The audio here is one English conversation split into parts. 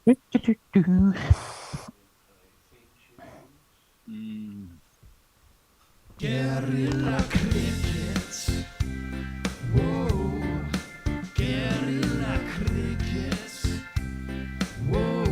Guerrilla cricket. Whoa. Guerrilla cricket. Whoa.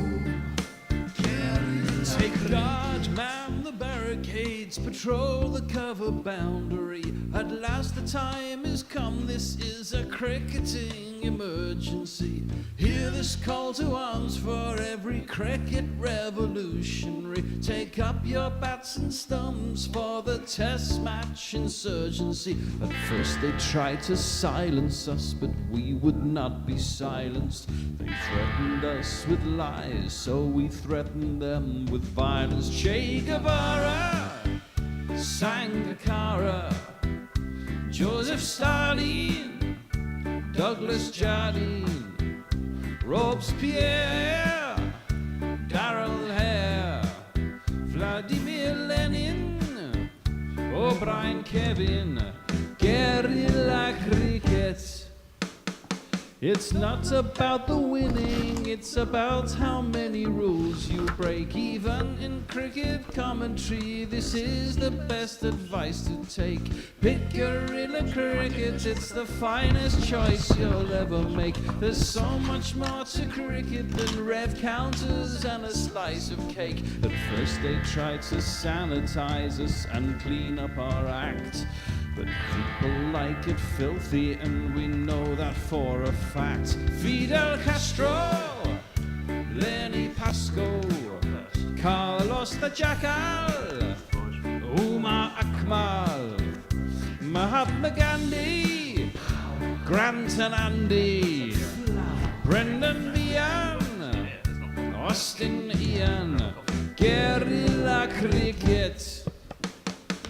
Guerrilla. Take guard, man the barricades, patrol the cover boundary. At last the time is come, this is a cricketing emergency. Hear this call to arms for every cricket revolutionary. Take up your bats and stumps for the test match insurgency. At first they tried to silence us, but we would not be silenced. They threatened us with lies, so we threatened them with violence. Che Guevara, Sangakkara, Joseph Stalin, Douglas Jardine, Robespierre, Darrell Hare, Vladimir Lenin, O'Brien Kevin, guerrilla cricket. It's not about the winning, it's about how many rules you break. Even in cricket commentary, this is the best advice to take. Pick guerrilla cricket, it's the finest choice you'll ever make. There's so much more to cricket than rev counters and a slice of cake. At first they tried to sanitize us and clean up our act, but people like it filthy, and we know that for a fact. Fidel Castro, Lenny Pascoe, Carlos the Jackal, Umar Akmal, Mahatma Gandhi, Grant and Andy, Brendan Behan, Austin Ian, guerrilla cricket.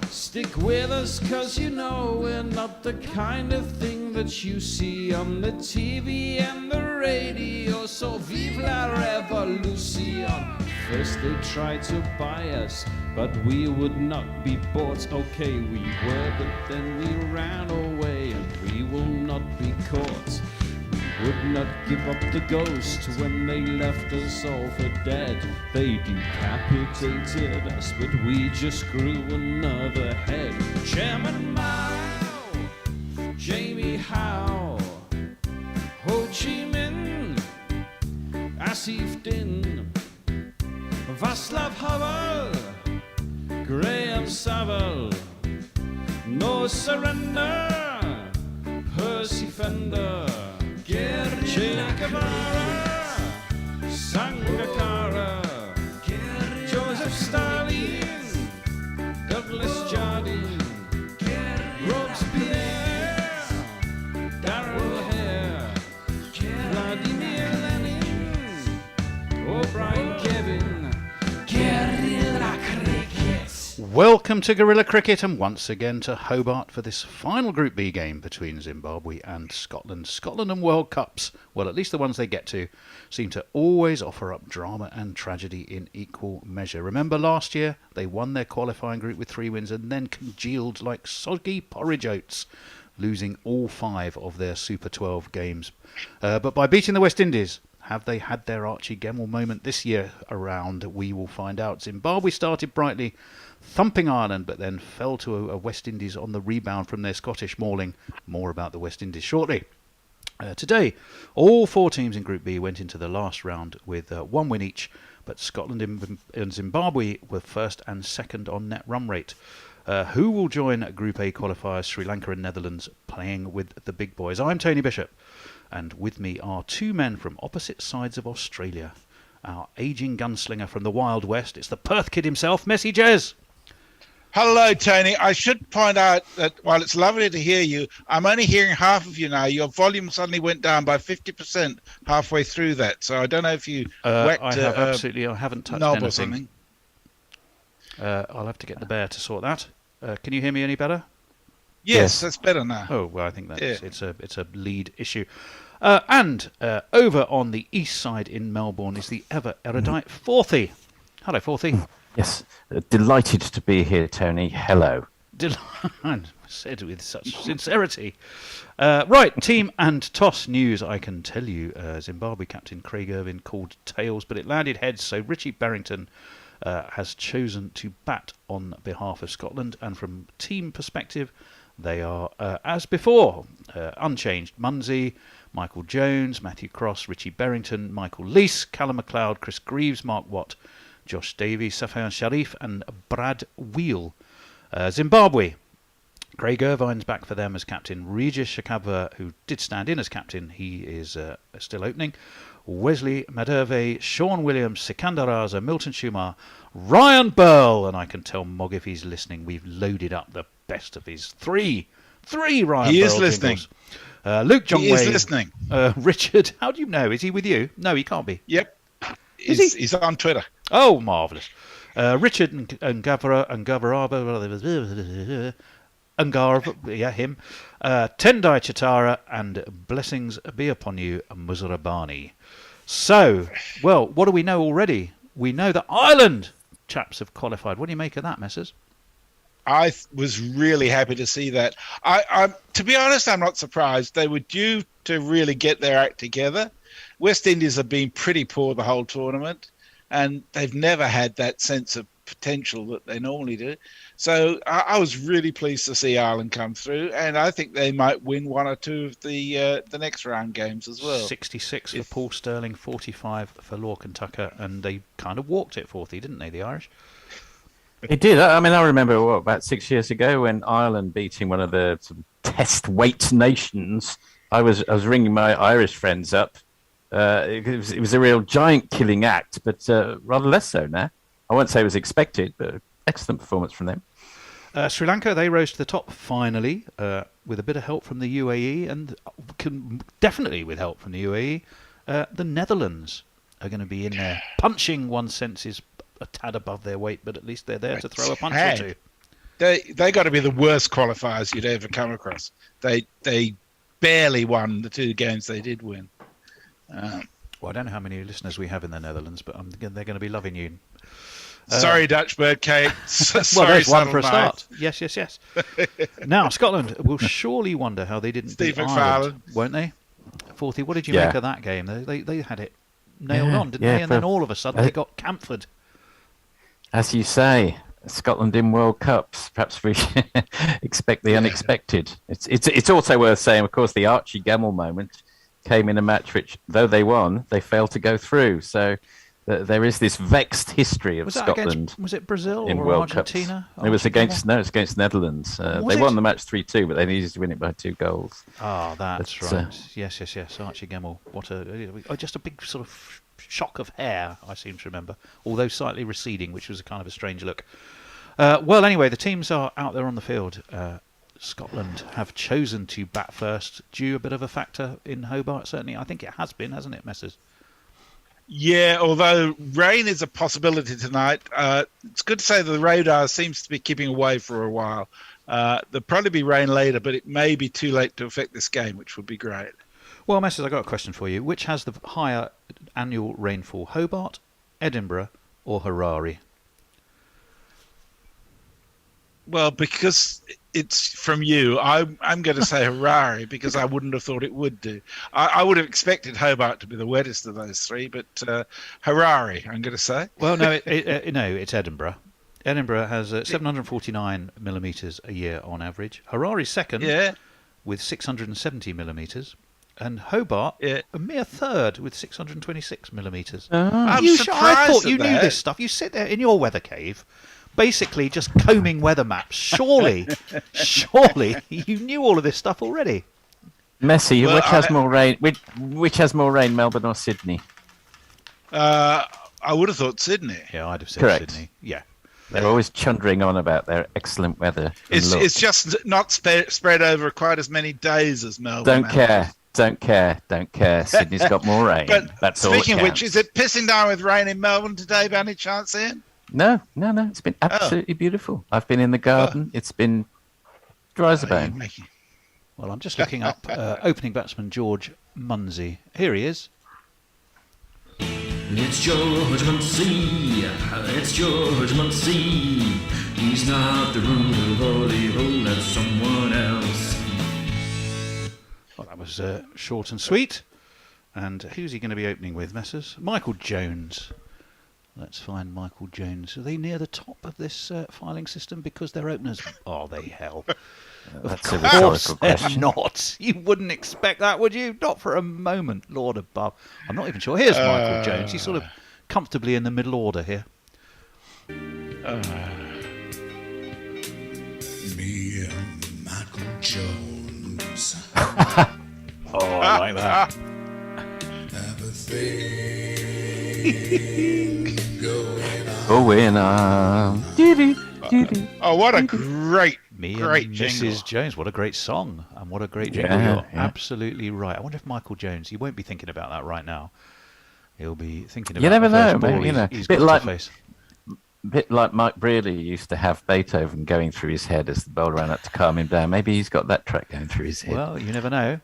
Stick with us, cause you know we're not the kind of thing that you see on the TV and the radio. So vive la revolution. First they tried to buy us, but we would not be bought. Okay, we were, but then we ran away, and we will not be caught. Would not give up the ghost when they left us all for dead. They decapitated us, but we just grew another head. Chairman Mao, Jamie Howe, Ho Chi Minh, Asif Din, Václav Havel, Graham Saville, No Surrender, Percy Fender, Che Guevara, Sangakkara, Joseph Stalin, Douglas Jardine, Robespierre, Darrell Hare, Vladimir Lenin, O'Brien Kevin, guerrilla cricket. Welcome to Guerrilla Cricket, and once again to Hobart for this final Group B game between Zimbabwe and Scotland. Scotland and World Cups, well, at least the ones they get to, seem to always offer up drama and tragedy in equal measure. Remember last year, they won their qualifying group with 3 wins and then congealed like soggy porridge oats, losing all 5 of their Super 12 games. But by beating the West Indies, have they had their Archie Gemmill moment this year around? We will find out. Zimbabwe started brightly, thumping Ireland, but then fell to a West Indies on the rebound from their Scottish mauling. More about the West Indies shortly. Today, all 4 teams in Group B went into the last round with 1 win each, but Scotland and Zimbabwe were first and second on net run rate. Who will join Group A qualifiers Sri Lanka and Netherlands playing with the big boys? I'm Tony Bishop, and with me are 2 men from opposite sides of Australia. Our ageing gunslinger from the Wild West, it's the Perth kid himself, Messi Jez. Hello, Tony. I should point out that while it's lovely to hear you, I'm only hearing half of you now. Your volume suddenly went down by 50% halfway through that. So I don't know if you whacked I haven't touched knob anything. or something. I'll have to get the bear to sort that. Can you hear me any better? Yes, that's better now. Oh, well, I think that's it's a lead issue. And over on the east side in Melbourne is the ever erudite Forthy. Hello, Forthy. Yes, delighted to be here, Tony. Hello. I said with such sincerity. Right, team and toss news. I can tell you, Zimbabwe captain Craig Irvine called tails, but it landed heads. So Richie Barrington has chosen to bat on behalf of Scotland, and from team perspective, they are as before, unchanged. Munsey, Michael Jones, Matthew Cross, Richie Barrington, Michael Leese, Callum MacLeod, Chris Greaves, Mark Watt, Josh Davies, Safian Sharif, and Brad Wheel. Zimbabwe. Craig Irvine's back for them as captain. Regis Shakabva, who did stand in as captain, he is still opening. Wesley Maderve, Sean Williams, Sikandar Raza, Milton Shumar, Ryan Burl, and I can tell Mog if he's listening, we've loaded up the best of his three Ryan Burl. He is listening. Luke John He is listening. Richard, how do you know? Is he with you? No, he can't be. Yep. He's on Twitter. Oh, marvellous. Richard Ngarva, yeah, him. Tendai Chitara, and blessings be upon you, Muzurabani. So, well, what do we know already? We know that Ireland chaps have qualified. What do you make of that, Messrs? I was really happy to see that. To be honest, I'm not surprised. They were due to really get their act together. West Indies have been pretty poor the whole tournament, and they've never had that sense of potential that they normally do. So I was really pleased to see Ireland come through, and I think they might win one or two of the next round games as well. 66 for Paul Sterling, 45 for Lorcan Tucker, and they kind of walked it 40, didn't they, the Irish? It did. I mean, I remember about 6 years ago when Ireland beating one of the test weight nations. I was ringing my Irish friends up. It was a real giant killing act, but rather less so now. I won't say it was expected, but excellent performance from them. Sri Lanka, they rose to the top finally with a bit of help from the UAE, and definitely with help from the UAE. The Netherlands are going to be in there, punching one's senses a tad above their weight, but at least they're there to throw a punch or two. They got to be the worst qualifiers you'd ever come across. They barely won the two games they did win. Well, I don't know how many listeners we have in the Netherlands, but they're going to be loving you. Sorry, Dutch bird cake. Well, there's one for a start. Yes. Now, Scotland will surely wonder how they didn't beat Ireland, won't they? Forty. What did you make of that game? They had it nailed on, didn't they? And then all of a sudden they got Camford. As you say, Scotland in World Cups. Perhaps we expect the unexpected. It's also worth saying, of course, the Archie Gemmill moment came in a match which, though they won, they failed to go through. So there is this vexed history of Scotland. Was it Brazil in or World Argentina? Cups. It was against Netherlands. They won the match 3-2, but they needed to win it by 2 goals. Ah, that's right. Yes. Archie Gemmill. Just a big sort of shock of hair, I seem to remember, although slightly receding, which was a kind of a strange look. Well, anyway, the teams are out there on the field. Scotland have chosen to bat first. Due a bit of a factor in Hobart, certainly. I think it has been, hasn't it, Messrs? Yeah, although rain is a possibility tonight, it's good to say that the radar seems to be keeping away for a while. There'll probably be rain later, but it may be too late to affect this game, which would be great. Well, Messrs, I've got a question for you. Which has the higher annual rainfall, Hobart, Edinburgh, or Harare? Well, because it's from you, I'm going to say Harare because I wouldn't have thought it would do. I would have expected Hobart to be the wettest of those three, but Harare, I'm going to say. Well, no, it's Edinburgh. Edinburgh has 749 millimetres a year on average. Harare's second with 670 millimetres. And Hobart, a mere third with 626 millimetres. I'm I surprised thought you knew this stuff. You sit there in your weather cave, basically just combing weather maps. Surely you knew all of this stuff already. Messi, which has more rain? Which has more rain, Melbourne or Sydney? I would have thought Sydney. Yeah, I'd have said Correct. Sydney. Yeah. They're always chundering on about their excellent weather. It's just not spread over quite as many days as Melbourne. Don't care. Sydney's got more rain. But that's all. Speaking of which, is it pissing down with rain in Melbourne today by any chance, Ian? No. It's been absolutely beautiful. I've been in the garden. It's been dry as a bone. Well, I'm just looking up opening batsman George Munsey. Here he is. It's George Munsey. It's George Munsey. He's not the rule, holy hole, that's someone else. Well, that was short and sweet. And who's he going to be opening with, Messrs? Michael Jones. Let's find Michael Jones. Are they near the top of this filing system because they're openers? Are they, hell? That's a Of course rhetorical they're question. not. You wouldn't expect that, would you? Not for a moment, Lord above. I'm not even sure. Here's Michael Jones. He's sort of comfortably in the middle order here. Me and Michael Jones Oh, I like that. have a thing going on. Going on. Oh, what a great Me Great and jingle. Mrs. Jones. What a great song. And what a great jingle. Yeah, You're yeah. absolutely right. I wonder if Michael Jones, he won't be thinking about that right now. He'll be thinking about You never the first know, ball maybe, you know. he's Bit got like- to face. Bit like Mike Brearley used to have Beethoven going through his head as the bowler ran up to calm him down. Maybe he's got that track going through his head. Well, you never know.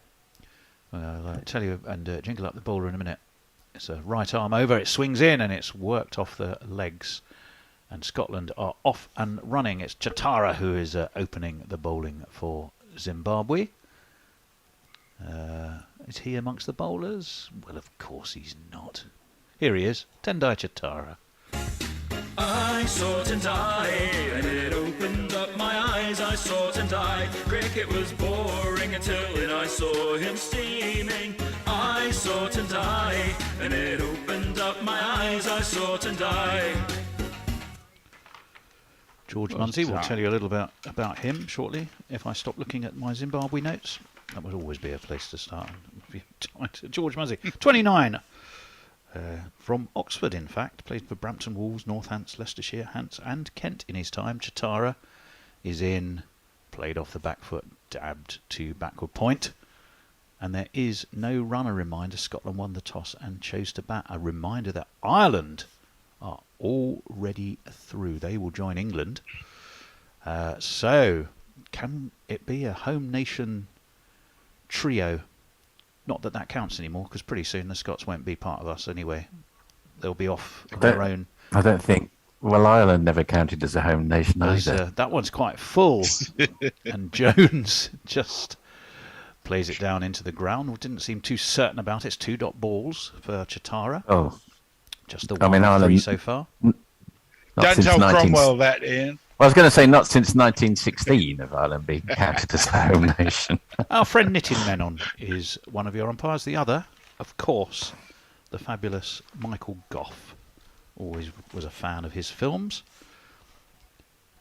I'll tell you and jingle up the bowler in a minute. It's a right arm over, it swings in and it's worked off the legs. And Scotland are off and running. It's Chatara who is opening the bowling for Zimbabwe. Is he amongst the bowlers? Well, of course he's not. Here he is, Tendai Chatara. I saw Tendai, and it opened up my eyes. I saw Tendai. Cricket was boring until then I saw him steaming. I saw Tendai, and it opened up my eyes. I saw Tendai. George Munsey will tell you a little about him shortly if I stop looking at my Zimbabwe notes. That would always be a place to start. George Munsey, 29. From Oxford, in fact. Played for Brampton Wolves, North Hants, Leicestershire, Hants and Kent in his time. Chatara is in, played off the back foot, dabbed to backward point. And there is no runner reminder. Scotland won the toss and chose to bat. A reminder that Ireland are already through. They will join England. So, can it be a home nation trio? Not that that counts anymore, because pretty soon the Scots won't be part of us anyway. They'll be off on their own. I don't think. Well, Ireland never counted as a home nation either. That one's quite full. And Jones just plays it down into the ground. Didn't seem too certain about it. It's 2-dot balls for Chatara. Oh, Just the I one mean, of three Ireland- so far. not Don't since tell 19 Cromwell that, Ian. I was going to say not since 1916 have Ireland been counted as a home nation. Our friend Knitting Menon is one of your umpires. The other, of course, the fabulous Michael Gough. Always was a fan of his films.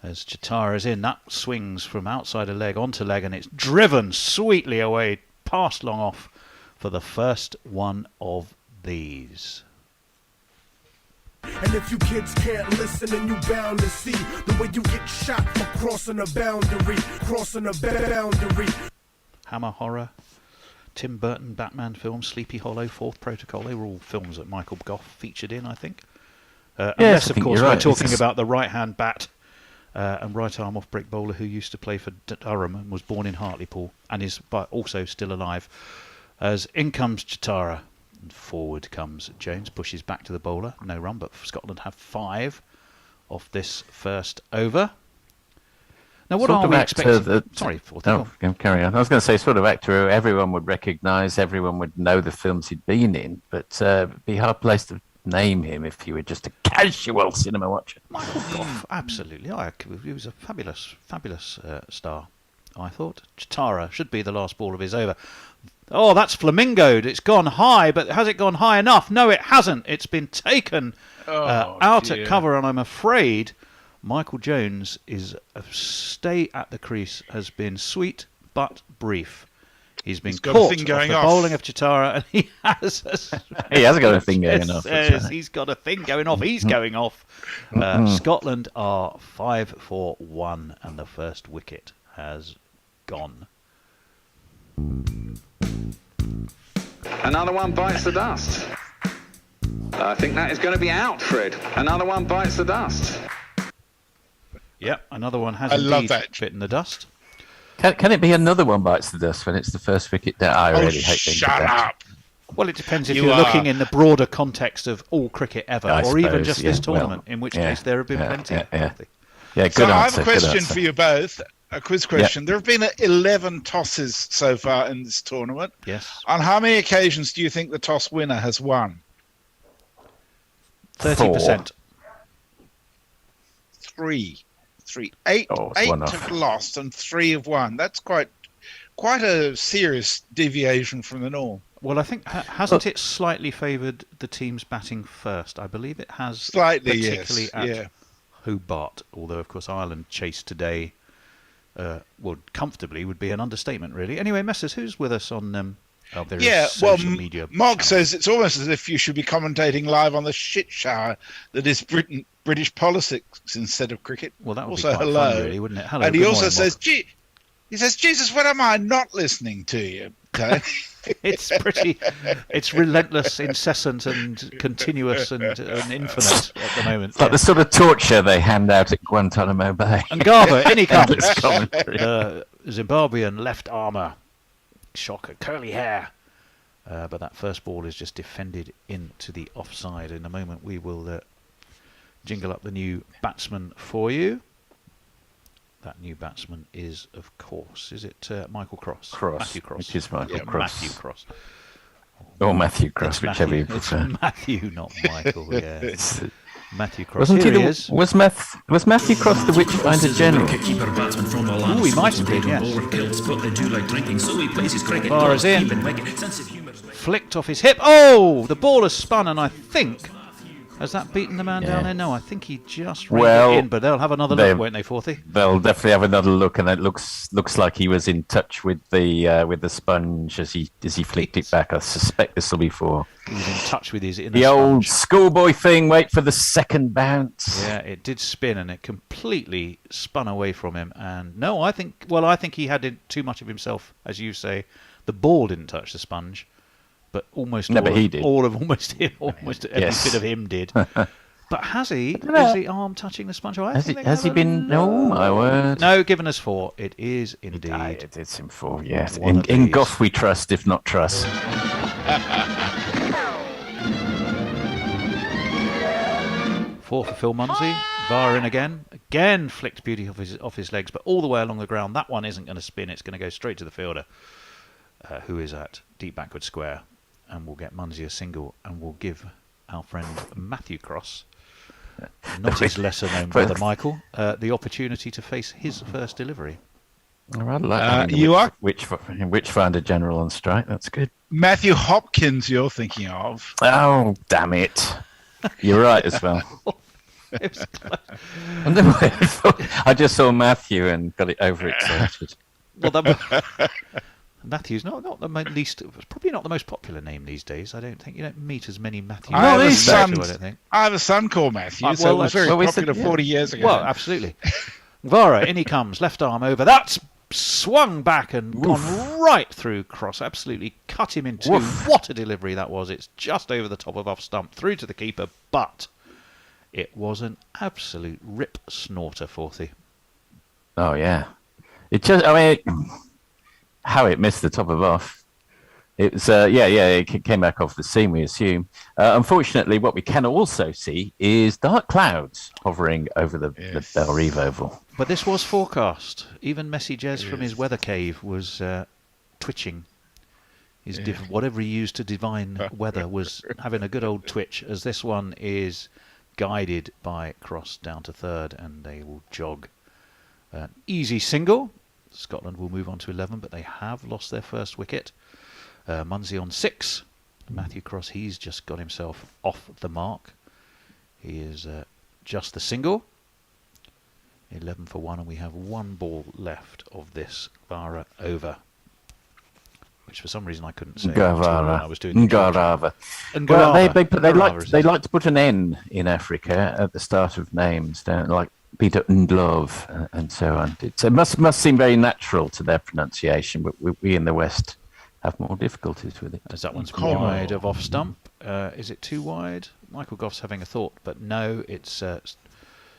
As Chatara's in, that swings from outside a leg onto leg and it's driven sweetly away past long off for the first one of these. And if you kids can't listen, then you bound to see the way you get shot for crossing a boundary, crossing a boundary. Hammer Horror, Tim Burton Batman film, Sleepy Hollow, Fourth Protocol. They were all films that Michael Gough featured in, I think. Unless, I of think course, you're we're right. talking It's- about the right-hand bat and right-arm off-break bowler who used to play for Durham and was born in Hartlepool and is also still alive. As in comes Chatara. And forward comes Jones, pushes back to the bowler. No run, but Scotland have 5 off this first over. Now, what Sort are of we actor expecting? that- Sorry, Forth. No, carry on. I was going to say sort of actor who everyone would recognise, everyone would know the films he'd been in, but it'd be hard place to name him if you were just a casual cinema watcher. Michael Gough, absolutely. He was a fabulous star, I thought. Chatara should be the last ball of his over. Oh, that's flamingoed. It's gone high, but has it gone high enough? No, it hasn't. It's been taken out dear. at cover, and I'm afraid Michael Jones' stay at the crease has been sweet but brief. He's been got a caught thing off going the off. bowling of Chatara, and he has. He has got a thing going off. that's Yes, right. he's got a thing going off. He's going off. Scotland are 5 for 1, and the first wicket has gone. Another one bites the dust. I think that is going to be out, Fred. Another one bites the dust. Yep, another one has I love indeed that. bitten the dust. Can it be another one bites the dust when it's the first wicket down? I really hate being shut down. up. Well, it depends if You you're are- looking in the broader context of all cricket ever, I or even suppose, just yeah, this tournament, well, in which yeah, case there have been yeah, plenty. yeah, yeah. Yeah, good So I answer. have a good question answer. for you both. A quiz question. There have been 11 tosses so far in this tournament. Yes. On how many occasions do you think the toss winner has won? 30%. Three. Eight it's one off. have lost and 3 have won. That's quite a serious deviation from the norm. Well, I think hasn't it slightly favoured the teams batting first? I believe it has, Slightly, particularly yes. at Hobart. Although, of course, Ireland chased today. Comfortably would be an understatement, really. Anyway, Messrs, who's with us on various social media? Mark channels? says it's almost as if you should be commentating live on the shit shower that is British politics instead of cricket. Well, that would also, be quite hello. fun, really, wouldn't it? Hello. And he good also morning, says, Mark. he says, Jesus, when am I not listening to you? Tony?" It's relentless, incessant, and continuous, and infinite at the moment. It's like the sort of torture they hand out at Guantanamo Bay. And Garver, in he comes. Endless commentary. Zimbabwean left armour. Shocker, curly hair. But that first ball is just defended into the offside. In a moment, we will jingle up the new batsman for you. That new batsman is, of course, is it Michael Cross? Matthew Cross. It is Michael Cross. Matthew Cross. Or Matthew Cross, It's whichever Matthew, you prefer. It's Matthew, not Michael. Yeah. It's- Matthew Cross. Wasn't Here he he the, is. was Matthew Cross the Witchfinder General? Ooh, he might have been, yes. Bar is in. Flicked off his hip. Oh, the ball has spun, and I think... Has that beaten the man down there? No, I think he just reined it in, but they'll have another look, won't they, Forthy? They'll definitely have another look, and it looks like he was in touch with the sponge as he flicked it back. I suspect this will be four. He was in touch with his inner The old sponge. schoolboy thing. Wait for the second bounce. Yeah, it did spin, and it completely spun away from him. And no, I think he had too much of himself, as you say. The ball didn't touch the sponge. But almost No, all, but of, he did. all of almost every Yes. bit of him did. But has he? Is the arm touching the sponge? Has he been? Oh my word! No, given us 4. It is indeed. It's in 4. Yes, One of in these. Gough we trust, if not trust. 4 for Phil Munsey. VAR in again. Again flicked beauty off his legs, but all the way along the ground. That one isn't going to spin. It's going to go straight to the fielder, who is at deep backward square. And we'll get Munsey a single, and we'll give our friend Matthew Cross, not his lesser known brother Michael, the opportunity to face his first delivery. I rather like having you are Witchfinder General on strike. That's good. Matthew Hopkins you're thinking of. Oh, damn it! You're right as well. It was close. And then I just saw Matthew and got it overexcited. Well, Matthew's not the probably not the most popular name these days. I don't think you don't meet as many Matthews. I have a these days, son. I don't think. I have a son called Matthew, well, so it was very well, we popular said- 40 years ago. Well, absolutely. Vara, in he comes, left arm over. That's swung back and gone right through Cross. Absolutely cut him in two. Woof. What a delivery that was. It's just over the top of off stump, through to the keeper, but it was an absolute rip snorter, Forthy. Oh yeah, it just. I mean, how it missed the top of off. It was it came back off the seam, we assume. Unfortunately, what we can also see is dark clouds hovering over the Belrive Oval. But this was forecast. Even Messi Jez from his weather cave was twitching. His whatever he used to divine weather was having a good old twitch, as this one is guided by Cross down to third, and they will jog. An easy single. Scotland will move on to 11, but they have lost their first wicket. Munsey on 6. Matthew Cross, he's just got himself off the mark. He is just the single. 11 for 1, and we have 1 ball left of this Vara over, which for some reason I couldn't say when I was doing the Ngarava. Ngarava. Well, they Ngarava like to put an N in Africa at the start of names, don't they? Like Peter Ndlov and so on. It must seem very natural to their pronunciation, but we in the West have more difficulties with it. As that one's wide of off stump. Is it too wide? Michael Goff's having a thought, but no, it's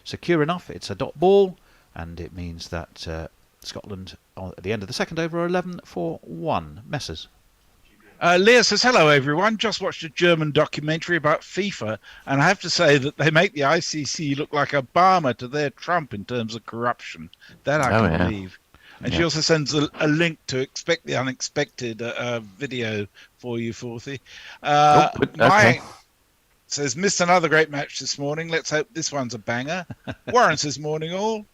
secure enough. It's a dot ball, and it means that Scotland at the end of the second over are 11 for 1. Messers. Leah says, hello, everyone. Just watched a German documentary about FIFA, and I have to say that they make the ICC look like Obama to their Trump in terms of corruption. That I can believe. And she also sends a link to Expect the Unexpected video for you, Forthy. Okay. Says, missed another great match this morning. Let's hope this one's a banger. Warren says, morning all.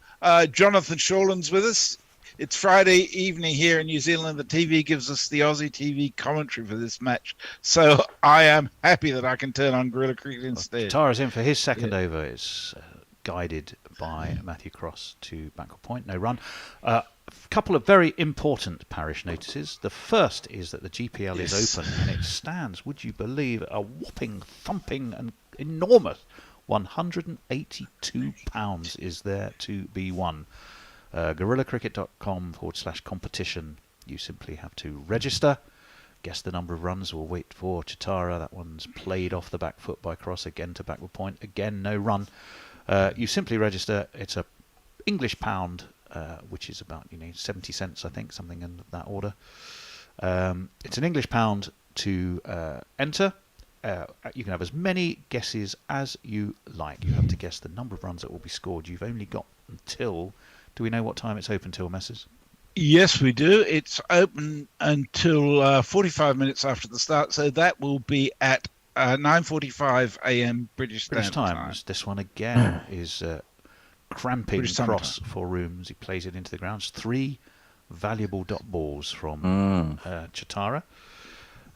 Jonathan Shawlan's with us. It's Friday evening here in New Zealand. The TV gives us the Aussie TV commentary for this match. So I am happy that I can turn on Guerrilla Cricket instead. Tara's in for his second over. It's guided by Matthew Cross to backward point. No run. A couple of very important parish notices. The first is that the GPL is open and it stands, would you believe, a whopping, thumping and enormous £182 is there to be won. GuerrillaCricket.com/competition. You simply have to register, guess the number of runs. We'll wait for Chitara. That one's played off the back foot by Cross again to backward point. Again, no run. You simply register. It's a English pound, which is about 70 cents, I think, something in that order. It's an English pound to enter. You can have as many guesses as you like. You have to guess the number of runs that will be scored. You've only got until... Do we know what time it's open till, Messrs? Yes, we do. It's open until 45 minutes after the start, so that will be at 9:45 a.m. British Standard Time. This one again is cramping British Cross for rooms. He plays it into the ground. 3 valuable dot balls from Chitara.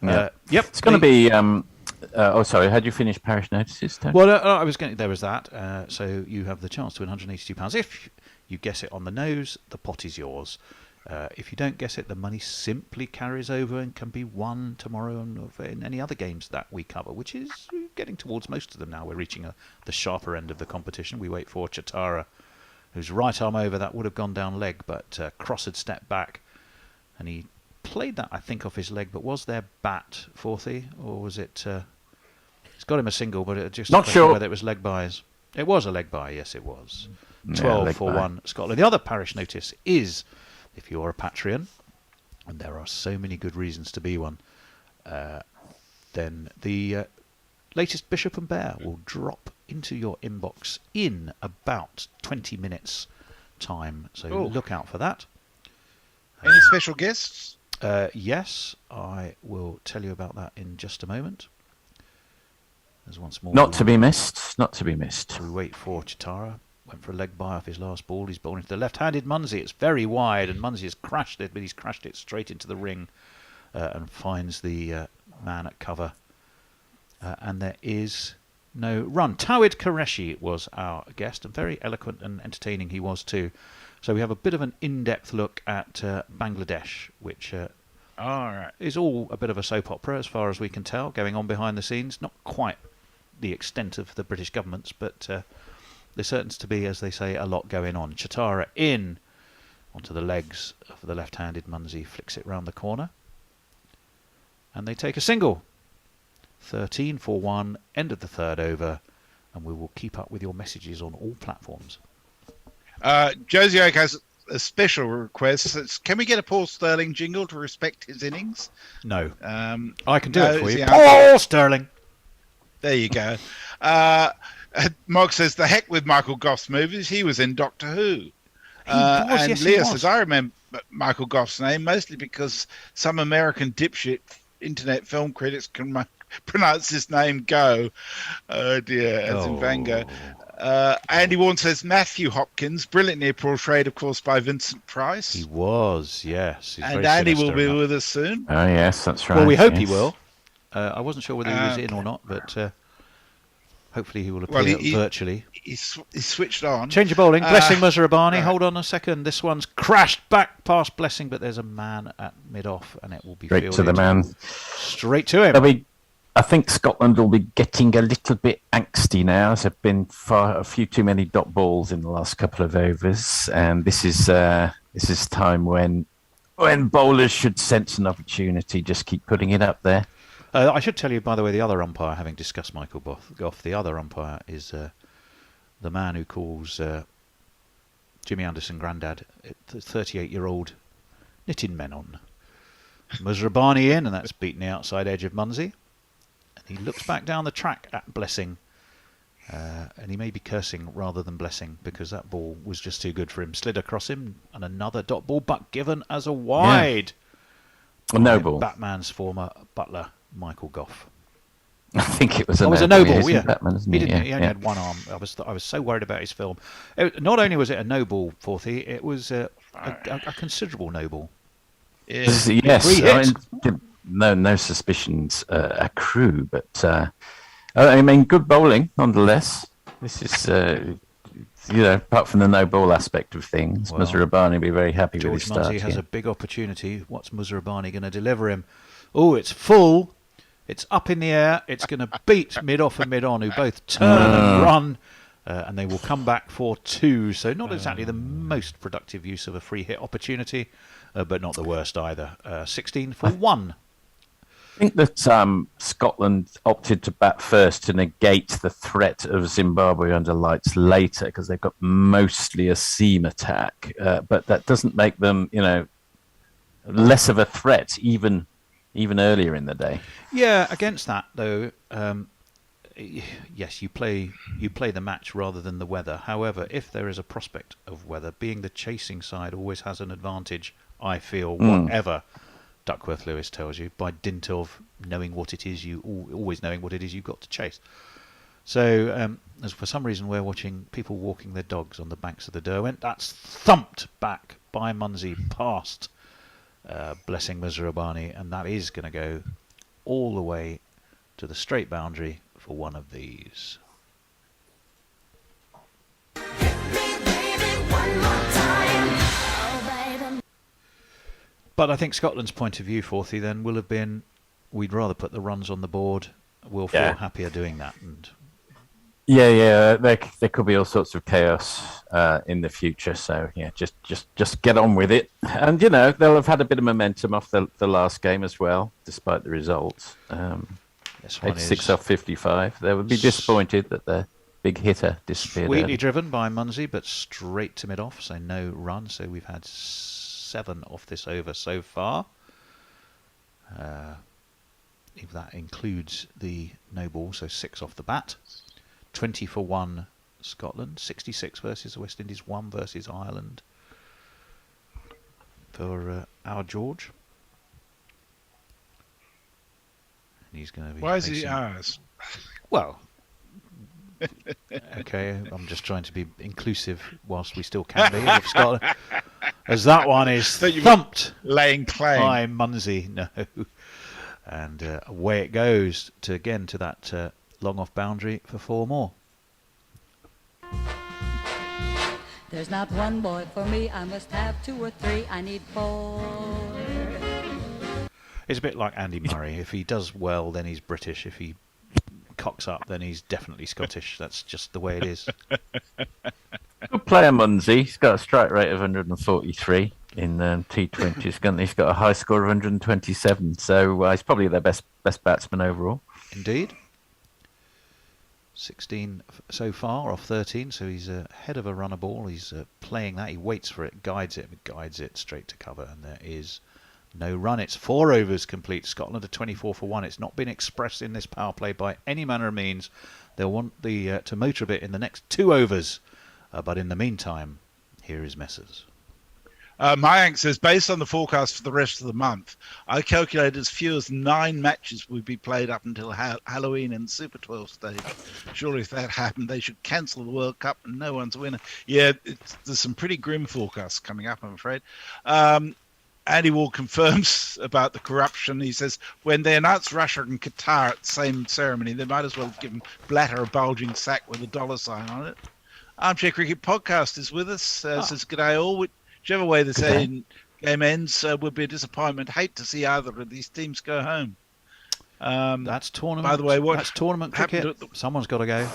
Yep, it's going to be. Sorry. Had you finished parish notices, Tony? Well, I was going. There was that. So you have the chance to win £182 if you guess it on the nose. The pot is yours. If you don't guess it, the money simply carries over and can be won tomorrow and in any other games that we cover, which is getting towards most of them now. We're reaching the sharper end of the competition. We wait for Chitara, whose right arm over that would have gone down leg, but Cross had stepped back and he played that, I think, off his leg. But was there bat, Forthy, or was it? It's got him a single, but it just not sure whether it was leg buys. It was a leg buy, yes, it was. 12 for 1 Scotland. The other parish notice is, if you're a Patreon, and there are so many good reasons to be one, then the latest Bishop and Bear will drop into your inbox in about 20 minutes time. So look out for that. Any special guests? Yes, I will tell you about that in just a moment. There's once more. Not to be missed. Not to be missed. We wait for Chitara. Went for a leg by off his last ball. He's bowling into the left-handed Munsey. It's very wide, and Munsey has crashed it, but he's crashed it straight into the ring and finds the man at cover. And there is no run. Tawid Qureshi was our guest, and very eloquent and entertaining he was too. So we have a bit of an in-depth look at Bangladesh, which is all a bit of a soap opera as far as we can tell, going on behind the scenes. Not quite the extent of the British governments, but... there certainly to be, as they say, a lot going on. Chitara in onto the legs of the left-handed Munsey, flicks it round the corner. And they take a single. 13 for 1, end of the third over. And we will keep up with your messages on all platforms. Josie Oak has a special request. It's, can we get a Paul Sterling jingle to respect his innings? No. I can do it for you. Paul Sterling! There you go. Mog says, the heck with Michael Goff's movies. He was in Doctor Who. And Leah says, I remember Michael Goff's name mostly because some American dipshit internet film critics can pronounce his name Go. Oh dear, as in Van Gogh. Andy Warren says, Matthew Hopkins, brilliantly portrayed, of course, by Vincent Price. He was, yes. He's and Andy will be with us soon. Oh, yes, that's right. Well, we hope he will. I wasn't sure whether he was in or not, but... hopefully he will appear virtually. He's switched on. Change of bowling. Blessing Muzarabani. Hold on a second. This one's crashed back past Blessing, but there's a man at mid-off, and it will be straight to the man. Straight to him. I think Scotland will be getting a little bit angsty now. There's been a few too many dot balls in the last couple of overs, and this is time when bowlers should sense an opportunity. Just keep putting it up there. I should tell you, by the way, the other umpire, having discussed Michael Goff, the other umpire is the man who calls Jimmy Anderson Grandad, the 38-year-old Nitin Menon. Musrabani in, and that's beaten the outside edge of Munsey. And he looks back down the track at Blessing. And he may be cursing rather than blessing, because that ball was just too good for him. Slid across him, and another dot ball, but given as a wide. A no ball. Batman's former butler, Michael Goff. I think it was a was a no no ball. ball, yeah. Batman, isn't He he? didn't. He Yeah, only yeah. had one arm. I was so worried about his film. Not only was it a no ball, Forthy, it was a considerable no ball. Yeah. Yes, Free I hit. mean, no suspicions accrue, but I mean, good bowling nonetheless. This is, apart from the no ball aspect of things, Well, Musrabani will be very happy with George his start. Munsey has here. a big opportunity. What's Musrabani going to deliver him? Oh, it's full. It's up in the air. It's going to beat mid-off and mid-on, who both turn and run, and they will come back for 2. So not exactly the most productive use of a free hit opportunity, but not the worst either. 16 for 1. I think that Scotland opted to bat first to negate the threat of Zimbabwe under lights later, because they've got mostly a seam attack, but that doesn't make them, less of a threat even earlier in the day. Yeah, against that though, yes, you play the match rather than the weather. However, if there is a prospect of weather, being the chasing side always has an advantage, I feel, whatever Duckworth Lewis tells you, by dint of knowing what it is always knowing what it is you've got to chase. So, as for some reason we're watching people walking their dogs on the banks of the Derwent. That's thumped back by Munsey past Blessing Musrabani, and that is going to go all the way to the straight boundary for one of these. But I think Scotland's point of view, Forthy, then will have been, we'd rather put the runs on the board. We'll feel happier doing that. And Yeah. There could be all sorts of chaos in the future. So yeah, just get on with it. And they'll have had a bit of momentum off the last game as well, despite the results. this one 86 is off 55. They would be disappointed that the big hitter disappeared. sweetly driven by Munsey, but straight to mid-off, so no run. So we've had 7 off this over so far. If that includes the no ball, so 6 off the bat. 20 for 1 Scotland, 66 versus the West Indies, 1 versus Ireland for our George. And he's going to be Why is he facing- ours? Well, okay, I'm just trying to be inclusive whilst we still can be of Scotland. As that one is Thought you were thumped laying claim. by Munsey, no. And away it goes to that long off boundary for 4 more. There's not one boy for me, I must have 2 or 3, I need 4. It's a bit like Andy Murray. If he does well, then he's British. If he cocks up, then he's definitely Scottish. That's just the way it is. Good player, Munsey. He's got a strike rate of 143 in T20s. He's got a high score of 127, so he's probably their best batsman overall. Indeed. 16 so far off 13, so he's ahead of a runner ball. He's playing that. He waits for it, guides it straight to cover, and there is no run. It's 4 overs complete. Scotland are 24 for 1. It's not been expressed in this power play by any manner of means. They'll want the to motor a bit in the next 2 overs. But in the meantime, here is Messers. Mayank says, based on the forecast for the rest of the month, I calculate as few as 9 matches would be played up until Halloween in the Super 12 stage. Surely if that happened, they should cancel the World Cup and no one's a winner. Yeah, there's some pretty grim forecasts coming up, I'm afraid. Andy Wall confirms about the corruption. He says, when they announced Russia and Qatar at the same ceremony, they might as well have given Blatter a bulging sack with a $sign on it. Armchair Cricket Podcast is with us. Says, g'day all. Whichever way the game ends would be a disappointment. Hate to see either of these teams go home. That's tournament. By the way, that's tournament cricket. Someone's got to go.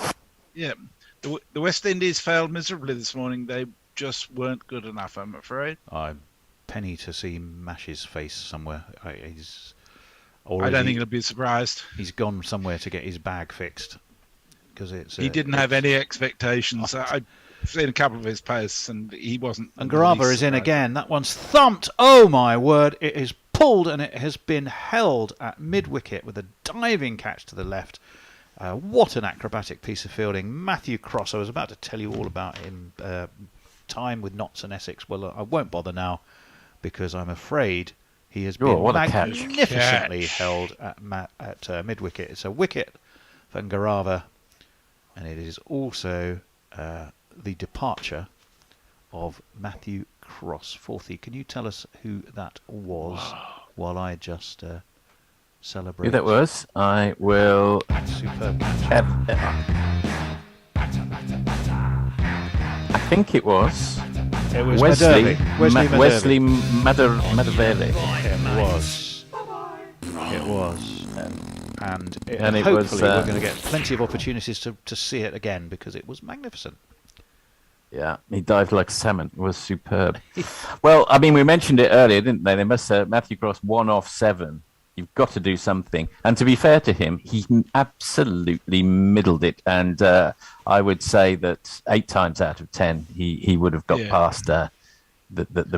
Yeah. The West Indies failed miserably this morning. They just weren't good enough, I'm afraid. I'm penny to see Mash's face somewhere. I don't think he'll be surprised. He's gone somewhere to get his bag fixed. He didn't have any expectations. I've seen a couple of his posts, and he wasn't. And Garava is in again. That one's thumped. Oh my word! It is pulled, and it has been held at mid-wicket with a diving catch to the left. What an acrobatic piece of fielding. Matthew Cross, I was about to tell you all about him. Time with Notts and Essex. Well, I won't bother now because I'm afraid he has been magnificently held at mid-wicket. It's a wicket for Ngarava, and it is also the departure of Matthew Cross. Fourthie, can you tell us who that was while I just celebrate? Who that was? I will. Superb catch. I think it was. It was Wesley Madurvi. Madurvi. It was. And it hopefully was, we're going to get plenty of opportunities to see it again because it was magnificent. Yeah, he dived like a salmon. It was superb. Well, I mean, we mentioned it earlier, didn't they? They must have Matthew Cross 1 off 7. You've got to do something. And to be fair to him, he absolutely middled it. And I would say that 8 times out of 10, he would have got past the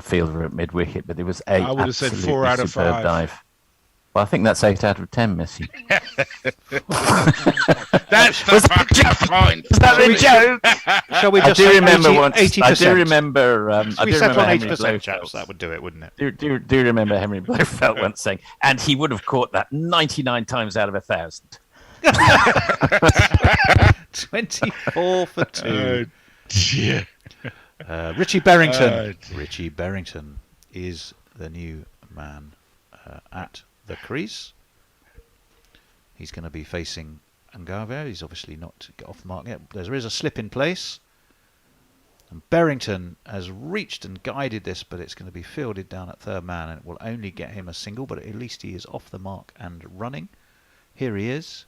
fielder at mid-wicket. But it was 8. I would have said 4 out of 5. Dive. Well, I think that's 8 out of 10, Missy. That's the point. Is that a joke? Shall we just I do remember 80%? once. 80%. I do remember. We do set remember on Henry 80%, chaps. Blofeld. That would do it, wouldn't it? Do you remember Henry Blofeld once saying, and he would have caught that 99 times out of 1,000. 24 for 2. Oh, dear. Richie Berrington. Richie Berrington is the new man at the crease. He's going to be facing Ngave. He's obviously not got off the mark yet. There is a slip in place. And Berrington has reached and guided this, but it's going to be fielded down at third man, and it will only get him a single, but at least he is off the mark and running. Here he is.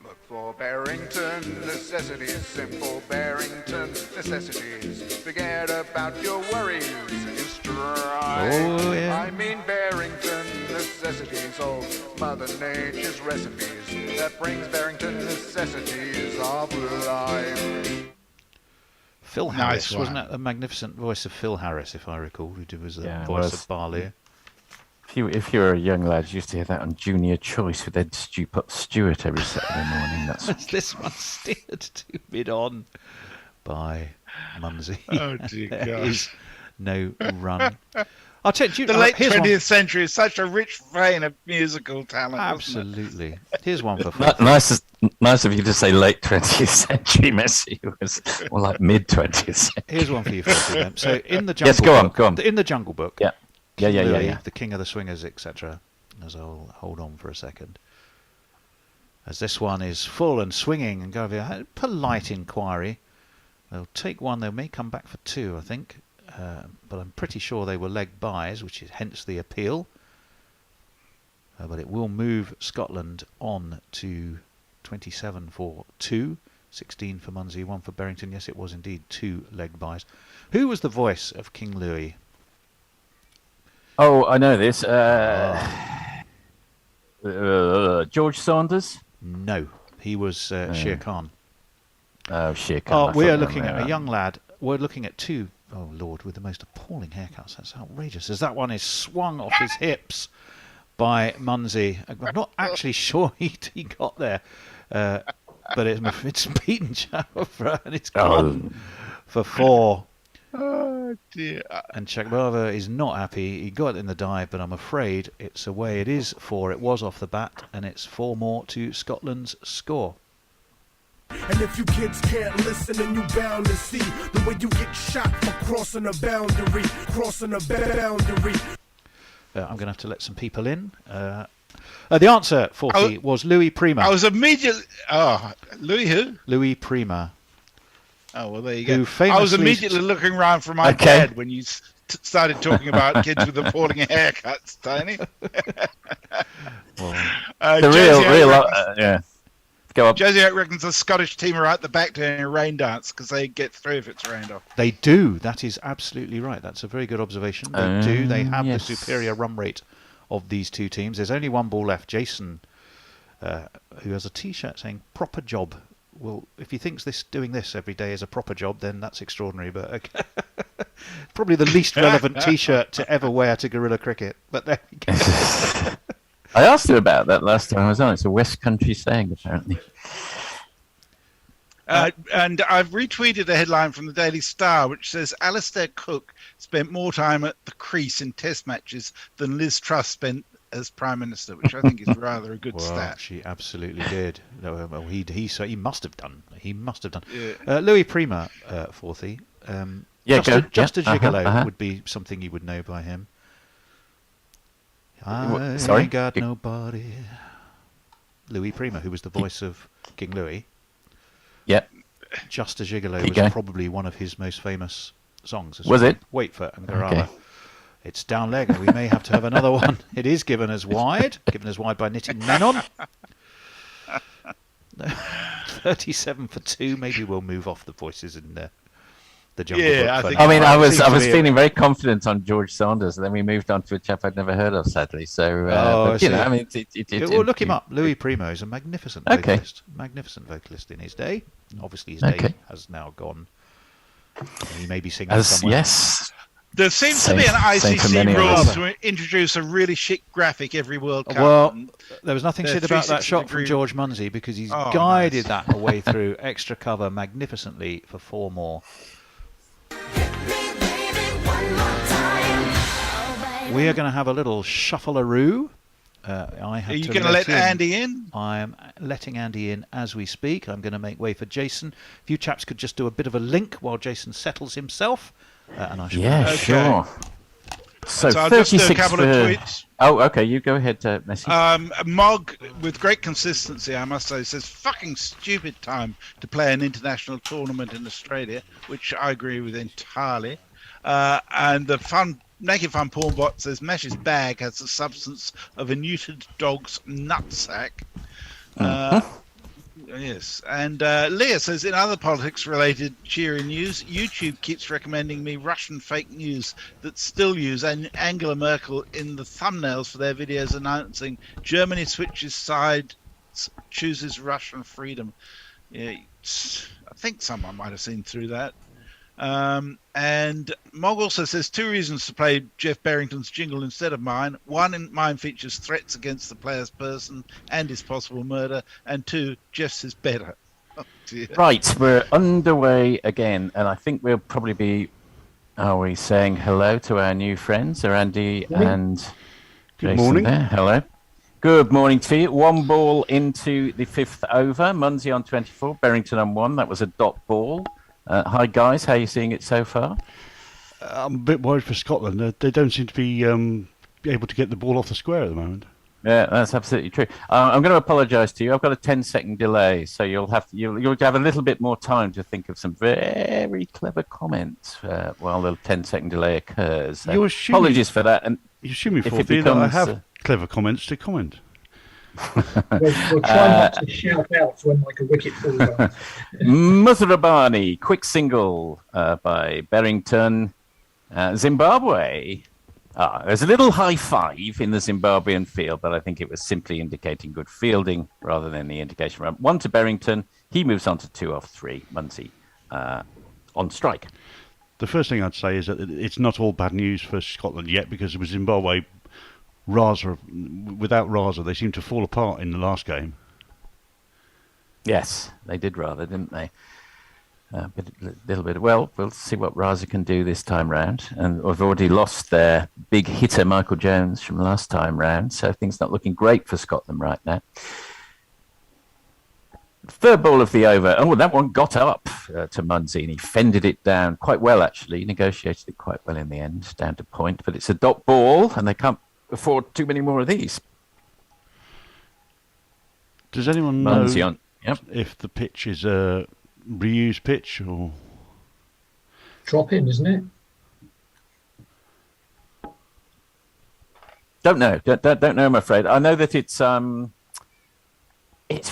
Look for Barrington necessities, simple Barrington necessities. Forget about your worries and your strife. Oh, yeah. I mean Barrington necessities, oh, Mother Nature's recipes. That brings Barrington necessities of life. Phil Harris, wasn't it? The magnificent voice of Phil Harris, if I recall, who was the voice of Barley. If you were a young lad, you used to hear that on Junior Choice with Ed Stewart every Saturday morning. That's this one steered to mid-on by Mumsy. Oh, dear There gosh. is no run. I'll tell you, The late here's 20th century is such a rich vein of musical talent. Absolutely. Here's one for nice of you to say late 20th century, Messi. It was more like mid 20th century. Here's one for you, Phil. So in the Jungle Yes, go on. In the Jungle Book, Yeah. Louis, the King of the Swingers, etc. As I'll hold on for a second. As this one is full and swinging and go over, polite inquiry. They'll take one. They may come back for 2, I think. But I'm pretty sure they were leg byes, which is hence the appeal. But it will move Scotland on to 27 for 2, 16 for Munsey, 1 for Berrington. Yes, it was indeed 2 leg byes. Who was the voice of King Louis? Oh, I know this. George Saunders? No, he was Shere Khan. Oh, Shere Khan. We are looking at a young lad. We're looking at 2, oh Lord, with the most appalling haircuts. That's outrageous. As that one is swung off his hips by Munsey. I'm not actually sure he got there. But it's beaten Chakbava and it's gone for 4. Oh, dear. And Chakbava is not happy. He got it in the dive, but I'm afraid it's away. It is 4. It was off the bat, and it's 4 more to Scotland's score. And if you kids can't listen, then you bound to see the way you get shot for crossing a boundary, I'm going to have to let some people in. The answer, Forty, was Louis Prima. I was immediately... Oh, Louis who? Louis Prima. Oh, well, there you go. Who I was immediately looking around for my dad when you started talking about kids with appalling haircuts, Tony. Yeah. Go on. Josie Oak reckons the Scottish team are at the back doing a rain dance because they get through if it's rained off. They do. That is absolutely right. That's a very good observation. They do. They have the superior run rate of these 2 teams. There's only 1 ball left. Jason, who has a T-shirt saying "proper job," well, if he thinks doing this every day is a proper job, then that's extraordinary. But okay. Probably the least relevant T-shirt to ever wear to guerrilla cricket. But there we go. I asked her about that last time I was on. It's a West Country saying, apparently. And I've retweeted a headline from the Daily Star which says Alistair Cook spent more time at the crease in Test matches than Liz Truss spent as Prime Minister, which I think is rather a good stat. She absolutely did. No, well, he must have done. He must have done. Yeah. Louis Prima, fourthie. Just a Gigolo would be something you would know by him. Sorry? I got nobody. Louis Prima, who was the voice of King Louis. Yeah. Just a Gigolo was probably one of his most famous songs. Was it? Waitfoot and Garala. Okay. It's down leg, and we may have to have another one. It is given as wide by Knitting Menon. 37 for 2. Maybe we'll move off the voices in the Jungle Book. I was feeling very confident on George Saunders, and then we moved on to a chap I'd never heard of, sadly. So, look him up. Louis Primo is a magnificent vocalist. Magnificent vocalist in his day. Obviously, his day has now gone. He may be singing somewhere. Yes. There seems to be an ICC rule to introduce a really chic graphic every World Cup. Well, there was nothing shit about that shot from George Munsey because he's guided that away through extra cover magnificently for 4 more. We are going to have a little shuffle-a-roo. Are you going to let Andy in? I am letting Andy in as we speak. I'm going to make way for Jason. If you chaps could just do a bit of a link while Jason settles himself. And I sure. So I'll just do a couple of tweets. Oh, okay. You go ahead, Messi. Mog, with great consistency, I must say, says, fucking stupid time to play an international tournament in Australia, which I agree with entirely. And the Naked Fun Porn Bot says, Mesh's bag has the substance of a neutered dog's nutsack. Yes, and Leah says, in other politics-related cheery news, YouTube keeps recommending me Russian fake news that still use Angela Merkel in the thumbnails for their videos announcing Germany switches sides, chooses Russian freedom. Yeah, I think someone might have seen through that. And Mog also says 2 reasons to play Jeff Barrington's jingle instead of mine. 1, mine features threats against the player's person and his possible murder, and 2, Jeff's is better. Oh, dear. Right, we're underway again, and I think we'll probably be, are we saying hello to our new friends? Are Andy and Good Jason morning. there? Hello. Good morning to you. 1 ball into the 5th over. Munsey on 24, Barrington on 1. That was a dot ball. Hi guys, how are you seeing it so far? I'm a bit worried for Scotland. They don't seem to be able to get the ball off the square at the moment. Yeah, that's absolutely true. I'm going to apologise to you. I've got a 10-second delay, so you'll have a little bit more time to think of some very clever comments while the 10-second delay occurs. Apologies for that. And you assume that I have clever comments to comment. We'll try not to shout out when like a wicket falls on. Muzrabani, quick single by Barrington. Zimbabwe. There's a little high five in the Zimbabwean field, but I think it was simply indicating good fielding rather than the indication from 1 to Barrington. He moves on to 2 off 3. Munsey on strike. The first thing I'd say is that it's not all bad news for Scotland yet, because with Zimbabwe, without Raza, they seemed to fall apart in the last game. Yes, they did rather, didn't they? Little bit. Well, we'll see what Raza can do this time round. And we've already lost their big hitter, Michael Jones, from last time round, so things not looking great for Scotland right now. 3rd ball of the over. Oh, that one got up to Munsey, and he fended it down quite well, actually. He negotiated it quite well in the end, down to point. But it's a dot ball, and they can't afford too many more of these. Does anyone know if the pitch is a reused pitch or drop in, isn't it? Don't know. Don't know. I'm afraid. I know that it's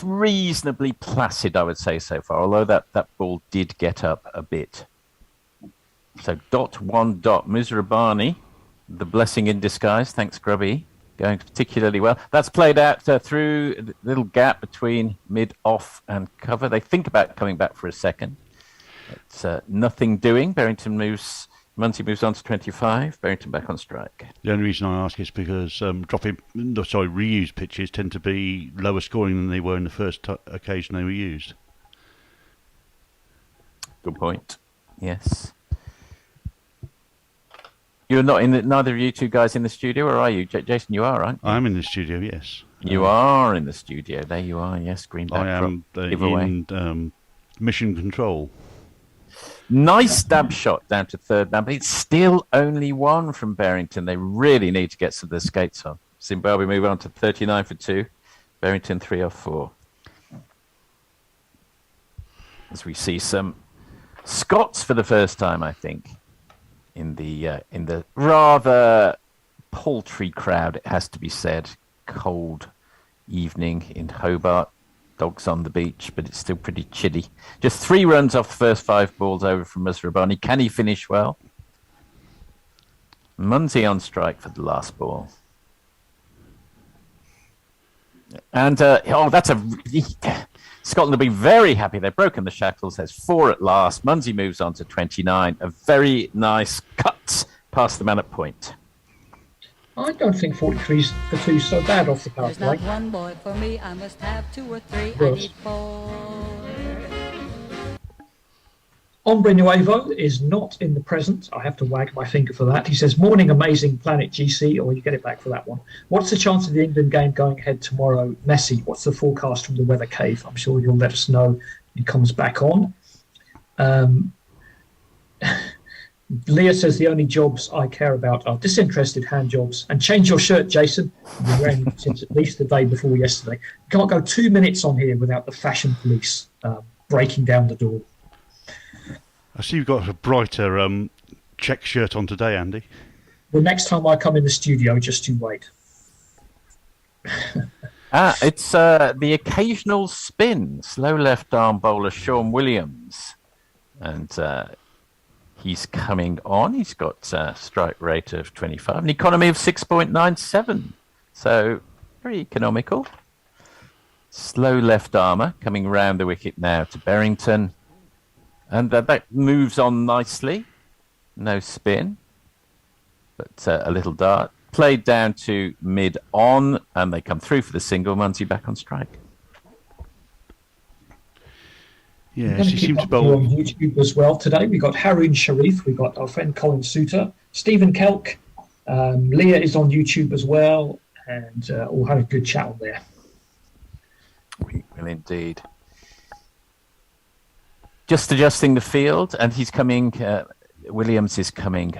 reasonably placid, I would say so far. Although that ball did get up a bit. So dot 1 dot. Muzrabani, the blessing in disguise. Thanks, Grubby. going particularly well. That's played out through the little gap between mid, off, and cover. They think about coming back for a second. It's nothing doing. Muncie moves on to 25. Barrington back on strike. The only reason I ask is because reused pitches tend to be lower scoring than they were in the first occasion they were used. Good point. Yes. You're not neither of you two guys in the studio, or are you? Jason, you are, aren't you? I'm in the studio, yes. You are in the studio. There you are, yes. Green backdrop. I am in mission control. Nice stab shot down to third now, but it's still only one from Barrington. They really need to get some of their skates on. Zimbabwe move on to 39 for 2. Barrington 3 off 4. As we see some Scots for the first time, I think, in the rather paltry crowd, it has to be said. Cold evening in Hobart. Dogs on the beach, but it's still pretty chilly. Just 3 runs off the first 5 balls over from Musrabani. Can he finish well? Muncie on strike for the last ball. And, Scotland will be very happy. They've broken the shackles. There's 4 at last. Muncie moves on to 29. A very nice cut past the man at point. I don't think 43 for 2 is so bad off the power There's play. not one boy for me, I must have 2 or 3, I Yes. need 4. Ombre Nuevo is not in the present. I have to wag my finger for that. He says, morning, amazing Planet GC, or you get it back for that one. What's the chance of the England game going ahead tomorrow? Messi, what's the forecast from the weather cave? I'm sure you'll let us know when he comes back on. Leah says the only jobs I care about are disinterested hand jobs. And change your shirt, Jason. You've been wearing it since at least the day before yesterday. You can't go 2 minutes on here without the fashion police breaking down the door. I see you've got a brighter check shirt on today, Andy. The next time I come in the studio, just you wait. It's the occasional spin. Slow left arm bowler Sean Williams. And he's coming on. He's got a strike rate of 25, an economy of 6.97. So very economical. Slow left armour coming round the wicket now to Barrington. And that moves on nicely. No spin, but a little dart. Played down to mid-on, and they come through for the single. Muncie back on strike. Yes, he seems to bowl bowl on YouTube as well today. We got Haroon Sharif, we got our friend Colin Suter, Stephen Kelk, Leah is on YouTube as well, and all had a good chat on there. We will indeed. Just adjusting the field, and he's coming. Williams is coming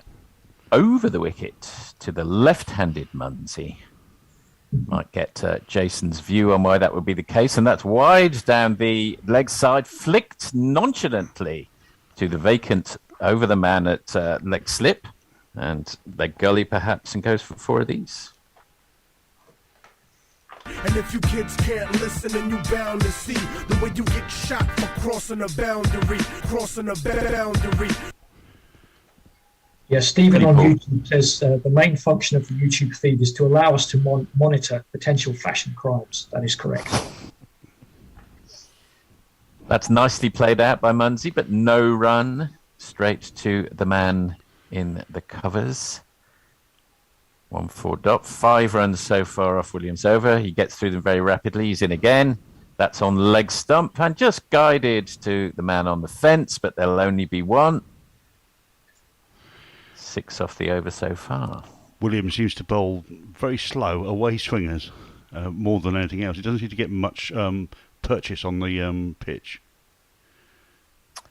over the wicket to the left-handed Muncie. Might get Jason's view on why that would be the case, and that's wide down the leg side, flicked nonchalantly to the vacant over the man at leg slip, and leg gully perhaps, and goes for 4 of these. And if you kids can't listen, then you bound to see the way you get shot for crossing a boundary, crossing a boundary. Yeah, Stephen on YouTube says the main function of the YouTube feed is to allow us to monitor potential fashion crimes. That is correct. That's nicely played out by Muncie, but no run. Straight to the man in the covers. 1-4 dot. 5 runs so far off Williams over. He gets through them very rapidly. He's in again. That's on leg stump and just guided to the man on the fence, but there'll only be 1. 6 off the over so far. Williams used to bowl very slow away swingers more than anything else. He doesn't seem to get much purchase on the pitch.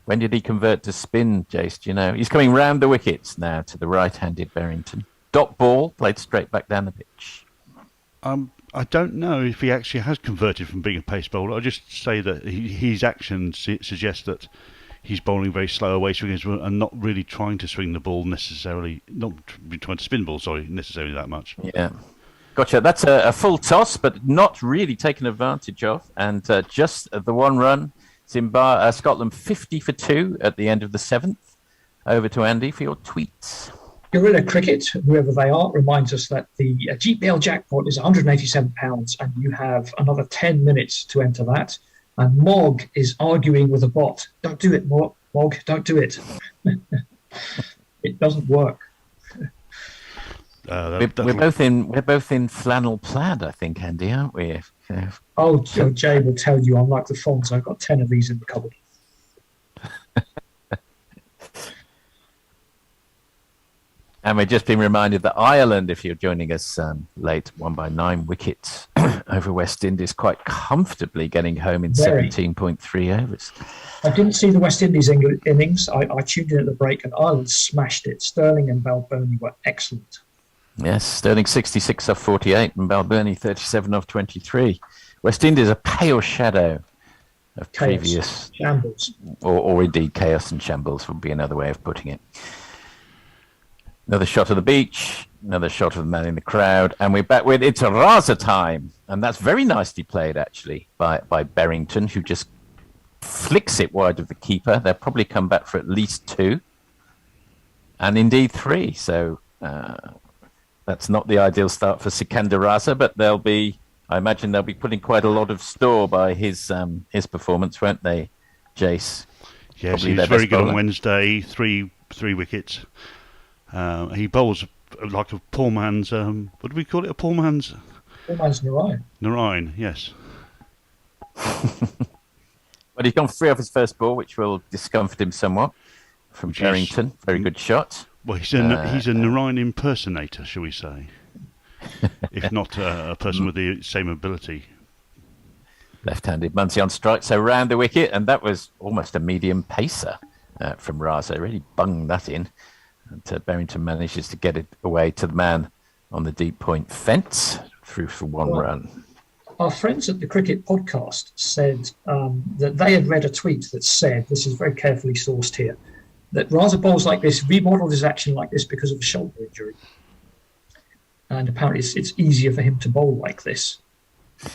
When did he convert to spin, Jace? Do you know? He's coming round the wickets now to the right-handed Barrington. Dot ball played straight back down the pitch. I don't know if he actually has converted from being a pace bowler. I'll just say that his actions suggest that he's bowling very slow away swingers and not really trying to swing the ball necessarily, not trying to spin ball, necessarily that much. Yeah. Gotcha. That's a full toss, but not really taken advantage of. And just the 1 run, Scotland 50 for 2 at the end of the 7th. Over to Andy for your tweets. Guerrilla Cricket, whoever they are, reminds us that the GPL jackpot is £187 and you have another 10 minutes to enter that. And Mog is arguing with a bot. Don't do it, Mog. Don't do it. It doesn't work. We're both in flannel plaid, I think, Andy, aren't we? Yeah. Oh, Jay will tell you I'm like the Fonz. I've got 10 of these in the cupboard. And we've just been reminded that Ireland, if you're joining us late, won by 9 wickets over West Indies, quite comfortably getting home in 17.3 overs. I didn't see the West Indies innings. I tuned in at the break and Ireland smashed it. Sterling and Balbirnie were excellent. Yes, Sterling 66 off 48 and Balbirnie 37 off 23. West Indies a pale shadow of Chaos. Previous Shambles. Or indeed chaos and shambles would be another way of putting it. Another shot of the beach, another shot of the man in the crowd, and we're back with it's a Raza time. And that's very nicely played, actually, by Berrington, who just flicks it wide of the keeper. They'll probably come back for at least 2, and indeed 3. So that's not the ideal start for Sikandar Raza, but I imagine they'll be putting quite a lot of store by his performance, won't they, Jace? Yes, he was very good on Wednesday, three wickets. He bowls like a poor man's, what do we call it? A poor man's? Poor man's Narayan. Narayan, yes. But he's gone 3 off his first ball, which will discomfort him somewhat from Berrington. Very good shot. Well, he's a Narayan impersonator, shall we say? If not a person with the same ability. Left-handed Muncie on strike, so round the wicket, and that was almost a medium pacer from Raza. Really bunged that in. And Berrington manages to get it away to the man on the deep point fence through for 1 run. Our friends at the Cricket Podcast said that they had read a tweet that said, this is very carefully sourced here, that Raza bowls like this, remodelled his action like this because of a shoulder injury. And apparently it's easier for him to bowl like this.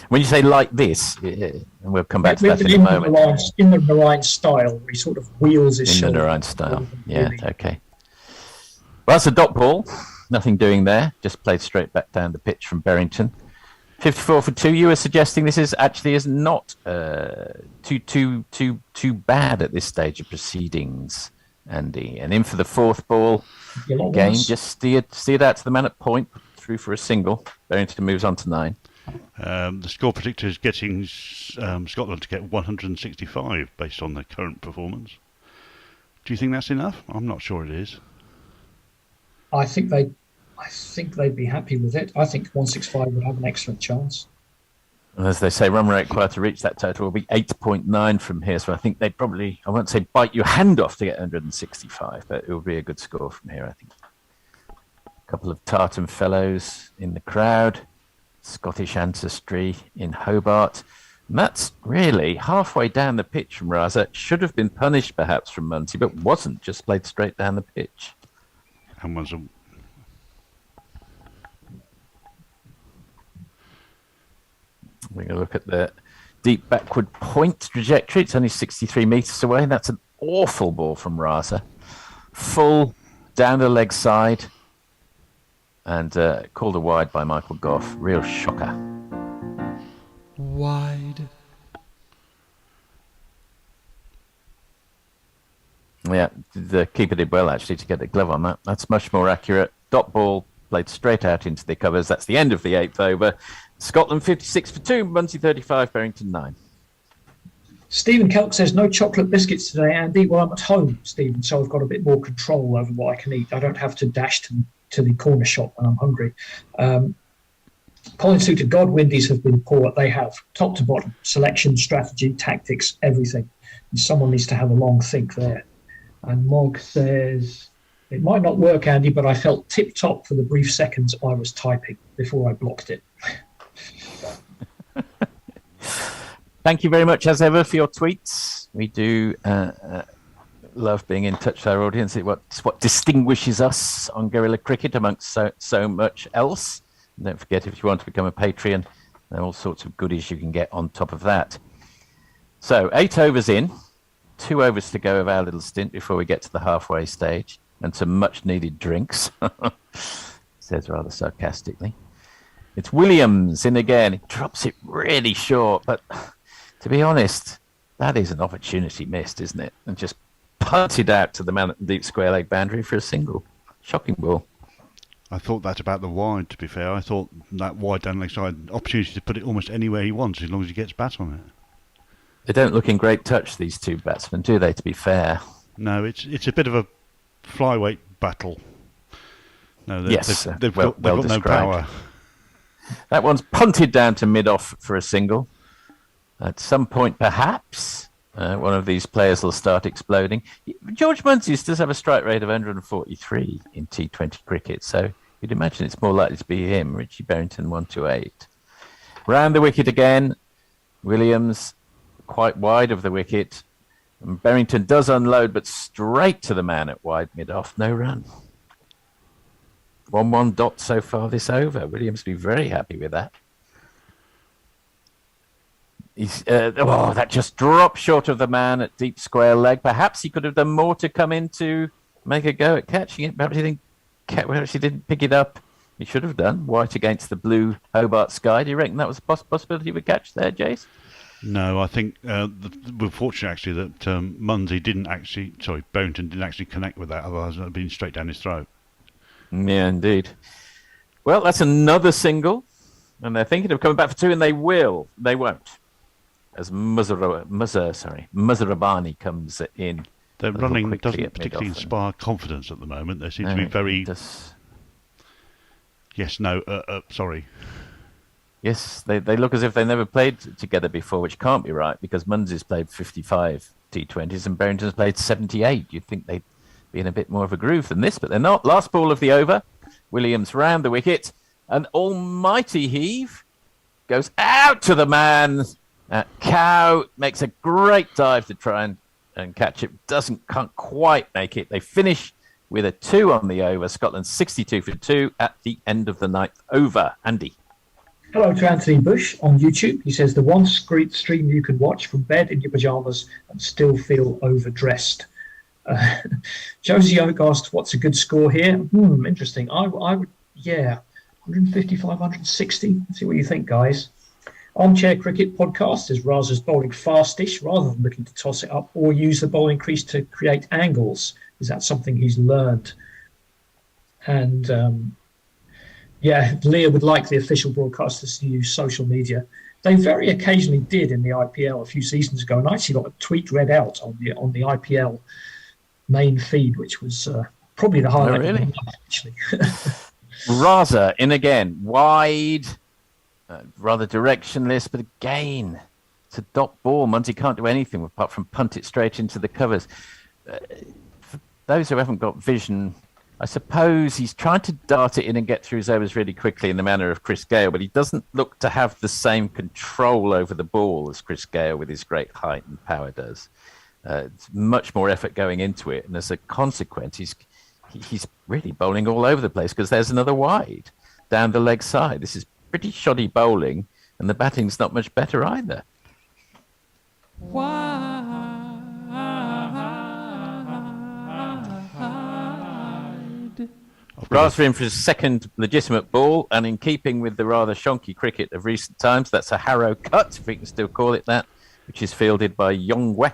When you say like this, and we'll come back to that in a moment. In the Narayan style, where he sort of wheels his shoulder. In the Narayan style, yeah, okay. Well, that's a dot ball. Nothing doing there. Just played straight back down the pitch from Berrington. 54 for 2. You were suggesting this is not too bad at this stage of proceedings, Andy. And in for the 4th ball. Again, just steered out to the man at point, through for a single. Berrington moves on to 9. The score predictor is getting Scotland to get 165 based on their current performance. Do you think that's enough? I'm not sure it is. I think they'd be happy with it. I think 165 would have an excellent chance. And as they say, run rate required to reach that total will be 8.9 from here. So I think they'd probably, I won't say bite your hand off to get 165, but it will be a good score from here, I think. A couple of Tartan fellows in the crowd, Scottish ancestry in Hobart. And that's really halfway down the pitch from Raza. Should have been punished perhaps from Muncie, but wasn't, just played straight down the pitch. And was a... We're going to look at the deep backward point trajectory. It's only 63 metres away. That's an awful ball from Raza. Full down the leg side. And called a wide by Michael Goff. Real shocker. Wide. Yeah, the keeper did well, actually, to get the glove on that. That's much more accurate. Dot ball played straight out into the covers. That's the end of the 8th over. Scotland 56 for 2, Muncie 35, Berrington 9. Stephen Kelk says, no chocolate biscuits today, Andy. Well, I'm at home, Stephen, so I've got a bit more control over what I can eat. I don't have to dash to the corner shop when I'm hungry. Colin suited God, Windies have been poor. They have top to bottom, selection, strategy, tactics, everything. And someone needs to have a long think there. And Mog says, it might not work, Andy, but I felt tip-top for the brief seconds I was typing before I blocked it. Thank you very much, as ever, for your tweets. We do love being in touch with our audience. It's what distinguishes us on Guerrilla Cricket amongst so much else. And don't forget, if you want to become a Patreon, there are all sorts of goodies you can get on top of that. So, 8 overs in. 2 overs to go of our little stint before we get to the halfway stage. and some much-needed drinks, says rather sarcastically. It's Williams in again. He drops it really short, but to be honest, that is an opportunity missed, isn't it? And just punted out to the man at the deep square leg boundary for a single. Shocking ball. I thought that about the wide, to be fair. I thought that wide down leg side, opportunity to put it almost anywhere he wants, as long as he gets bat on it. They don't look in great touch, these two batsmen, do they, to be fair? No, it's a bit of a flyweight battle. No, they've got no power. That one's punted down to mid-off for a single. At some point, perhaps, one of these players will start exploding. George Menzies does have a strike rate of 143 in T20 cricket, so you'd imagine it's more likely to be him. Richie Berrington, 128. Round the wicket again. Williams quite wide of the wicket. And Berrington does unload, but straight to the man at wide mid-off. No run. 1-1 dot so far this over. Williams will be very happy with that. That just dropped short of the man at deep square leg. Perhaps he could have done more to come in to make a go at catching it. Perhaps he didn't pick it up. He should have done. White against the blue Hobart sky. Do you reckon that was a possibility of a catch there, Jace? No, I think we're fortunate actually that Berrington didn't actually connect with that. Otherwise, it would have been straight down his throat. Yeah, indeed. Well, that's another single, and they're thinking of coming back for two, and they will. They won't. As Muzarabani comes in. Their running doesn't particularly inspire confidence at the moment. They seem to be very... Sorry. Yes, they look as if they never played together before, which can't be right, because Munzy's played 55 T20s and Berrington's played 78. You'd think they'd be in a bit more of a groove than this, but they're not. Last ball of the over. Williams round the wicket. An almighty heave. Goes out to the man. Cow makes a great dive to try and catch it. Can't quite make it. They finish with a 2 on the over. Scotland 62 for 2 at the end of the 9th over. Andy. Hello to Anthony Bush on YouTube. He says the one stream you can watch from bed in your pajamas and still feel overdressed. Josie Oak asked, what's a good score here? Interesting. I would, 155, 160. Let's see what you think, guys. Armchair Cricket Podcast is Raza's bowling fastish rather than looking to toss it up or use the bowling crease to create angles. Is that something he's learned? And Leah would like the official broadcasters to use social media. They very occasionally did in the IPL a few seasons ago, and I actually got a tweet read out on the IPL main feed, which was probably the highlight. Oh, really? Of the night, actually. Raza in again, wide, rather directionless, but again, it's a dot ball. Munty can't do anything apart from punt it straight into the covers. For those who haven't got vision, I suppose he's trying to dart it in and get through his overs really quickly in the manner of Chris Gale, but he doesn't look to have the same control over the ball as Chris Gale with his great height and power does. It's much more effort going into it, and as a consequence, he's really bowling all over the place because there's another wide down the leg side. This is pretty shoddy bowling, and the batting's not much better either. Raza in for his second legitimate ball, and in keeping with the rather shonky cricket of recent times, that's a Harrow cut, if we can still call it that, which is fielded by Yongwe,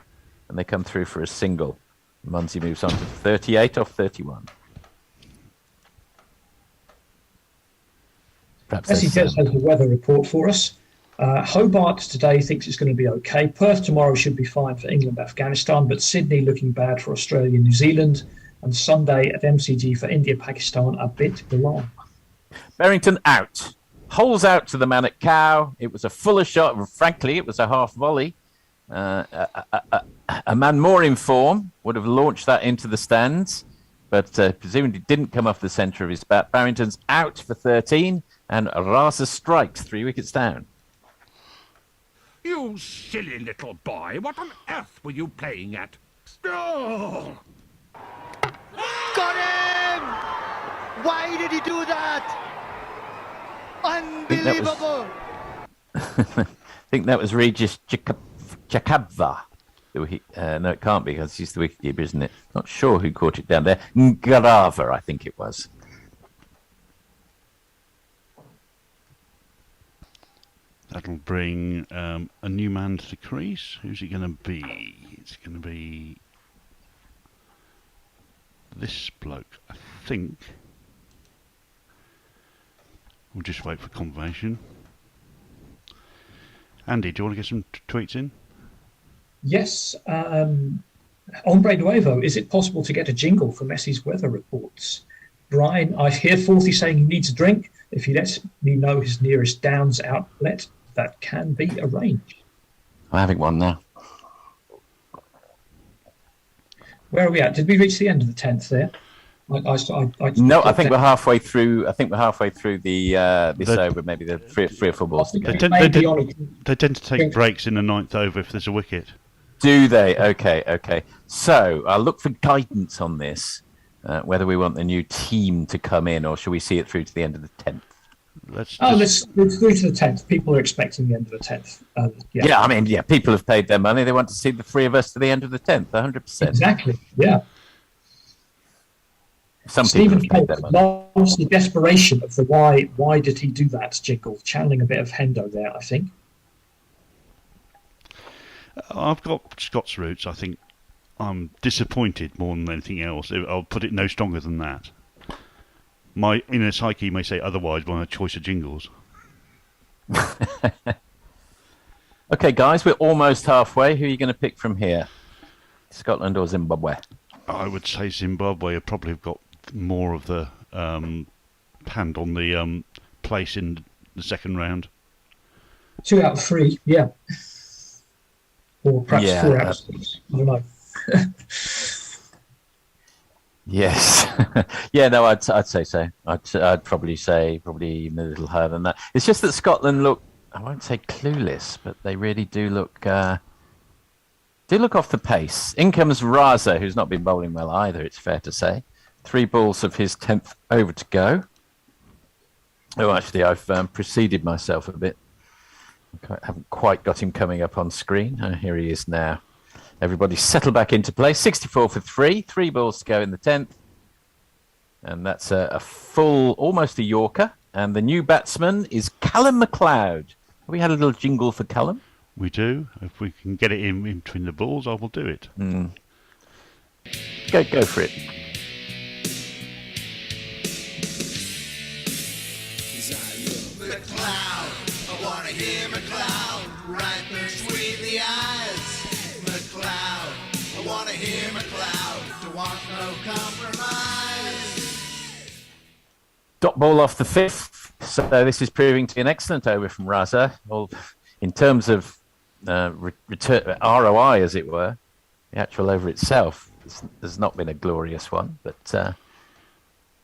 and they come through for a single. Munsey moves on to 38 off 31. As he does has the weather report for us. Hobart today thinks it's going to be okay. Perth tomorrow should be fine for England, Afghanistan, but Sydney looking bad for Australia, New Zealand. And Sunday at MCG for India, Pakistan, a bit long. Berrington out. Holes out to the man at Cow. It was a fuller shot. Frankly, it was a half volley. A man more in form would have launched that into the stands, but presumably didn't come off the centre of his bat. Barrington's out for 13, and Raza strikes 3 wickets down. You silly little boy. What on earth were you playing at? Oh! Got him! Why did he do that? Unbelievable! I think that was Regis Jakabva. No, it can't be because he's the wicketkeeper, isn't it? Not sure who caught it down there. Raza, I think it was. That'll bring a new man to the crease. Who's it going to be? It's going to be this bloke, I think. We'll just wait for confirmation. Andy, do you want to get some tweets in? Yes. Hombre Nuevo, is it possible to get a jingle for Messi's weather reports? Brian, I hear Forthy saying he needs a drink. If he lets me know his nearest Downs outlet, that can be arranged. I'm having one now. Where are we at? Did we reach the end of the 10th there? No, I think we're halfway through. I think we're halfway through the this over. Maybe the three or four balls to go. They tend to take breaks in the 9th over if there's a wicket. Do they? Okay. So I'll look for guidance on this. Whether we want the new team to come in, or should we see it through to the end of the 10th? Let's through to the 10th. People are expecting the end of the 10th. Yeah, I mean, people have paid their money. They want to see the three of us to the end of the 10th. 100%. Exactly. Yeah. Some Stephen people have paid their money. Loves the desperation of the why did he do that jingle, channeling a bit of Hendo there, I think. I've got Scott's roots. I think I'm disappointed more than anything else. I'll put it no stronger than that. My inner psyche may say otherwise by my choice of jingles. Okay, guys, we're almost halfway. Who are you going to pick from here? Scotland or Zimbabwe? I would say Zimbabwe have probably got more of the hand on the place in the second round. 2 out of 3, yeah. Or perhaps 4 out of 6. I don't know. Yes. Yeah, no, I'd say so. I'd probably say a little higher than that. It's just that Scotland look, I won't say clueless, but they really do look off the pace. In comes Raza, who's not been bowling well either, it's fair to say. 3 balls of his 10th over to go. Oh, actually, I've preceded myself a bit. I haven't quite got him coming up on screen. Oh, here he is now. Everybody settle back into play. 64 for 3. 3 balls to go in the 10th. And that's a full, almost a Yorker. And the new batsman is Callum McLeod. Have we had a little jingle for Callum? We do. If we can get it in between the balls, I will do it. Go for it. McLeod, I want to hear McLeod right between the eyes. McLeod, I want to hear McLeod, don't want no compromise. Dot ball off the 5th. So this is proving to be an excellent over from Raza. Well, in terms of return, ROI, as it were, the actual over itself has not been a glorious one, but the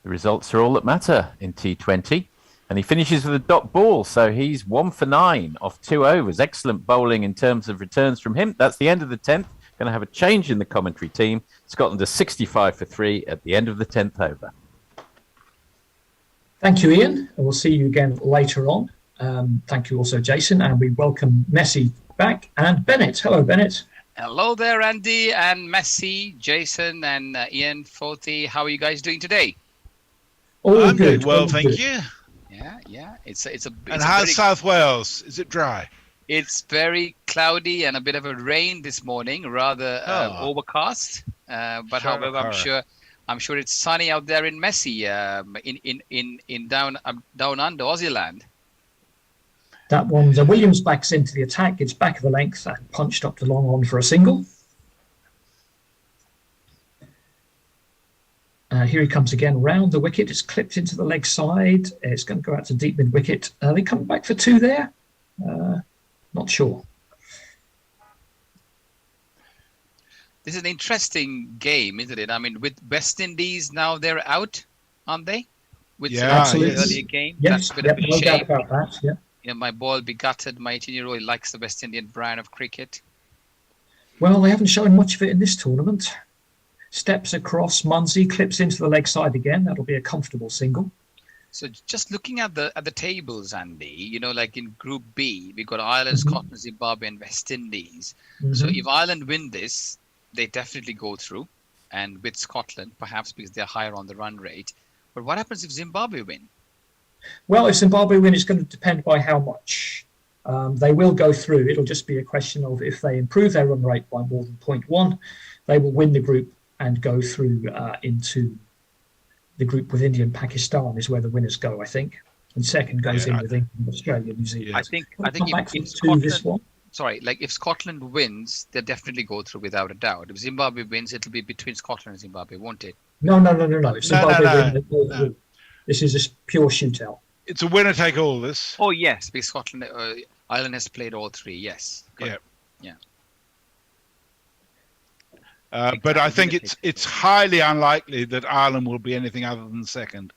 results are all that matter in T20. And he finishes with a dot ball, so he's 1 for 9 off 2 overs. Excellent bowling in terms of returns from him. That's the end of the 10th. Going to have a change in the commentary team. Scotland are 65 for 3 at the end of the 10th over. Thank you, Ian. And we'll see you again later on. Thank you also, Jason. And we welcome Messi back and Bennett. Hello, Bennett. Hello there, Andy and Messi, Jason and Ian Forthy. How are you guys doing today? I'm good. Well, thank you. Yeah. It's a. And how's South Wales? Is it dry? It's very cloudy and a bit of a rain this morning, rather overcast. But however, I'm sure it's sunny out there in Messi, in down under Aussie land. That one's Williams backs into the attack. It's back of the length and punched up to long on for a single. Here he comes again, round the wicket. It's clipped into the leg side. It's going to go out to deep mid wicket. Are they coming back for 2 there? Not sure. This is an interesting game, isn't it? I mean, with West Indies now they're out, aren't they? With absolutely. The earlier game. Yes, That's a bit of a no shame. doubt about that. Yeah. You know, my ball be gutted. My 18-year-old likes the West Indian brand of cricket. Well, they haven't shown much of it in this tournament. Steps across, Munsey clips into the leg side again. That'll be a comfortable single. So just looking at the tables, Andy, like in Group B, we got Ireland, Scotland, Zimbabwe, and West Indies. So if Ireland win this, they definitely go through, and with Scotland, perhaps because they're higher on the run rate. But what happens if Zimbabwe win? Well, if Zimbabwe win, it's going to depend by how much. They will go through. It'll just be a question of if they improve their run rate by more than 0.1, they will win the group and go through into the group with India and Pakistan is where the winners go, I think. And second goes in with England, Australia, New Zealand. I think if Scotland wins, they'll definitely go through without a doubt. If Zimbabwe wins, it'll be between Scotland and Zimbabwe, won't it? No. If Zimbabwe win, this is a pure shootout. It's a winner take all. This. Oh yes, because Ireland has played all three. Yes. Yeah. But I think it's highly unlikely that Ireland will be anything other than second.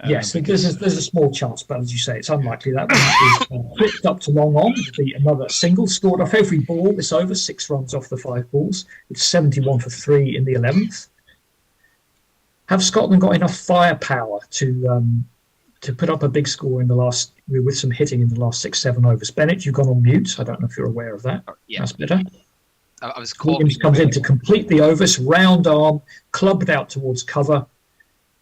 Yes, there's a small chance, but as you say, it's unlikely. That one is flipped up to long on. It'll be another single scored off every ball. This over 6 runs off the 5 balls. It's 71 for 3 in the 11th. Have Scotland got enough firepower to put up a big score in the last with some hitting in the last 6-7 overs? Bennett, you've gone on mute. I don't know if you're aware of that. Yeah. That's better. I was Williams comes in to complete the overs, round arm, clubbed out towards cover.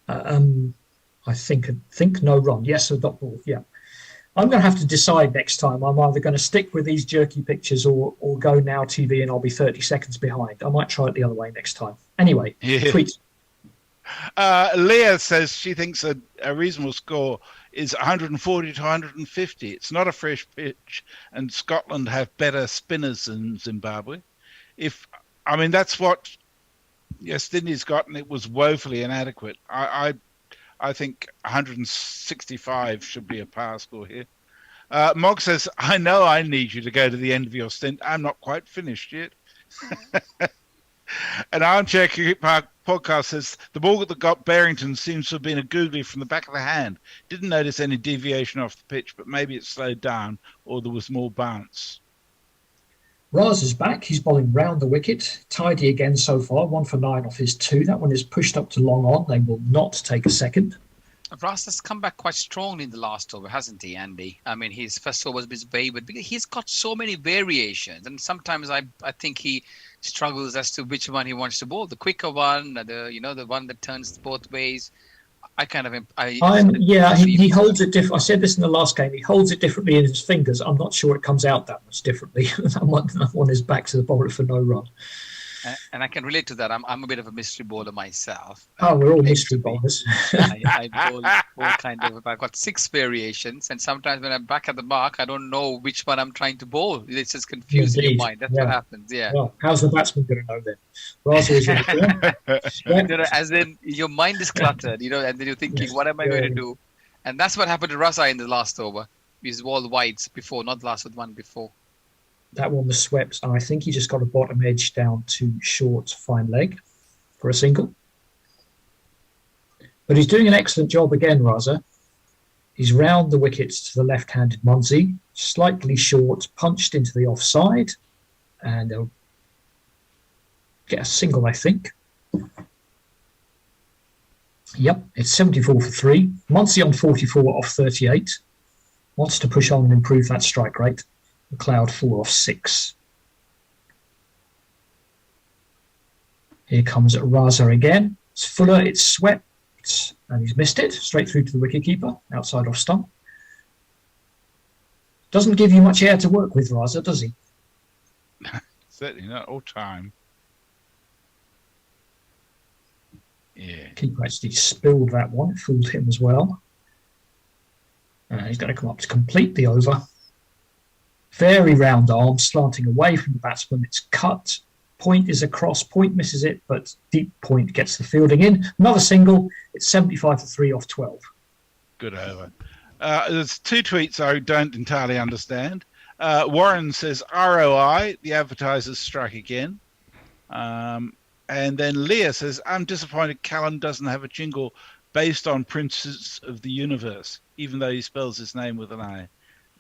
I think no run. Yes, a dot ball. Yeah. I'm going to have to decide next time. I'm either going to stick with these jerky pictures or go Now TV and I'll be 30 seconds behind. I might try it the other way next time. Anyway, tweets. Leah says she thinks a reasonable score is 140 to 150. It's not a fresh pitch, and Scotland have better spinners than Zimbabwe. That's what West Indies got, and it was woefully inadequate. I think 165 should be a power score here. Mog says, I know I need you to go to the end of your stint. I'm not quite finished yet. An Armchair Cricket Podcast says, the ball that got Barrington seems to have been a googly from the back of the hand. Didn't notice any deviation off the pitch, but maybe it slowed down or there was more bounce. Raza's back. He's bowling round the wicket. Tidy again so far. 1 for 9 off his 2. That one is pushed up to long on. They will not take a second. Raza's come back quite strongly in the last over, hasn't he, Andy? His first over was a bit wayward because he's got so many variations, and sometimes I think he struggles as to which one he wants to bowl. The quicker one, the one that turns both ways. He holds it different. I said this in the last game. He holds it differently in his fingers. I'm not sure it comes out that much differently. that one is back to the bowler for no run. And I can relate to that. I'm a bit of a mystery bowler myself. Oh, we're all mystery bowlers. I bowl kind of. I've got 6 variations, and sometimes when I'm back at the mark, I don't know which one I'm trying to bowl. It's just confusing your mind. That's what happens. Yeah. Well, how's the batsman going to know then? Raza is in the as in your mind is cluttered, and then you're thinking, what am I going to do? And that's what happened to Raza in the last over. He's bowled wides before, not the last with one before. That one was swept, and I think he just got a bottom edge down to short fine leg for a single. But he's doing an excellent job again, Raza. He's round the wickets to the left-handed Munsey, slightly short, punched into the offside, and they'll get a single, I think. Yep, it's 74 for 3. Munsey on 44 off 38. Wants to push on and improve that strike rate. McLeod 4 off 6. Here comes Raza again. It's Fuller, it's swept, and he's missed it. Straight through to the wicketkeeper, outside off stump. Doesn't give you much air to work with, Raza, does he? Certainly not all time. Yeah. Keeper actually spilled that one. It fooled him as well. He's going to come up to complete the over. Very round arm, slanting away from the batsman. It's cut. Point is across. Point misses it, but deep point gets the fielding in. Another single. It's 75 for 3 off 12. Good over. There's 2 tweets I don't entirely understand. Warren says, ROI, the advertisers strike again. And then Leah says, I'm disappointed Callan doesn't have a jingle based on Princes of the Universe, even though he spells his name with an I.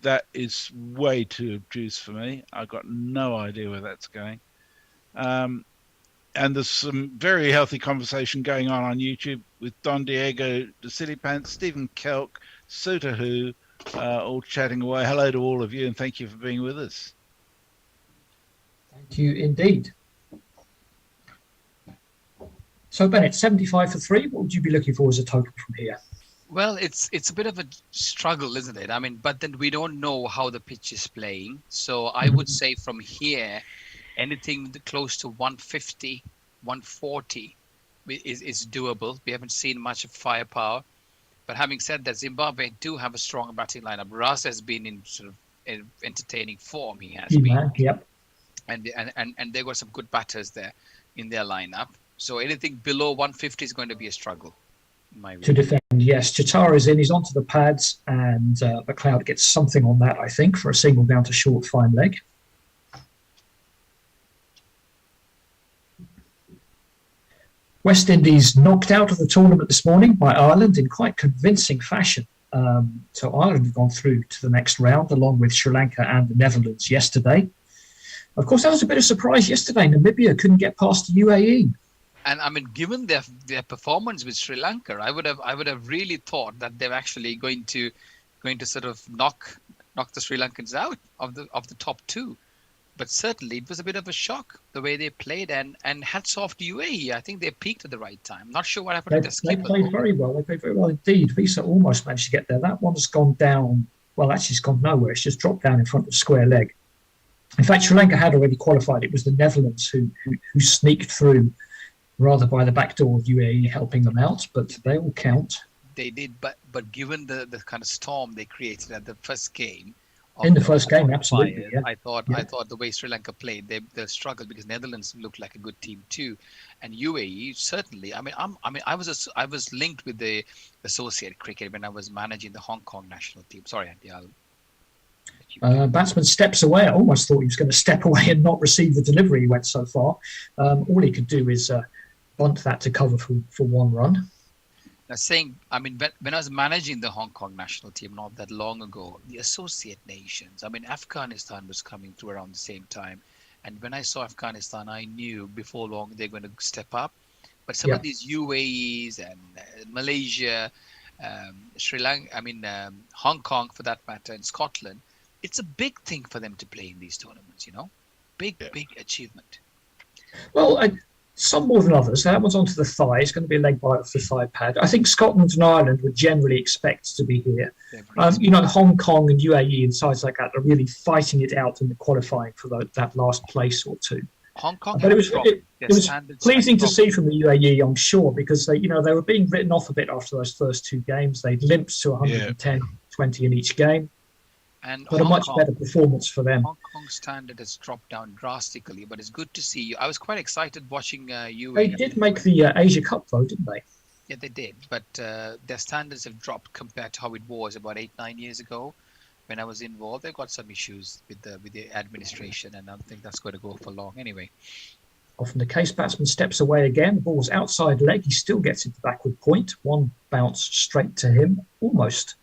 That is way too obtuse for me. I've got no idea where that's going. And there's some very healthy conversation going on YouTube with Don Diego, the Silly Pants, Stephen Kelk, Sutahu, all chatting away. Hello to all of you, and thank you for being with us. Thank you indeed. So, Bennett, 75 for 3. What would you be looking for as a total from here? Well, it's a bit of a struggle, isn't it? I mean, but then we don't know how the pitch is playing. So I would say from here, anything close to 150, 140 is doable. We haven't seen much of firepower. But having said that, Zimbabwe do have a strong batting lineup. Raza has been in sort of entertaining form. He has been. Yep. And they got some good batters there in their lineup. So anything below 150 is going to be a struggle. To defend, yes. Chitara's in, he's onto the pads, and McLeod gets something on that, I think, for a single down to short fine leg. West Indies knocked out of the tournament this morning by Ireland in quite convincing fashion. So Ireland have gone through to the next round, along with Sri Lanka and the Netherlands yesterday. Of course, that was a bit of a surprise yesterday. Namibia couldn't get past the UAE. And I mean, given their performance with Sri Lanka, I would have really thought that they're actually going to sort of knock the Sri Lankans out of the top two. But certainly it was a bit of a shock the way they played, and hats off to UAE. I think they peaked at the right time. Not sure what happened to the skipper. They played very well. They played very well indeed. Visa almost managed to get there. That one's gone down. Well, actually, it's gone nowhere. It's just dropped down in front of square leg. In fact, Sri Lanka had already qualified. It was the Netherlands who sneaked through rather by the back door of UAE helping them out, but they all count. They did, but given the kind of storm they created at the first game. In the first game, absolutely. Yeah. I thought the way Sri Lanka played, they struggled because Netherlands looked like a good team too, and UAE certainly. I was linked with the associate cricket when I was managing the Hong Kong national team. Sorry, Andy. Batsman steps away. I almost thought he was going to step away and not receive the delivery. He went so far. All he could do is bunt that to cover for one run. Now, when I was managing the Hong Kong national team not that long ago, the associate nations, Afghanistan was coming through around the same time. And when I saw Afghanistan, I knew before long they're going to step up. But some of these UAEs and Malaysia, Sri Lanka, Hong Kong for that matter, and Scotland, it's a big thing for them to play in these tournaments, big achievement. Well, some more than others. That one's onto the thigh. It's going to be a leg bite off the thigh pad. I think Scotland and Ireland would generally expect to be here. Hong Kong and UAE and sides like that are really fighting it out in the qualifying for that last place or two. Hong Kong, but it was pleasing to see from the UAE, I'm sure, because they were being written off a bit after those first two games. They'd limped to 110, 20 in each game. But a much better performance for them. Hong Kong's standard has dropped down drastically, but it's good to see. I was quite excited watching UAE. They did make the Asia Cup, though, didn't they? Yeah, they did. But their standards have dropped compared to how it was about 8-9 years ago. When I was involved, they got some issues with the administration, and I don't think that's going to go for long anyway. Often the case, batsman steps away again. The ball's outside leg. He still gets into backward point. One bounce straight to him, almost.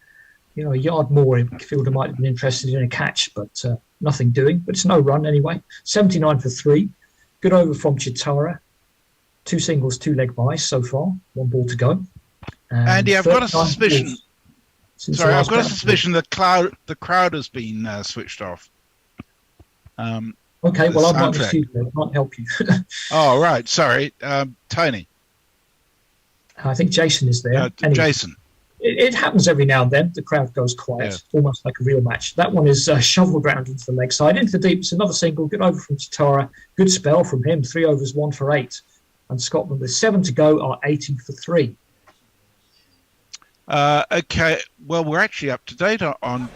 A yard more, fielder might have been interested in a catch, but nothing doing. But it's no run anyway. 79 for 3. Good over from Chitara. 2 singles, 2 leg byes so far. 1 ball to go. Andy, I've got a suspicion. I've got a suspicion the crowd has been switched off. Okay, well, I'm not in the studio. I can't help you. Oh, right. Sorry. Tony. I think Jason is there. Anyway. Jason. It happens every now and then. The crowd goes quiet, almost like a real match. That one is shoveled round into the leg side, into the deep. It's another single. Good over from Chitara. Good spell from him. 3 overs, 1 for 8. And Scotland, with 7 to go, are 80 for 3. Okay. Well, we're actually up to date on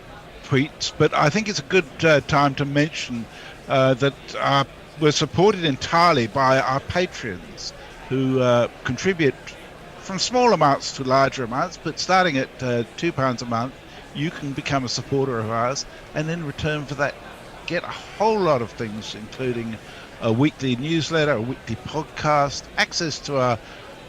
tweets, but I think it's a good time to mention that we're supported entirely by our patrons who contribute from small amounts to larger amounts, but starting at £2 a month, you can become a supporter of ours, and in return for that, get a whole lot of things, including a weekly newsletter, a weekly podcast, access to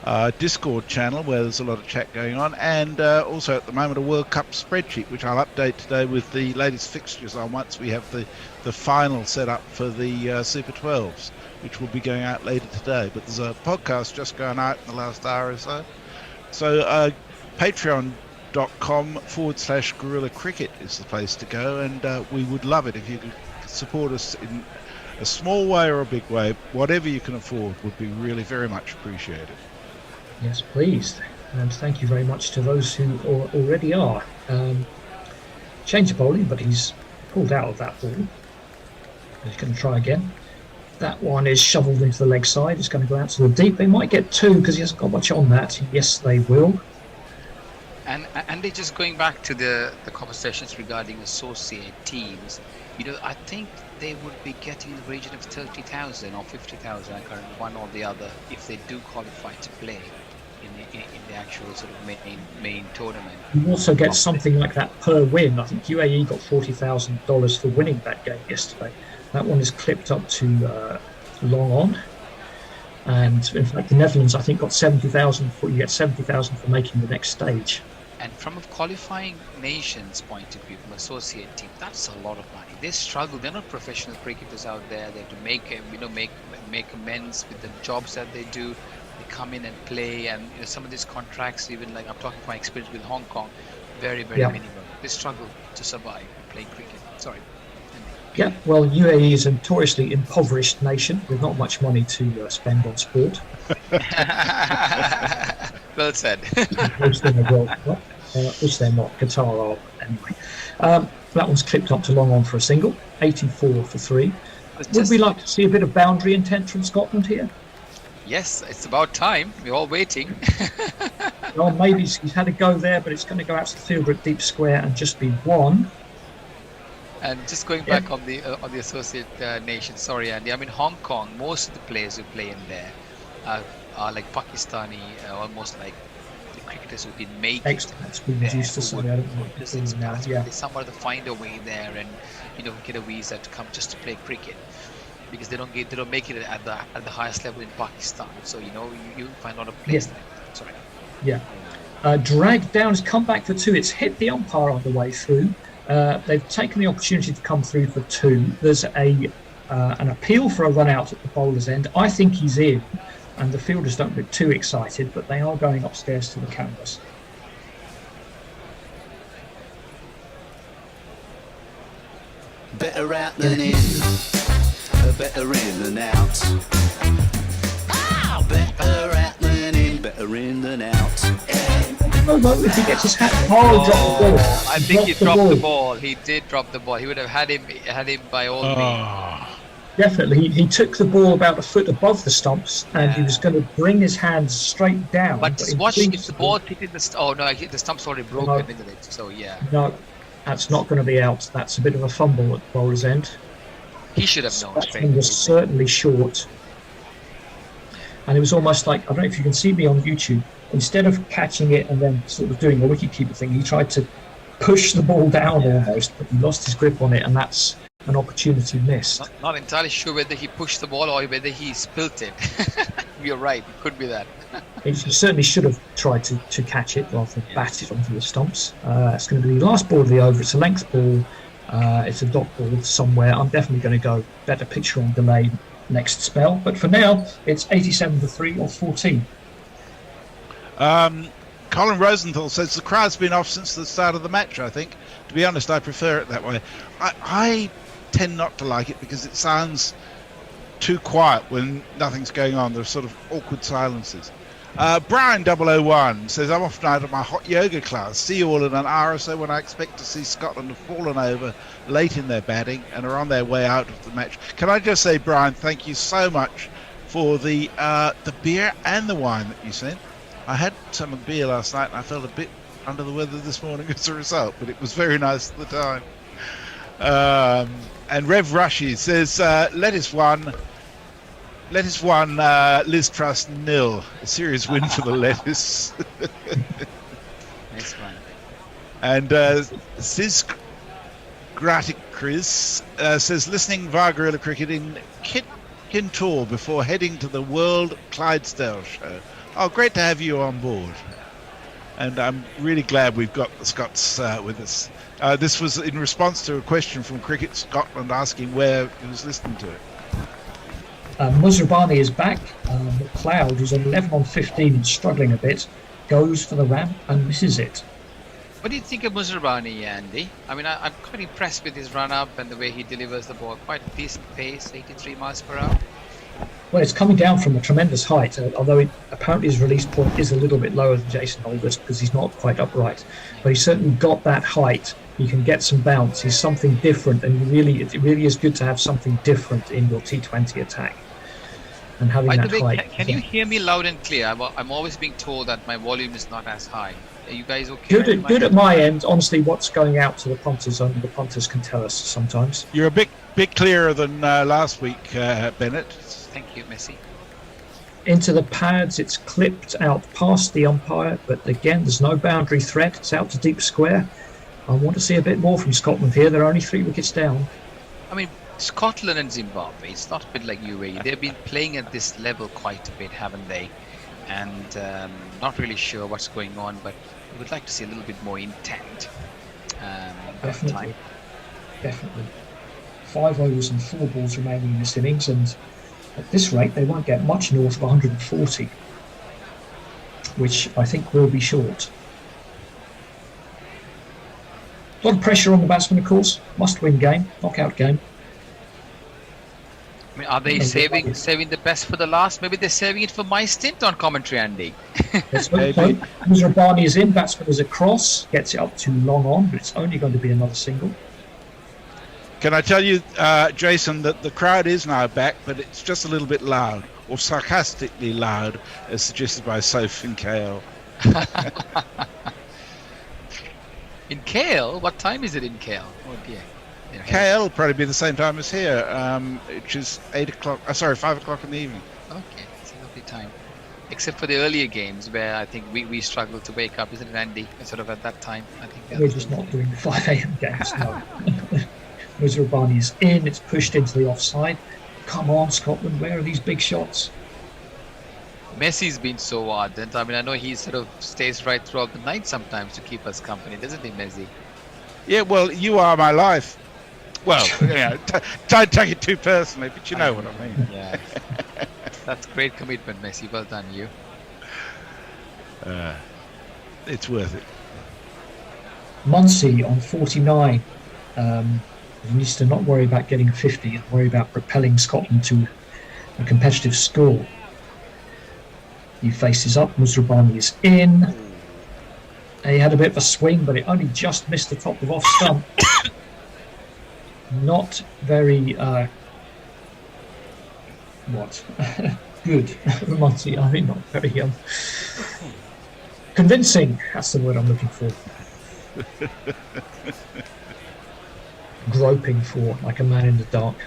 our Discord channel where there's a lot of chat going on, and also at the moment a World Cup spreadsheet, which I'll update today with the latest fixtures on once we have the final set up for the Super 12s, which will be going out later today. But there's a podcast just going out in the last hour or so, So patreon.com/Guerrilla Cricket is the place to go, and we would love it if you could support us in a small way or a big way. Whatever you can afford would be really very much appreciated. Yes, please. And thank you very much to those who already are. Change of bowling, but he's pulled out of that ball. He's going to try again. That one is shoveled into the leg side. It's going to go out to the deep. They might get 2 because he hasn't got much on that. Yes, they will. And they're just going back to the conversations regarding associate teams. I think they would be getting in the region of 30,000 or 50,000, I can't remember, one or the other, if they do qualify to play in the actual sort of main tournament. You also get something like that per win. I think UAE got $40,000 for winning that game yesterday. That one is clipped up to long on. And in fact, the Netherlands, I think, got 70,000 for, you get 70,000 for making the next stage. And from a qualifying nation's point of view, from associate team, that's a lot of money. They struggle. They're not professional cricketers out there. They have to make amends with the jobs that they do. They come in and play, and some of these contracts, even like I'm talking from my experience with Hong Kong, very minimum. They struggle to survive playing cricket. Sorry. Yeah, well, UAE is a notoriously impoverished nation with not much money to spend on sport. Well said. Which they're not. Qatar are, anyway. That one's clipped up to long on for a single. 84 for 3. Would we like to see a bit of boundary intent from Scotland here? Yes, it's about time. We're all waiting. Well, maybe he's had a go there, but it's going to go out to the fielder at deep square and just be 1. And just going back on the associate nation, sorry, Andy. I mean, Hong Kong, most of the players who play in there are like Pakistani, almost like the cricketers who've been making expats. We used to say, I don't know what it is now. Yeah. They somehow to find a way there and get a visa to come just to play cricket, because they don't make it at the highest level in Pakistan. So you find a lot of players like that. Sorry. Yeah. Dragged down, has come back for 2. It's hit the umpire on the way through. They've taken the opportunity to come through for 2. There's an appeal for a run out at the bowler's end. I think he's in, and the fielders don't look too excited, but they are going upstairs to the cameras. Better out than in, better in than out. Better out than in, better in than out. No, if he gets his hat, drop the ball. I think he dropped the ball. He did drop the ball. He would have had him by all means. Definitely, he took the ball about a foot above the stumps, and he was going to bring his hands straight down. But just watch if the ball hit the the stump's already broken, isn't it? So yeah. No, that's not going to be out. That's a bit of a fumble at the bowler's end. He should have known straight. He was certainly short, and it was almost like, I don't know if you can see me on YouTube. Instead of catching it and then sort of doing a wicketkeeper thing, he tried to push the ball down almost, but he lost his grip on it, and that's an opportunity missed. Not entirely sure whether he pushed the ball or whether he spilt it. You're right, it could be that. He certainly should have tried to catch it rather than bat it onto the stumps. It's going to be the last ball of the over. It's a length ball. It's a dot ball somewhere. I'm definitely going to go better picture on delay next spell. But for now, it's 87 for 3 or 14. Colin Rosenthal says the crowd's been off since the start of the match. I think, to be honest, I prefer it that way. I tend not to like it because it sounds too quiet when nothing's going on. There's sort of awkward silences. Brian 001 says, I'm off tonight at my hot yoga class. See you all in an hour or so, when I expect to see Scotland have fallen over late in their batting and are on their way out of the match. Can I just say, Brian, thank you so much for the beer and the wine that you sent. I had some beer last night and I felt a bit under the weather this morning as a result, but it was very nice at the time. And Rev Rushy says, Lettuce 1, Liz Trust 0. A serious win for the Lettuce. Nice one. And Sis Gratic Chris says, listening via Guerrilla Cricket in Kintor before heading to the World Clydesdale show. Oh, great to have you on board. And I'm really glad we've got the Scots with us. This was in response to a question from Cricket Scotland asking where he was listening to it. Musrabani is back. McLeod, who's on 11 on 15 and struggling a bit. goes for the ramp and misses it. What do you think of Muzrabani, Andy? I mean, I'm quite impressed with his run-up and the way he delivers the ball. Quite decent pace, 83 miles per hour. Well, it's coming down from a tremendous height, although apparently his release point is a little bit lower than Jason Holder's because he's not quite upright. But he's certainly got that height. He can get some bounce. He's something different, and it really is good to have something different in your T20 attack. And having that height. Can you hear me loud and clear? I'm always being told that my volume is not as high. Are you guys okay? Good at my end. Honestly, what's going out to the punters, only the punters can tell us sometimes. You're a bit clearer than last week, Bennett. Thank you, Messi. Into the pads, it's clipped out past the umpire, but again, there's no boundary threat. It's out to deep square. I want to see a bit more from Scotland here. They're only 3 wickets down. I mean, Scotland and Zimbabwe, it's not a bit like UAE. They've been playing at this level quite a bit, haven't they? And not really sure what's going on, but we would like to see a little bit more intent. Definitely. 5 overs and 4 balls remaining in this innings, and at this rate, they won't get much north of 140, which I think will be short. A lot of pressure on the batsman, of course. Must-win game, knockout game. I mean, are they saving the best for the last? Maybe they're saving it for my stint on commentary, Andy. Muzrabani is in, batsman is across, gets it up to long on, but it's only going to be another single. Can I tell you, Jason, that the crowd is now back, but it's just a little bit loud, or sarcastically loud, as suggested by Soph and Kale. In Kale? What time is it in Kale? Oh dear. Kale will probably be the same time as here, which is 5 o'clock in the evening. Okay, it's a lovely time. Except for the earlier games where I think we struggle to wake up, isn't it, Andy? Sort of at that time. I think we're just not doing the 5 a.m. games, no. Muzrabani is in, it's pushed into the offside. Come on, Scotland, where are these big shots? Messi's been so ardent. I mean, I know he sort of stays right throughout the night sometimes to keep us company, doesn't he, Messi? Yeah, well, you are my life. Well, don't take it too personally, but you know what I mean. Yeah. That's great commitment, Messi. Well done, you. It's worth it. Munsey on 49. He needs to not worry about getting a 50 and worry about propelling Scotland to a competitive score. He faces up, Muzrabani is in. And he had a bit of a swing, but it only just missed the top of off stump. Not very good for Munsey. I mean, not very convincing. That's the word I'm looking for. Groping for, like a man in the dark.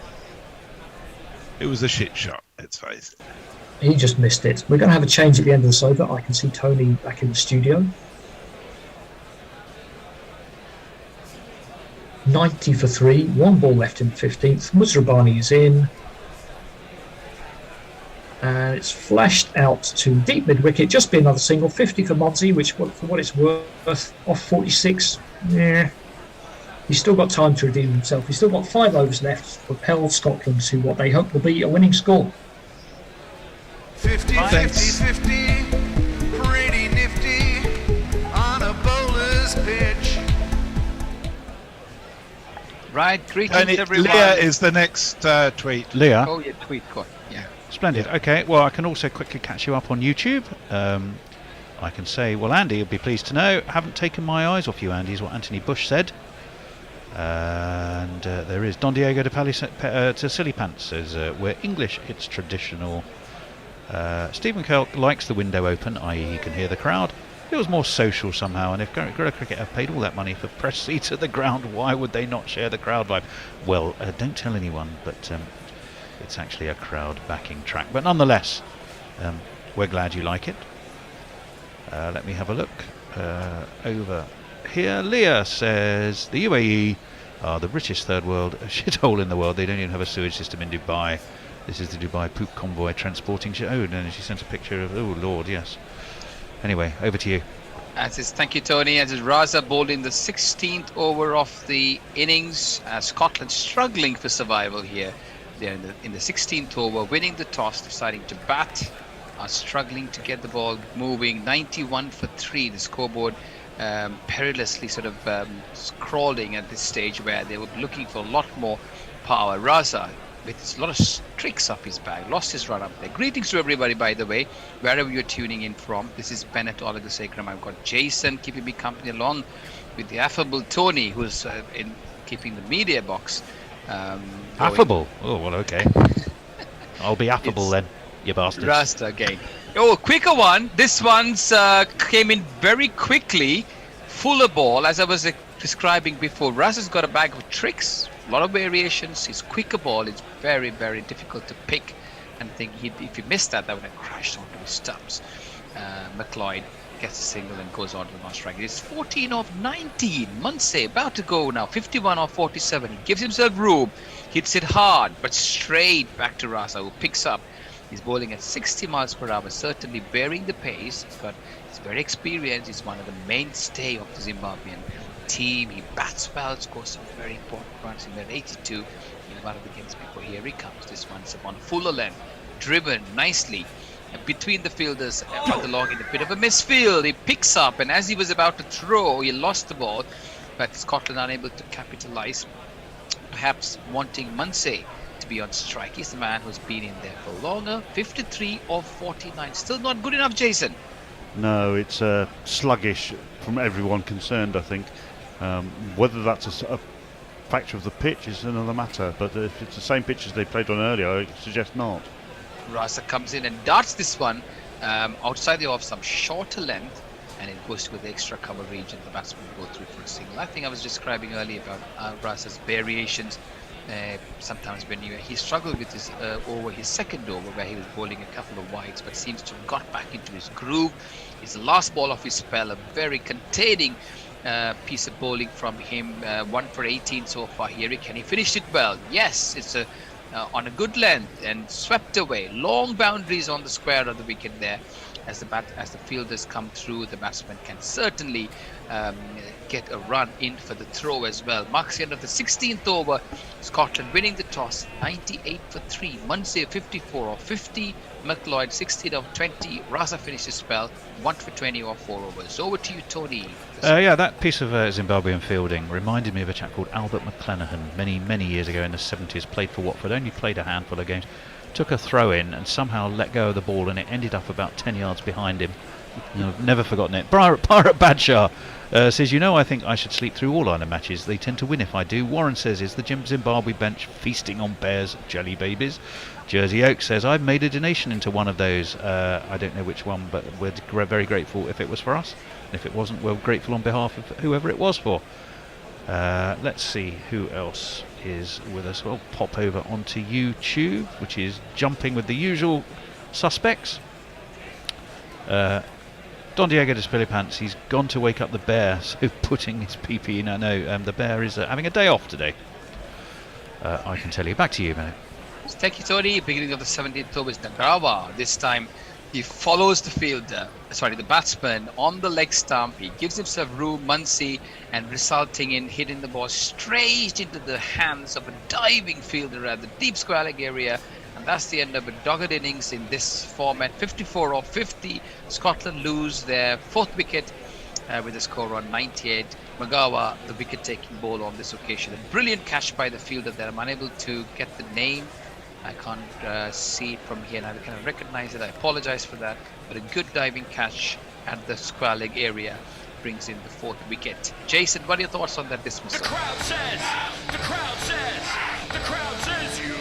It was a shit shot, let's face it. He just missed it. We're going to have a change at the end of this over. I can see Tony back in the studio. 90 for 3, 1 ball left in the 15th. Muzrabani is in. And it's flashed out to deep mid-wicket. Just be another single. 50 for Munsey, which, for what it's worth, off 46. Yeah. He's still got time to redeem himself. He's still got 5 overs left to propel Scotland to what they hope will be a winning score. 50, 50, 50, pretty nifty on a bowler's pitch. Right, greetings everyone. Leah is the next tweet. Leah? Oh, yeah, tweet, God. Yeah. Splendid. Okay, well, I can also quickly catch you up on YouTube. I can say, well, Andy, you'll be pleased to know, haven't taken my eyes off you, Andy, is what Anthony Bush said. And there is Don Diego to Silly Pants says, we're English, it's traditional. Stephen Kelk likes the window open, i.e. he can hear the crowd. Feels more social somehow, and if Gorilla Cricket have paid all that money for press seats at the ground, why would they not share the crowd vibe? Well, don't tell anyone, but it's actually a crowd backing track. But nonetheless, we're glad you like it. Let me have a look over here. Leah says the UAE are the richest third world shithole in the world. They don't even have a sewage system in Dubai. This is the Dubai poop convoy transporting shit. Oh, and then she sent a picture of, oh Lord, yes. Anyway, over to you. Thank you, Tony. As is Raza bowled in the 16th over of the innings. Scotland struggling for survival here. They're in the 16th over, winning the toss, deciding to bat. are struggling to get the ball moving. 91 for 3, the scoreboard perilously sort of crawling at this stage where they were looking for a lot more power. Raza, with a lot of tricks up his bag, lost his run up there. Greetings to everybody, by the way, wherever you're tuning in from. This is Bennett Oligosekram. I've got Jason keeping me company along with the affable Tony, who's in keeping the media box. Affable? Oh, well, okay. I'll be affable then, you bastards. Rasta again. Oh, quicker one. This one's came in very quickly. Fuller ball, as I was describing before. Raza's got a bag of tricks, a lot of variations. His quicker ball is very, very difficult to pick. And I think if he missed that, that would have crashed onto his stumps. McLeod gets a single and goes on to the last strike. It's 14 of 19. Munsey about to go now. 51 of 47. He gives himself room. Hits it hard, but straight back to Raza, who picks up. He's bowling at 60 miles per hour, certainly bearing the pace. He's very experienced. He's one of the mainstay of the Zimbabwean team. He bats well, scores some very important runs. He made 82 in one of the games before. Here he comes. This one's on fuller length, driven nicely between the fielders on the long in a bit of a misfield. He picks up, and as he was about to throw, he lost the ball, but Scotland unable to capitalize, perhaps wanting Munsey to be on strike. He's the man who's been in there for longer. 53 of 49. Still not good enough, Jason. No, it's sluggish from everyone concerned, I think. Whether that's a factor of the pitch is another matter, but if it's the same pitch as they played on earlier, I suggest not. Raza comes in and darts this one outside the off, some shorter length, and it goes to the extra cover region. The batsman will go through for a single. I think I was describing earlier about Raza's variations. Sometimes when he struggled with his his second over, where he was bowling a couple of wides, but seems to have got back into his groove. His last ball of his spell, a very containing piece of bowling from him. 1 for 18 so far here. Can he finish it well? Yes, it's on a good length and swept away. Long boundaries on the square of the wicket there. As the fielders come through, the batsman can certainly get a run in for the throw as well. Marks the end of the 16th over. Scotland winning the toss, 98 for 3. Munsey 54 of 50. McLeod 16 of 20. Raza finished his spell, 1 for 20 or 4 overs. Over to you, Tony. Yeah, that piece of Zimbabwean fielding reminded me of a chap called Albert McClenaghan many years ago in the 70s. Played for Watford, only played a handful of games. Took a throw in and somehow let go of the ball, and it ended up about 10 yards behind him. I've never forgotten it. Pirate Badshaw says, I think I should sleep through all Ireland matches. They tend to win if I do. Warren says, is the Zimbabwe bench feasting on bears, jelly babies? Jersey Oak says, I've made a donation into one of those. I don't know which one, but we're very grateful if it was for us. And if it wasn't, we're grateful on behalf of whoever it was for. Let's see who else is with us. We'll pop over onto YouTube, which is jumping with the usual suspects. Don Diego de Spilipants, he's gone to wake up the bear, so putting his PP in. I know the bear is having a day off today. I can tell you. Back to you, man. Thank you, Tony. Beginning of the 17th over is Nagarawa. This time he follows the fielder, the batsman on the leg stump. He gives himself room, Munsey, and resulting in hitting the ball straight into the hands of a diving fielder at the deep square leg area. And that's the end of a dogged innings in this format. 54 of 50. Scotland lose their 4th wicket with a score on 98. Magawa, the wicket-taking bowler on this occasion. A brilliant catch by the fielder there. I'm unable to get the name. I can't see it from here, and I kind of recognize it. I apologize for that. But a good diving catch at the square leg area brings in the 4th wicket. Jason, what are your thoughts on that dismissal? The crowd says you're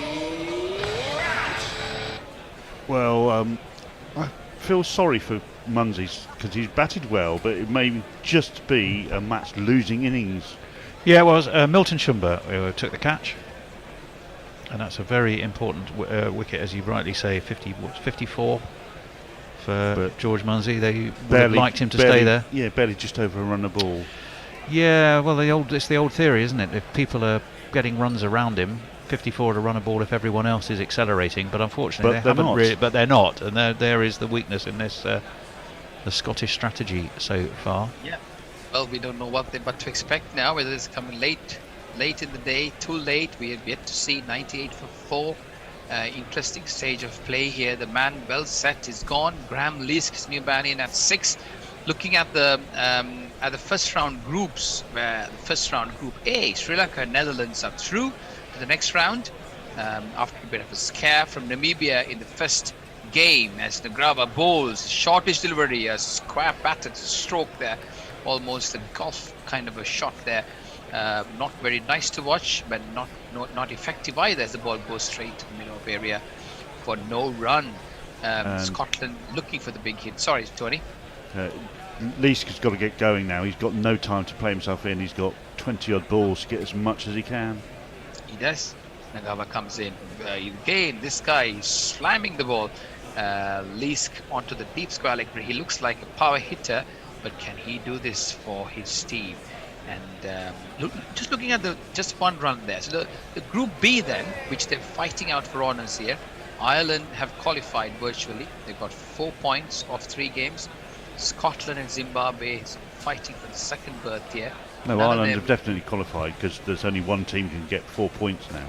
out. Well, I feel sorry for Munsey because he's batted well, but it may just be a match-losing innings. Yeah, it was. Milton Shumba took the catch. And that's a very important wicket, as you rightly say. 54 for George Munsey. They would have liked him to stay there. Yeah, barely just over a run of ball. Yeah, well, it's the old theory, isn't it? If people are getting runs around him, 54 to run a ball if everyone else is accelerating. But unfortunately, they haven't really. But they're not, and there is the weakness in this the Scottish strategy so far. Yeah. Well, we don't know what to expect now. Whether it's coming late in the day, too late. We have yet to see 98 for 4. Interesting stage of play here. The man well set is gone. Graham Leask is new man in at 6. Looking at the first round groups, where the first round group A, Sri Lanka and Netherlands are through to the next round after a bit of a scare from Namibia in the first game as Negrava bowls shortish delivery, a square batted stroke there, almost a golf kind of a shot there. Not very nice to watch, but not effective either as the ball goes straight to the middle of area for no run. Scotland looking for the big hit. Sorry, Tony. Leask has got to get going now. He's got no time to play himself in. He's got 20 odd balls to get as much as he can. He does. Nagawa comes in. Again, this guy is slamming the ball. Leask onto the deep square leg. He looks like a power hitter, but can he do this for his team? And just looking at just one run there. So the Group B then, which they're fighting out for honours here, Ireland have qualified virtually. They've got 4 points of 3 games. Scotland and Zimbabwe is fighting for the second berth here. No, Ireland have definitely qualified because there's only one team can get 4 points now.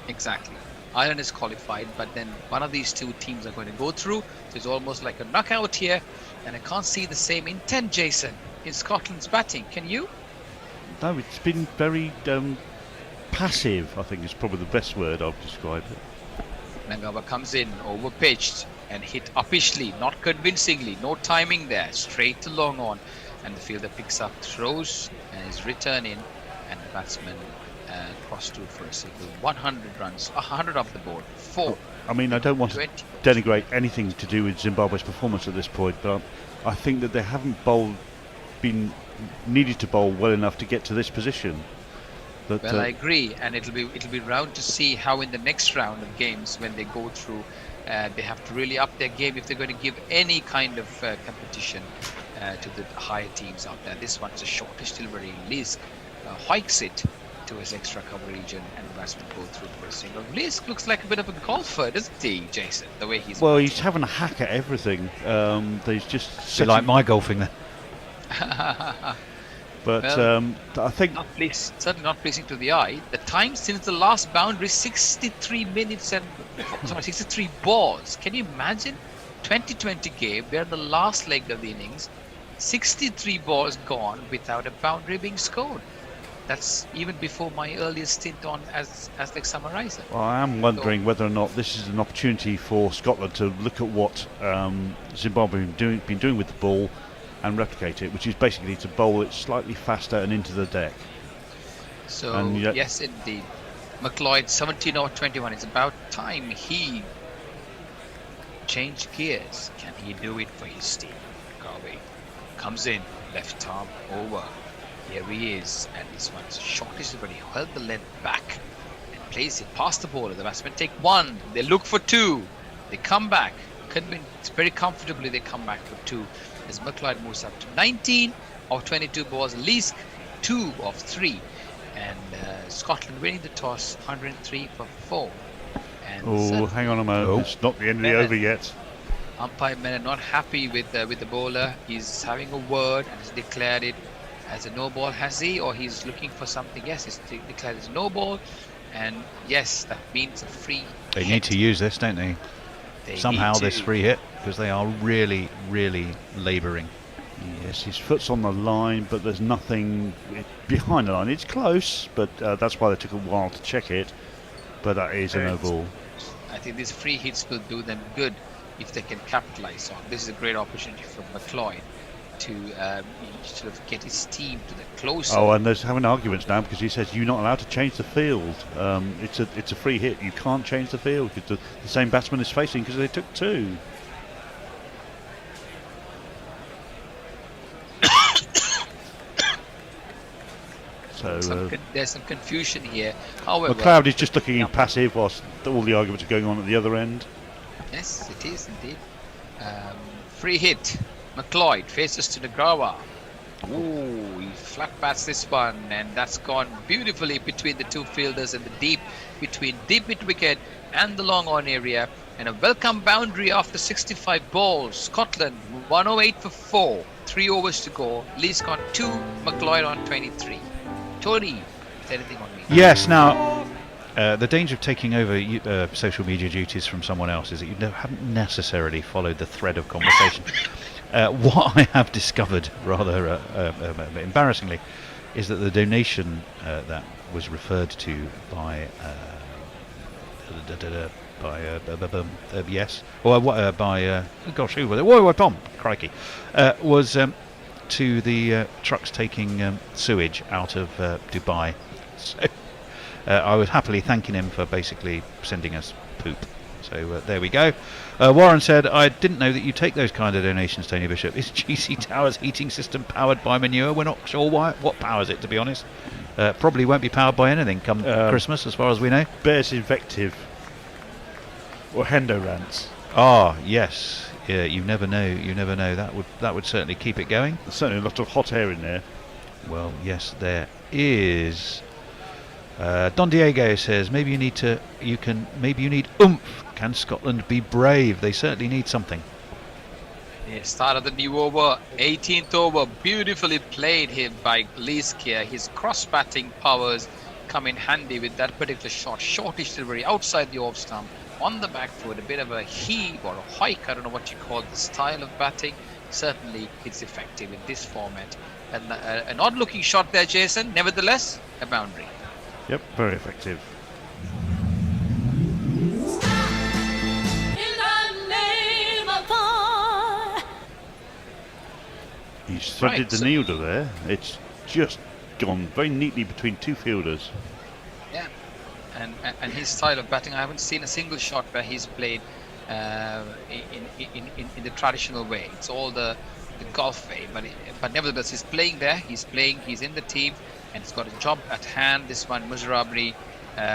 Exactly. Ireland is qualified, but then one of these two teams are going to go through. So it's almost like a knockout here, and I can't see the same intent, Jason, in Scotland's batting. Can you? No, it's been very passive, I think is probably the best word I've described it. Nagawa comes in, over pitched and hit uppishly, not convincingly, no timing there, straight to long on, and the fielder picks up, throws and is returning, and the batsman crossed through for a single. 100 runs, 100 off the board, 4. I mean, I don't want to denigrate anything to do with Zimbabwe's performance at this point, but I think that they haven't been needed to bowl well enough to get to this position. But, well, I agree, and it'll be round to see how in the next round of games, when they go through, they have to really up their game if they're going to give any kind of competition to the higher teams out there. This one's a shortish delivery. Leask hikes it to his extra cover region, and the batsman go through for a single. Leask looks like a bit of a golfer, doesn't he, Jason? The way he's he's having a hack at everything. He's just like my golfing then. But I think certainly not pleasing to the eye. The time since the last boundary, 63 minutes and 63 balls. Can you imagine? 2020 game, we're in the last leg of the innings. 63 balls gone without a boundary being scored. That's even before my earliest stint on as the summariser. Well, I am wondering whether or not this is an opportunity for Scotland to look at what Zimbabwe have been doing with the ball and replicate it, which is basically to bowl it slightly faster and into the deck. So, yes, indeed. McLeod, 17 or 21. It's about time he changed gears. Can he do it for his team? Garvey comes in, left arm over. Here he is, and this one's shortish, but he held the length back and plays it past the bowler. The batsmen take 1. They look for 2. They come back. Very comfortably, they come back for 2. As McLeod moves up to 19 of 22 balls, Leask 2 of 3, and Scotland winning the toss, 103 for 4. And hang on a moment, it's not the end of the over yet. Umpire Menon not happy with the bowler. He's having a word and has declared it as a no ball, has he? Or he's looking for something? Yes, he's declared as a no ball, and yes, that means a free They hit. need to use this, don't they? Somehow this free hit, because they are really, really labouring. Yes, his foot's on the line, but there's nothing behind the line. It's close, but that's why they took a while to check it. But that is a no ball. I think these free hits will do them good if they can capitalise on. This is a great opportunity for McLeod to sort of get his team to the closer. Oh, and there's having arguments now because he says you're not allowed to change the field. It's a free hit. You can't change the field because the same batsman is facing because they took 2. So there's some confusion here. However, McLeod is just looking passive whilst all the arguments are going on at the other end. Yes, it is indeed. Free hit. McLeod faces to Negrava. Ooh, he flat bats this one, and that's gone beautifully between the two fielders and the deep mid wicket and the long on area. And a welcome boundary after 65 balls. Scotland 108 for 4. 3 overs to go. Leask on 2, McLeod on 23. Tony, is anything on me? Yes, now The danger of taking over social media duties from someone else is that you haven't necessarily followed the thread of conversation. What I have discovered, rather embarrassingly, is that the donation that was referred to by crikey, was to the trucks taking sewage out of Dubai. So I was happily thanking him for basically sending us poop. So there we go. Warren said, I didn't know that you take those kind of donations, Tony Bishop. Is GC Tower's heating system powered by manure? We're not sure what powers it, to be honest. Probably won't be powered by anything come Christmas, as far as we know. Bears invective or Hendo rants. Ah, yes. Yeah, you never know. You never know. That would certainly keep it going. There's certainly a lot of hot air in there. Well, yes, there is. Don Diego says maybe you need oomph. Can Scotland be brave? They certainly need something. Yeah, start of the new over, 18th over, beautifully played here by Leesk here. His cross-batting powers come in handy with that particular shot. Shortish delivery outside the off stump, on the back foot, a bit of a heave or a hike, I don't know what you call the style of batting. Certainly it's effective in this format. And an odd-looking shot there, Jason, nevertheless, a boundary. Yep, very effective. He's threaded the needle there. It's just gone very neatly between two fielders. Yeah, and his style of batting, I haven't seen a single shot where he's played in the traditional way. It's all the golf way, but nevertheless, he's playing there. He's in the team, and he's got a job at hand. This one, Muzarabri,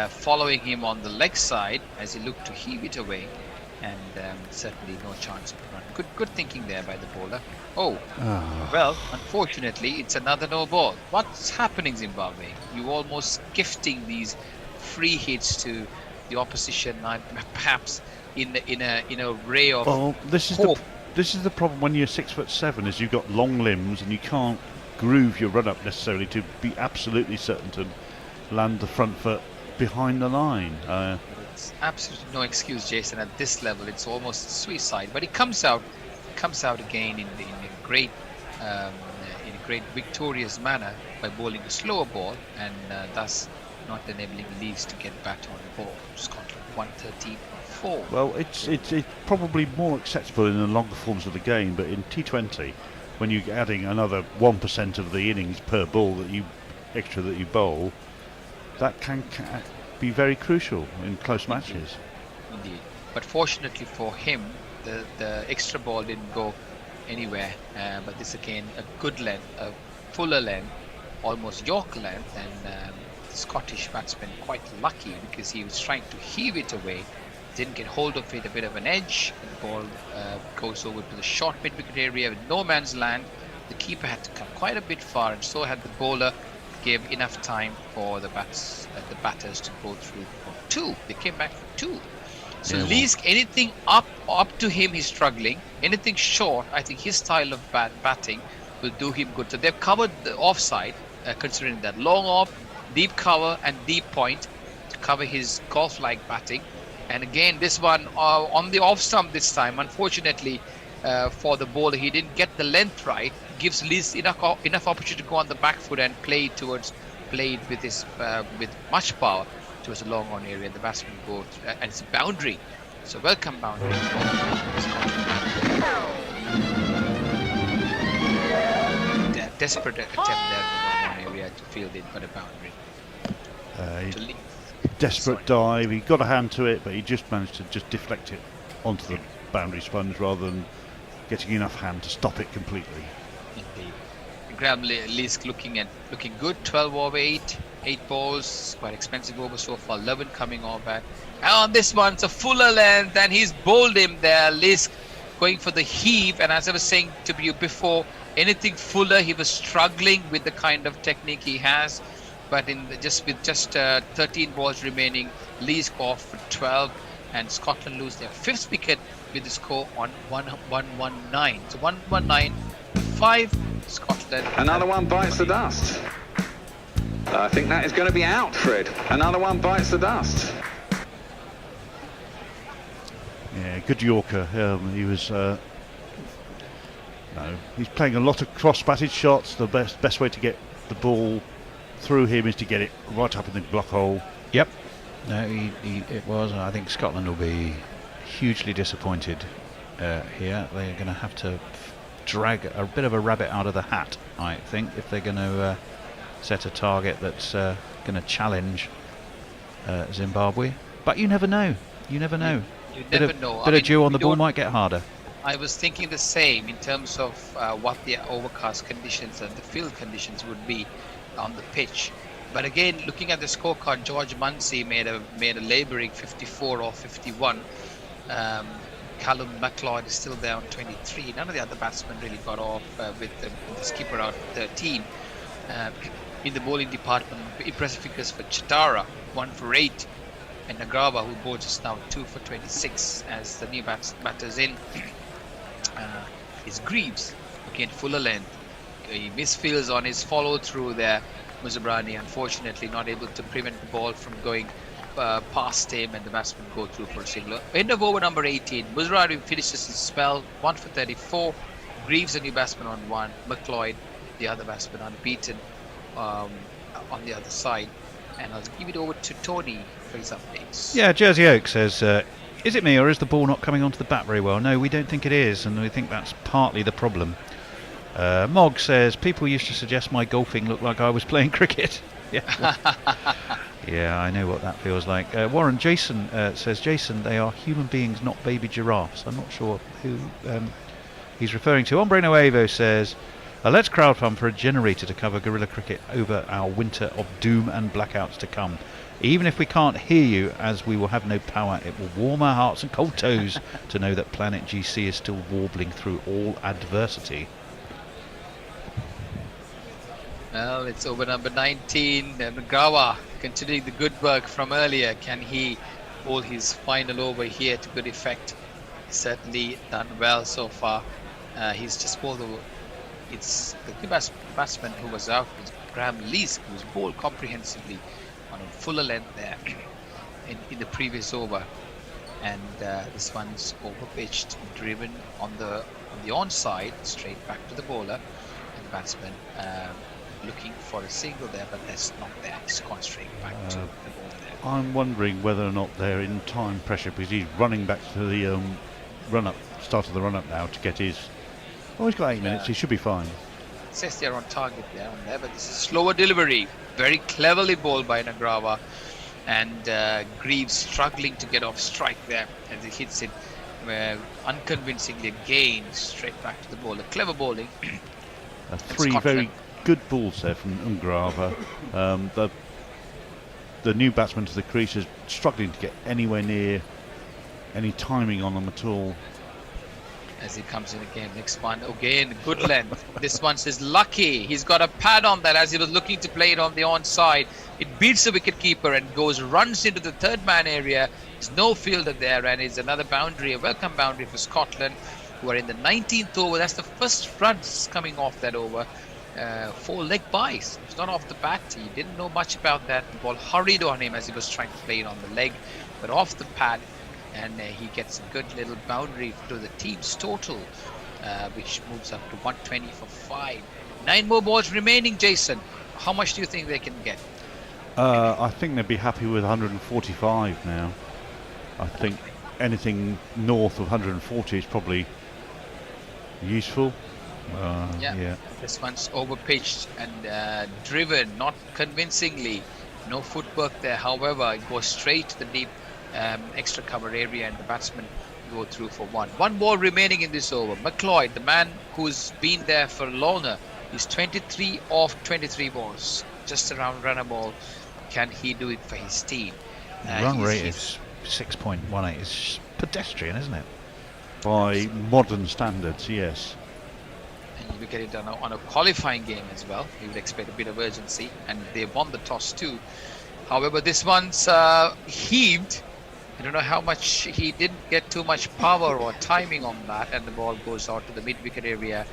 following him on the leg side as he looked to heave it away, and certainly no chance of a run. Good thinking there by the bowler. Well, unfortunately, it's another no ball. What's happening, Zimbabwe? You almost gifting these free hits to the opposition, perhaps in a ray of hope. This is the problem when you're 6'7", is you've got long limbs and you can't groove your run up necessarily to be absolutely certain to land the front foot behind the line. It's absolutely no excuse, Jason. At this level, it's almost suicide. But it comes out again in a great victorious manner by bowling a slower ball and thus not enabling Leeds to get back on the ball. Scotland 113.4. Well, it's probably more acceptable in the longer forms of the game, but in T20, when you're adding another 1% of the innings per ball that you bowl, that can be very crucial in close matches. Indeed, but fortunately for him, the extra ball didn't go anywhere. But this again, a good length, a fuller length, almost York length, and the Scottish batsman quite lucky because he was trying to heave it away, didn't get hold of it, a bit of an edge, and the ball goes over to the short mid-wicket area with no man's land. The keeper had to come quite a bit far, and so had the bowler. Gave enough time for the batters to go through for two. They came back for two. So Leesk, anything up to him, he's struggling. Anything short, I think his style of batting will do him good. So they've covered the offside, considering that long off, deep cover, and deep point to cover his golf-like batting. And again, this one on the off stump this time. Unfortunately for the bowler, he didn't get the length right. Gives Leesk enough opportunity to go on the back foot and play it with much power towards the long on area. The batsman goes and it's a boundary. So welcome boundary. Desperate attempt there in the long on area to field it, but a boundary. Desperate dive. He got a hand to it, but he just managed to just deflect it onto the boundary sponge rather than getting enough hand to stop it completely. Indeed. Graham Leesk looking good. 12 over 8 balls, quite expensive over so far. 11 coming off at. And on this one, it's a fuller length, and he's bowled him there. Leesk going for the heave, and as I was saying to you before, anything fuller, he was struggling with the kind of technique he has. But with just 13 balls remaining, Leesk off for 12, and Scotland lose their 5th wicket with the score on 119. So 119. 5 Scotland. Another one bites the dust. I think that is going to be out, Fred. Another one bites the dust. Yeah, good Yorker. He was. No, he's playing a lot of cross-batted shots. The best way to get the ball through him is to get it right up in the block hole. Yep. No, it was. I think Scotland will be hugely disappointed here. They're going to have to drag a bit of a rabbit out of the hat, I think, if they're going to set a target that's going to challenge Zimbabwe. But you never know. You never know. You never know. Bit of dew on the ball might get harder. I was thinking the same in terms of what the overcast conditions and the field conditions would be on the pitch. But again, looking at the scorecard, George Munsey made a labouring 54 or 51. Callum McLeod is still there on 23. None of the other batsmen really got off with the skipper out 13. In the bowling department, impressive figures for Chatara, 1 for 8. And Nagrava, who bowls just now 2 for 26 as the new batters in. Is Greaves, again fuller length. He misfields on his follow through there. Muzabrani unfortunately not able to prevent the ball from going past him, and the batsman go through for a single. End of over number 18. Muzabrani finishes his spell, 1 for 34. Greaves, a new batsman on 1. McLeod, the other batsman, unbeaten on the other side. And I'll give it over to Tony for his updates. Yeah, Jersey Oak says, is it me or is the ball not coming onto the bat very well? No, we don't think it is, and we think that's partly the problem. Mog says, people used to suggest my golfing looked like I was playing cricket. Yeah, yeah, I know what that feels like. Warren Jason says, Jason, they are human beings, not baby giraffes. I'm not sure who he's referring to. Ombre Nuevo says, let's crowdfund for a generator to cover guerrilla cricket over our winter of doom and blackouts to come. Even if we can't hear you, as we will have no power, it will warm our hearts and cold toes to know that Planet GC is still warbling through all adversity. Well, it's over number 19. Nagrawa continuing the good work from earlier. Can he bowl his final over here to good effect? He's certainly done well so far. He's just bowled over. It's the new batsman who was out was Graham Lees, who was bowled comprehensively on a fuller length there in the previous over, and this one's over pitched, driven on the onside, straight back to the bowler, and the batsman looking for a single there, but that's not there. It's gone straight back to the bowler there. I'm wondering whether or not they're in time pressure, because he's running back to the start of the run up now to get his. Oh, he's got 8 minutes. He should be fine. It says they're on target there, but this is slower delivery. Very cleverly bowled by Nagrava, and Greaves struggling to get off strike there as he hits it unconvincingly again, straight back to the bowler. Clever bowling. 3 very good balls there from Nagrava. The new batsman to the crease is struggling to get anywhere near any timing on them at all. As he comes in again, next one again, good length. This one says lucky. He's got a pad on that as he was looking to play it on the onside. It beats the wicket keeper and runs into the third man area. There's no fielder there, and it's another boundary, a welcome boundary for Scotland, who are in the 19th over. That's the first runs coming off that over. 4 leg buys. It's not off the bat. He didn't know much about that. The ball hurried on him as he was trying to play it on the leg, but off the pad. And he gets a good little boundary to the team's total, which moves up to 120 for 5. 9 more balls remaining, Jason. How much do you think they can get? I think they'd be happy with 145 now. I think anything north of 140 is probably useful. Yeah. This one's overpitched and driven, not convincingly. No footwork there. However, it goes straight to the deep extra cover area, and the batsman go through for 1. 1 ball remaining in this over. McLeod, the man who's been there for longer, is 23 off 23 balls, just around run a ball. Can he do it for his team? Run rate is 6.18. It's pedestrian, isn't it? By modern standards, yes. And you get it done on a qualifying game as well. You would expect a bit of urgency, and they won the toss too. However, this one's heaved. I don't know how much, he didn't get too much power or timing on that, and the ball goes out to the mid-wicket area.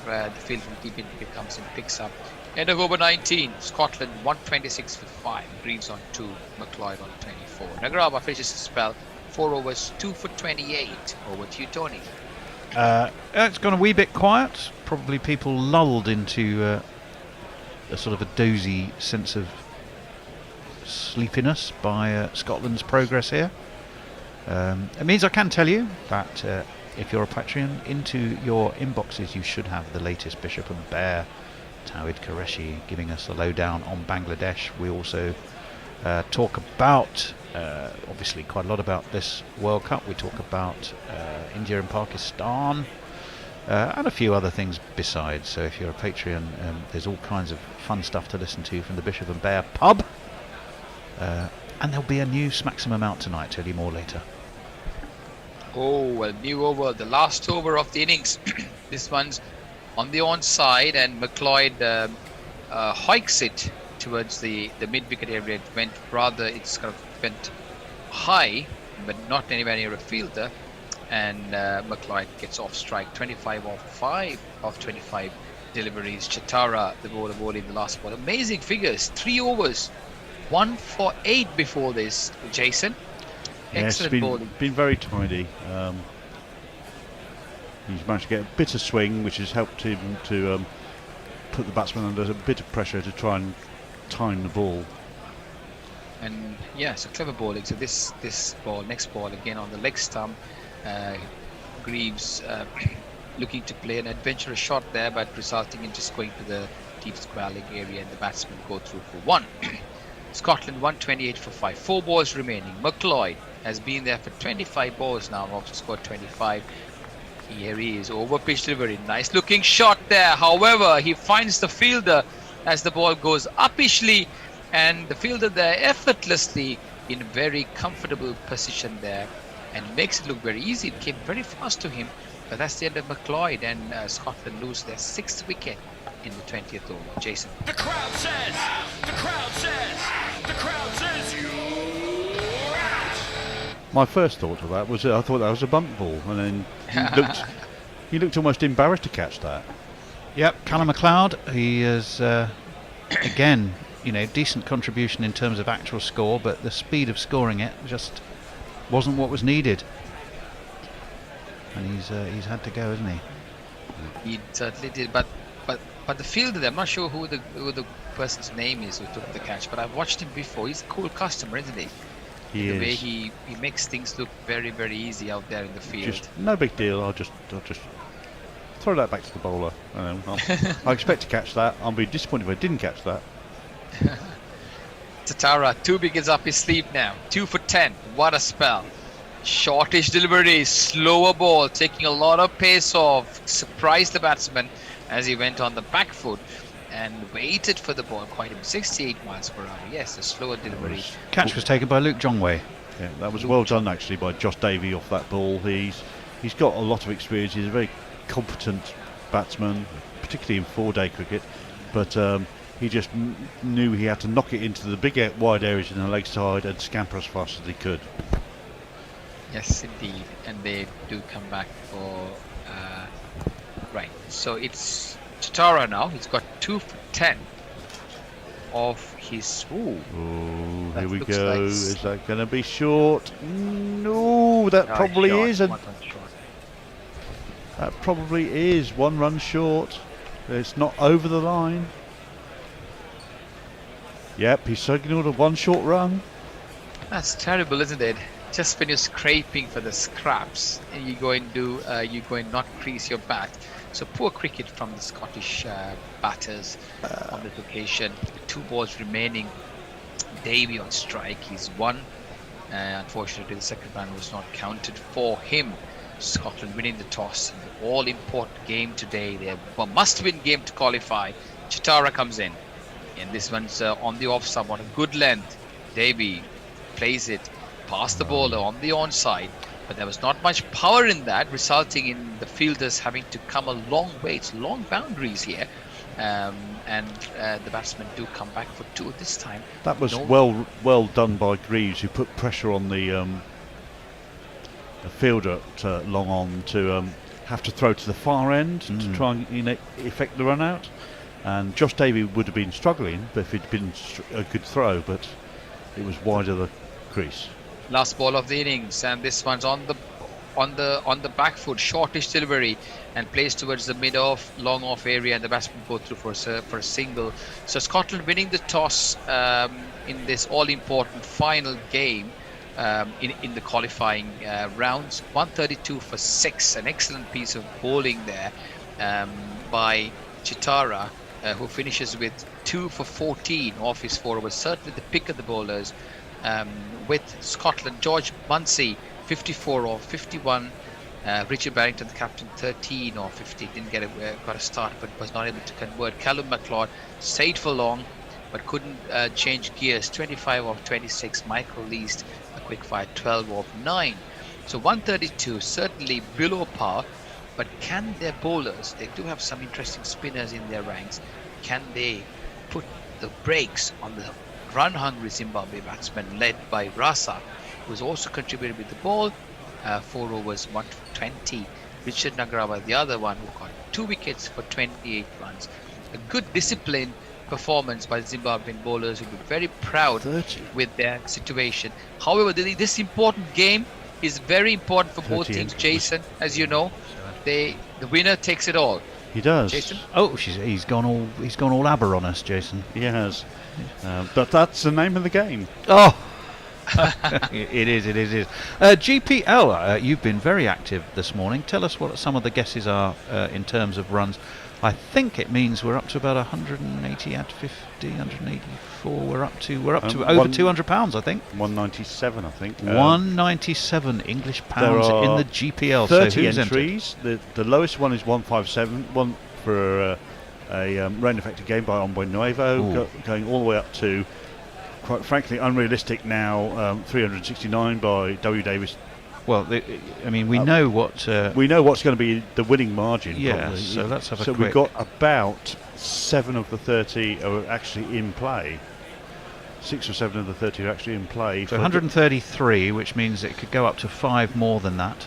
The field from deep in comes and picks up End of over 19. Scotland 126 for 5. Greaves on 2. McLeod on 24. Nagaraba finishes the spell. 4 overs, 2 for 28. Over to you, Tony. It's gone a wee bit quiet. Probably people lulled into a sort of a dozy sense of sleepiness by Scotland's progress here. It means I can tell you that if you're a Patreon, into your inboxes you should have the latest Bishop and Bear. Tawhid Qureshi giving us a lowdown on Bangladesh. We also talk about, obviously quite a lot about this World Cup. We talk about India and Pakistan and a few other things besides. So if you're a Patreon, there's all kinds of fun stuff to listen to from the Bishop and Bear pub. And there'll be a new Smaximum out tonight. Tell you more later. Oh, a new over, the last over of the innings. This one's on the onside, and McLeod hikes it towards the mid-wicket area. It went rather, it's kind of went high, but not anywhere near a fielder. And McLeod gets off strike. 25 off 5 of 25 deliveries. Chatara, the bowler in the last ball. Amazing figures. 3 overs. 1 for 8 before this, Jason. Excellent bowling. Been very tidy. He's managed to get a bit of swing, which has helped him to put the batsman under a bit of pressure to try and time the ball. And yeah, so clever bowling. So this ball, next ball again on the leg stump. Greaves looking to play an adventurous shot there, but resulting in just going to the deep square leg area, and the batsmen go through for 1. Scotland 128 for 5. 4 balls remaining. McLeod has been there for 25 balls now, also scored 25. Here he is, over pitch delivery. Nice looking shot there. However, he finds the fielder as the ball goes uppishly, and the fielder there effortlessly in a very comfortable position there, and makes it look very easy. It came very fast to him, but that's the end of McLeod, and Scotland lose their 6th wicket in the 20th over. Jason. The crowd says, the crowd says, the crowd says you're out. My first thought of that was I thought that was a bump ball, and then he looked almost embarrassed to catch that. Yep, Callum McLeod, he is again, decent contribution in terms of actual score, but the speed of scoring it just wasn't what was needed. And he's had to go, hasn't he? He certainly did, but the fielder there, I'm not sure who the person's name is who took the catch, but I've watched him before. He's a cool customer, isn't he? He the is. way he makes things look very, very easy out there in the field. Just no big deal. I'll just throw that back to the bowler. I expect to catch that. I'll be disappointed if I didn't catch that. Tatara, 2 wickets up his sleeve now. 2 for 10. What a spell. Shortish delivery, slower ball, taking a lot of pace off. Surprised the batsman as he went on the back foot and waited for the ball. Quite him, 68 miles per hour. Yes, a slower delivery. Catch was taken by Luke Jongwei. Yeah, that was well done actually by Josh Davey off that ball. He's got a lot of experience. He's a very competent batsman, particularly in 4-day cricket. But he just knew he had to knock it into the big wide areas in the leg side and scamper as fast as he could. Yes, indeed. And they do come back for... right, so it's Chatara now. He's got 2 for 10 of his... Ooh, here we go. Like is that going to be short? No, that probably isn't. That probably is 1 run short. It's not over the line. Yep, he's signalled a 1 short run. That's terrible, isn't it? Just when you're scraping for the scraps, and you go and not crease your bat. So poor cricket from the Scottish batters on this occasion. 2 balls remaining. Davey on strike. He's 1. Unfortunately, the second run was not counted for him. Scotland winning the toss in the all-important game today. They must-win game to qualify. Chatara comes in, and this one's on the off-stump on a good length. Davey plays it past the bowler on the onside, but there was not much power in that, resulting in the fielders having to come a long way. It's long boundaries here, and the batsmen do come back for 2 this time. That was well done by Greaves, who put pressure on the fielder at long on to have to throw to the far end to try and effect the run out. And Josh Davey would have been struggling if it'd been a good throw, but it was wide of the crease. Last ball of the innings, and this one's on the back foot, shortish delivery, and plays towards the mid-off, long-off area, and the batsman go through for a single. So Scotland winning the toss in this all-important final game in the qualifying rounds. 132 for 6, an excellent piece of bowling there by Chitara, who finishes with 2 for 14 off his 4 overs. Certainly the pick of the bowlers with Scotland. George Munsey 54 off 51. Richard Barrington, the captain, 13 or 50. Didn't got a start, but was not able to convert. Callum MacLeod stayed for long, but couldn't change gears. 25 off 26. Michael Least, a quick fire, 12 off 9. So 132, certainly below par. But can their bowlers, they do have some interesting spinners in their ranks, can they put the brakes on the run-hungry Zimbabwe batsmen led by Raza, who's also contributed with the ball? 4 overs, 120. Richard Nagarava, the other one, who got 2 wickets for 28 runs. A good disciplined performance by the Zimbabwean bowlers, who will be very proud with their situation. However, this important game is very important for both teams. Jason, as you know, the winner takes it all. He does. Jason? Oh, he's gone all aber on us, Jason. He has. But that's the name of the game. Oh. It is. GPL, you've been very active this morning. Tell us what some of the guesses are in terms of runs. I think it means we're up to about 180 at 50, 184. We're up to over £200, I think. 197, I think. 197 English pounds in the GPL. 30 so who's entries. The lowest one is 157. One for a rain-affected game by Ombre Nuevo, going all the way up to, quite frankly, unrealistic now. 369 by W. Davis. Well, we know what we know what's going to be the winning margin. Yeah, probably. so let's have a quick. So we've got about 7 of the 30 are actually in play. 6 or 7 of the 30 are actually in play. So 133, which means it could go up to 5 more than that.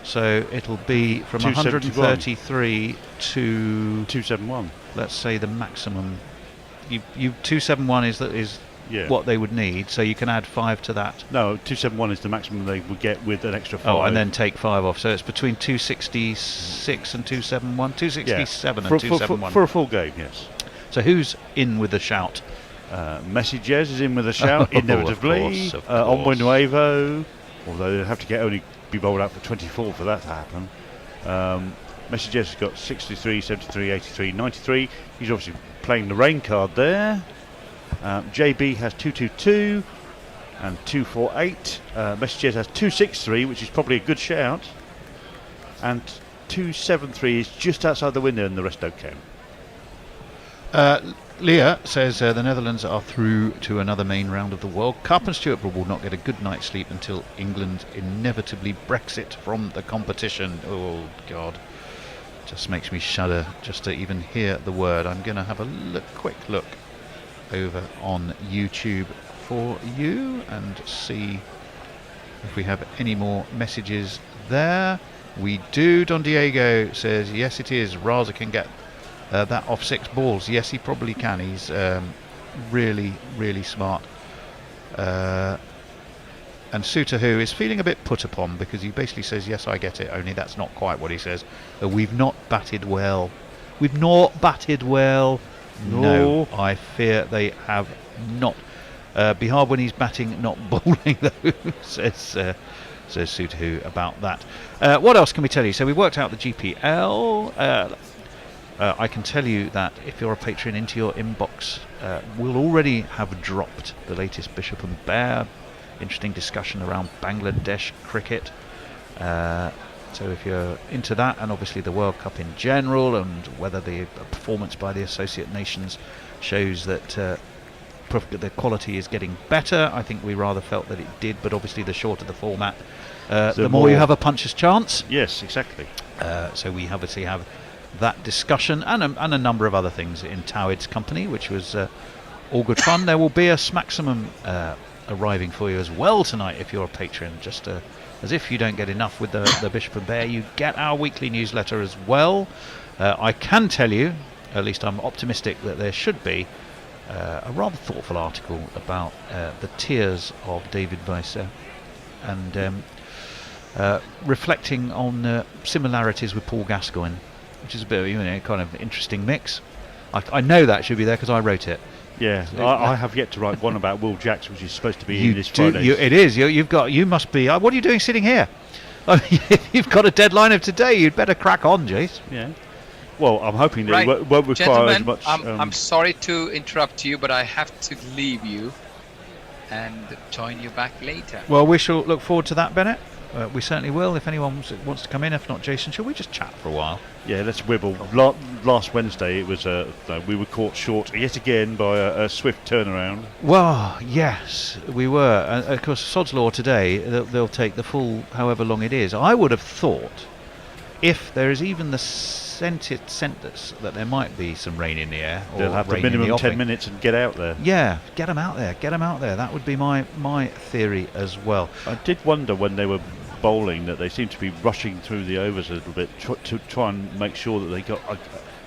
So it'll be from 133 to 271. Let's say the maximum. You 271 is what they would need, so you can add 5 to that. No, 271 is the maximum they would get with an extra 5. Oh, and then take 5 off. So it's between 266 and 271, 267 and 271. For a full game, yes. So who's in with a shout? Messi Jez is in with a shout, inevitably. Of course. Ombre Nuevo, although they'll have to only be bowled out for 24 for that to happen. Messi Jez has got 63, 73, 83, 93. He's obviously playing the rain card there. JB has 222 and 248. Messi Jez has 263, which is probably a good shout. And 273 is just outside the window, and the rest don't count. Leah says the Netherlands are through to another main round of the World Cup, and Stuart Broad will not get a good night's sleep until England inevitably Brexit from the competition. Oh, God. Just makes me shudder just to even hear the word. I'm going to have a quick look over on YouTube for you and see if we have any more messages there. We do. Don Diego says, yes, it is. Raza can get that off 6 balls. Yes, he probably can. He's really, really smart. And Suter, who is feeling a bit put upon because he basically says, yes, I get it, only that's not quite what he says. We've not batted well. We've not batted well. No, I fear they have not. Be hard when he's batting, not bowling, though, says Suter about that. What else can we tell you? So we worked out the GPL. I can tell you that if you're a patron, into your inbox will already have dropped the latest Bishop and Bear. Interesting discussion around Bangladesh cricket. So if you're into that, and obviously the World Cup in general, and whether the performance by the Associate Nations shows that the quality is getting better, I think we rather felt that it did, but obviously the shorter the format, the more you have a puncher's chance. Yes, exactly. So we obviously have that discussion and a number of other things in Towid's company, which was all good fun. There will be a Smaximum arriving for you as well tonight if you're a patron, just as if you don't get enough with the Bishop and Bear, you get our weekly newsletter as well. I can tell you at least I'm optimistic that there should be a rather thoughtful article about the tears of David Weiser, and reflecting on similarities with Paul Gascoigne, which is a bit of kind of interesting mix. I know that should be there because I wrote it. Yeah, I have yet to write one about Will Jacks, which is supposed to be in this Friday. It is. You must be. What are you doing sitting here? You've got a deadline of today. You'd better crack on, Jace. Yeah. Well, I'm hoping that Right. it won't require as Gentlemen, much. I'm sorry to interrupt you, but I have to leave you and join you back later. Well, we shall look forward to that, Bennett. We certainly will. If anyone wants to come in, if not Jason, shall we just chat for a while? Yeah, let's wibble. Last Wednesday, it was we were caught short yet again by a swift turnaround. Well, yes, we were. Of course, Sod's Law today, they'll take the full however long it is. I would have thought, if there is even the sentence that there might be some rain in the air, or they'll have the rain in minimum the 10 offing. minutes and get out there. Yeah, get them out there. Get them out there. That would be my theory as well. I did wonder when they were bowling that they seemed to be rushing through the overs a little bit to try and make sure that they got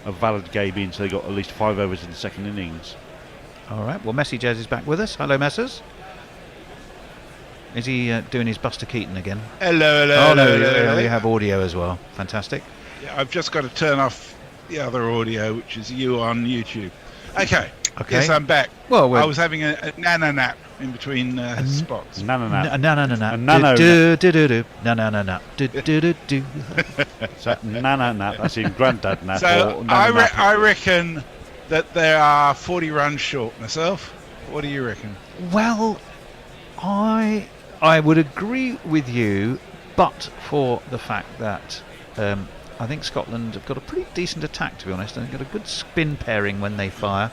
a valid game in, so they got at least 5 overs in the second innings. All right. Well, Messy Jazz is back with us. Hello, Messers. Is he doing his Buster Keaton again? Hello. Oh no, hello. you have audio as well. Fantastic. Yeah, I've just got to turn off the other audio, which is you on YouTube. Okay. Yes, I'm back. Well, I was having a nana nap in between spots. Nana nap. Nana. Nano Nana. So, nana nap. That's in granddad nap. So or nana nap. I reckon that there are 40 runs short myself. What do you reckon? Well, I would agree with you, but for the fact that I think Scotland have got a pretty decent attack, to be honest, and they've got a good spin pairing when they fire.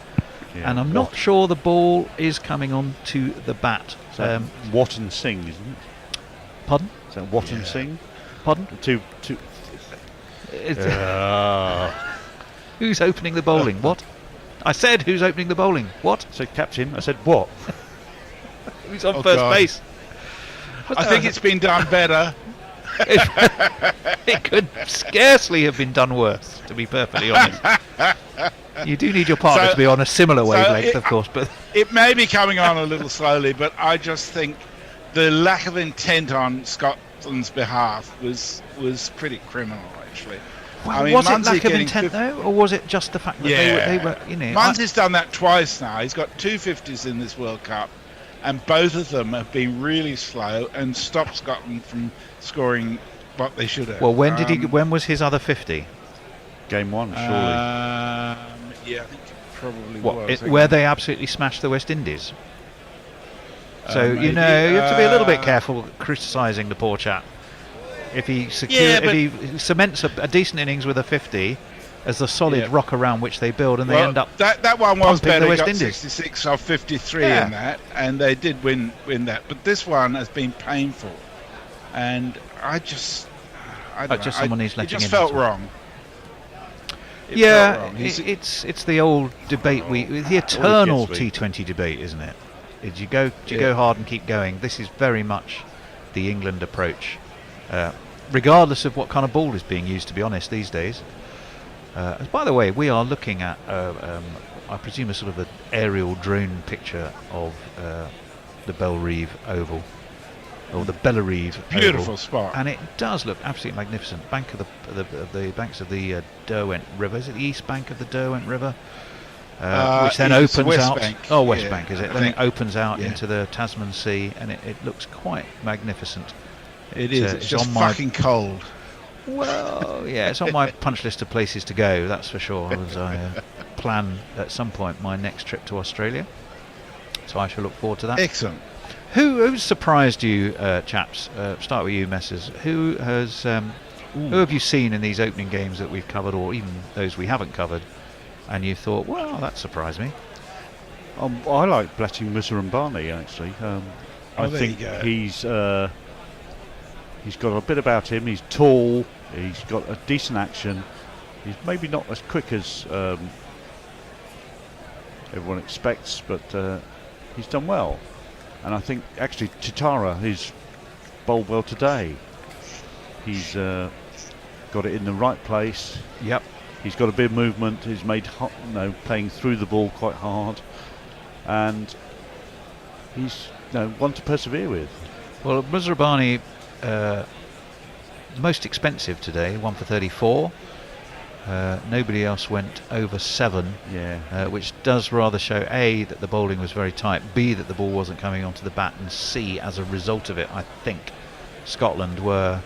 Yeah. And I'm not sure the ball is coming on to the bat. Watt and Singh, isn't it? Pardon? Is that Watt and Singh? Pardon? Who's opening the bowling? What? I said who's opening the bowling? What? I said captain. I said what? Who's on first base? I think it's been done better. It could scarcely have been done worse, to be perfectly honest. You do need your partner to be on a similar wavelength, of course, but it may be coming on a little slowly, but I just think the lack of intent on Scotland's behalf was pretty criminal, actually. Well, I mean, was it Munsey's lack of getting intent though, or was it just the fact that they were, you know? Munsey's done that twice now. He's got 2 50s in this World Cup, and both of them have been really slow and stopped Scotland from scoring what they should have. Well, when was his other 50? Game 1, surely. Yeah, I think it probably was. Where they absolutely smashed the West Indies. So Maybe. you have to be a little bit careful criticising the poor chap. If he cements a decent innings with a 50 as the solid rock around which they build, and they end up that one was pumping better. the West Got Indies. 66 or 53 in that, and they did win that. But this one has been painful, and I don't know. Someone needs it letting just in. felt wrong. It's the old debate, the eternal T20 debate, isn't it? Do you go hard and keep going? This is very much the England approach, regardless of what kind of ball is being used, to be honest, these days. By the way, we are looking at, I presume, a sort of an aerial drone picture of the Bellerive Oval, or the Bellerive Beautiful Oval. spot, and it does look absolutely magnificent. Bank of the banks of the Derwent River. Is it the east bank of the Derwent River? Which then it's opens West out. Bank. Oh, West Yeah, Bank is it? I Then it think. opens out Yeah. into the Tasman Sea, and it looks quite magnificent. It is. It's just on my, fucking cold. well, yeah, it's on my punch list of places to go. That's for sure. As I plan at some point my next trip to Australia, so I shall look forward to that. Excellent. Who surprised you, chaps? Start with you, Messers. Who have you seen in these opening games that we've covered, or even those we haven't covered, and you thought, well, that surprised me? I like Bletting Barney, actually. I think he's got a bit about him. He's tall. He's got a decent action. He's maybe not as quick as everyone expects, but he's done well. And I think actually Titara is bowled well today. He's got it in the right place. Yep. He's got a bit of movement. He's made playing through the ball quite hard, and he's one to persevere with. Well, Muzrabani, most expensive today, 1 for 34. Nobody else went over 7, which does rather show A, that the bowling was very tight, B, that the ball wasn't coming onto the bat, and C, as a result of it, I think Scotland were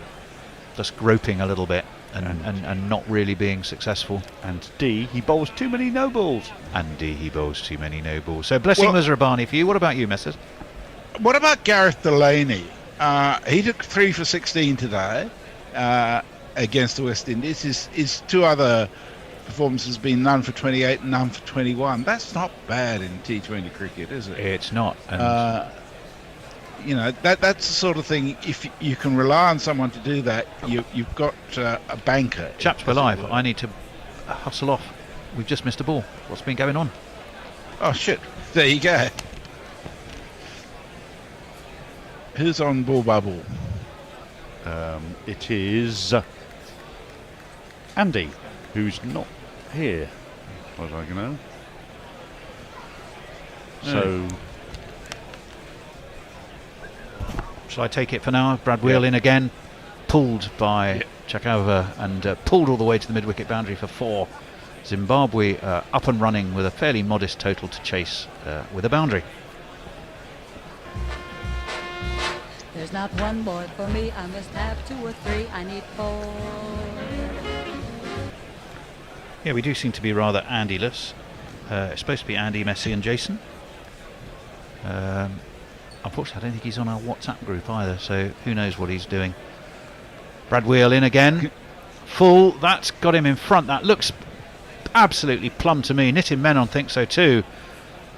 just groping a little bit and not really being successful. And D, he bowls too many no balls. And D, he bowls too many no balls. So blessing Muzrabani for you. What about you, Messrs? What about Gareth Delaney? He took 3 for 16 today against the West Indies. His 2 other performances been none for 28 and none for 21. That's not bad in T20 cricket, is it? It's not. That's the sort of thing. If you can rely on someone to do that, you've got a banker. Chaps, we're live. I need to hustle off. We've just missed a ball. What's been going on? Oh shit! There you go. Who's on ball by ball? It is Andy, who's not here, as far as I can know. So, shall I take it for now? Brad Wheel in again, pulled by Chakava, and pulled all the way to the mid-wicket boundary for 4. Zimbabwe up and running with a fairly modest total to chase with a boundary. There's not one boy for me, I must have 2 or 3, I need 4. Yeah, we do seem to be rather Andy-less. It's supposed to be Andy, Messi and Jason. Unfortunately, I don't think he's on our WhatsApp group either, so who knows what he's doing. Brad Wheel in again. Full, that's got him in front. That looks absolutely plumb to me. Nitin Menon thinks so too.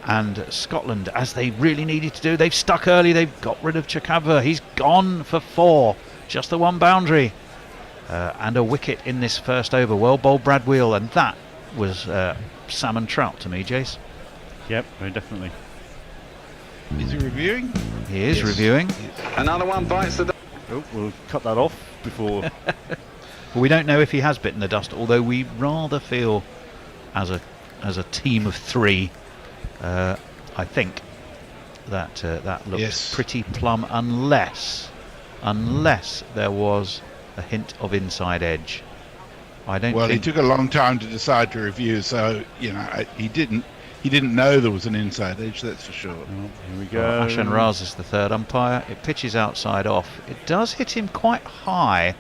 And Scotland, as they really needed to do, they've stuck early, they've got rid of Chakava. He's gone for 4, just the 1 boundary. And a wicket in this first over. Well bowled, Brad Wheel, and that was salmon trout to me, Jace. Yep, very definitely. Is he reviewing? He is reviewing. Another one bites the dust. Oh, we'll cut that off before. Well, we don't know if he has bitten the dust, although we rather feel, as a team of 3, I think that that looks pretty plumb, unless there was a hint of inside edge. I don't. Well, think he took a long time to decide to review, so he didn't know there was an inside edge. That's for sure. Oh, here we go. Well, Ashan Raza is the 3rd umpire. It pitches outside off. It does hit him quite high.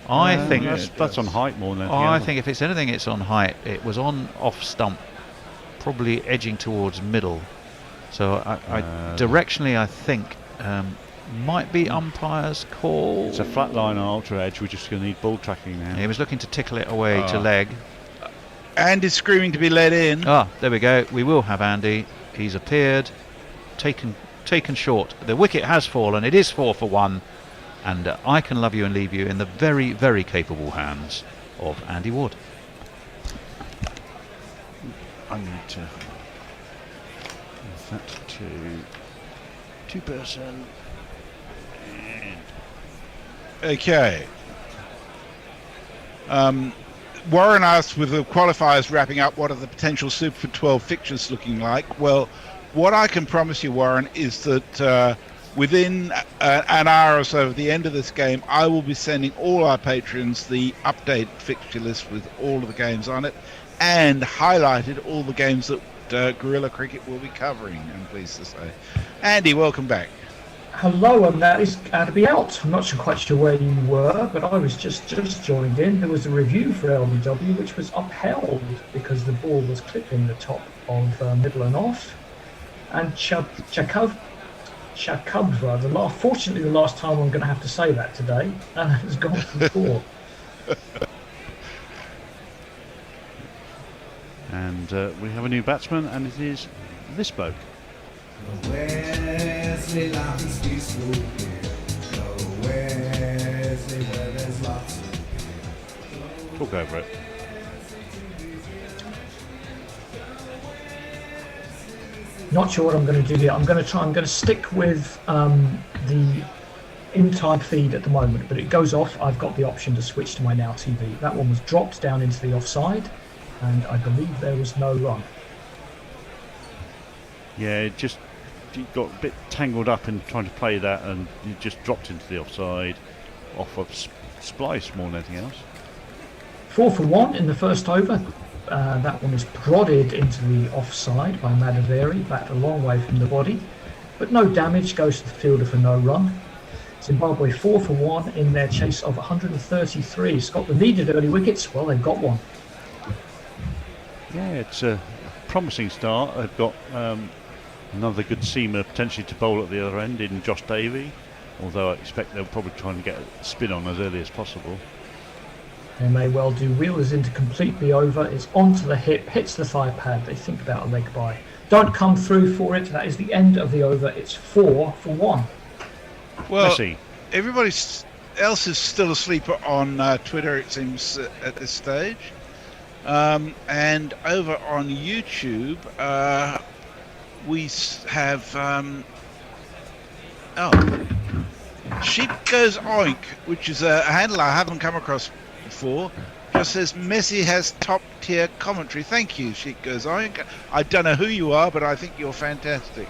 I think that's on height more than anything I else. think if it's anything, it's on height. It was on off stump, probably edging towards middle. So directionally, I think might be umpire's call. It's a flat line on ultra edge. We're just going to need ball tracking now. He was looking to tickle it away to leg. Andy's screaming to be let in. Ah, there we go. We will have Andy. He's appeared, taken short. The wicket has fallen. It is 4 for 1. And I can love you and leave you in the very, very capable hands of Andy Ward. I need to move that to 2-person. Okay. Warren asked, with the qualifiers wrapping up, what are the potential Super 12 fixtures looking like? Well, what I can promise you, Warren, is that within an hour or so of the end of this game, I will be sending all our patrons the updated fixture list with all of the games on it, and highlighted all the games that Guerrilla Cricket will be covering, I'm pleased to say. Andy, welcome back. Hello, and that is to be out. I'm not quite sure where you were, but I was just joined in. There was a review for LBW which was upheld because the ball was clipping the top of middle and off. And Chakub, rather. Fortunately, the last time I'm going to have to say that today, and it has gone for 4. And we have a new batsman, and it is this bloke. Wesley, life is peaceful here. Go Wesley, where there's lots of Talk over it. Not sure what I'm going to do here. I'm going to stick with the in-time feed at the moment, but it goes off. I've got the option to switch to my Now TV. That one was dropped down into the offside, and I believe there was no run. Yeah, it got a bit tangled up in trying to play that, and it just dropped into the offside off of splice more than anything else. 4 for 1 in the first over. That one is prodded into the offside by Madaveri, back a long way from the body, but no damage, goes to the fielder for no run. Zimbabwe 4 for 1 in their chase of 133. Scotland needed early wickets. Well, they've got one. Yeah, it's a promising start. They've got another good seamer potentially to bowl at the other end in Josh Davey, although I expect they'll probably try and get a spin on as early as possible. They may well do. Wheelers in to complete the over. It's onto the hip, hits the thigh pad. They think about a leg bye. Don't come through for it. That is the end of the over. It's 4 for 1. Well, everybody else is still asleep on Twitter, it seems, at this stage. And over on YouTube, we have... Sheep Goes Oink, which is a handle I haven't come across before. Just says, Messi has top-tier commentary. Thank you, Sheep Goes Oink. I don't know who you are, but I think you're fantastic.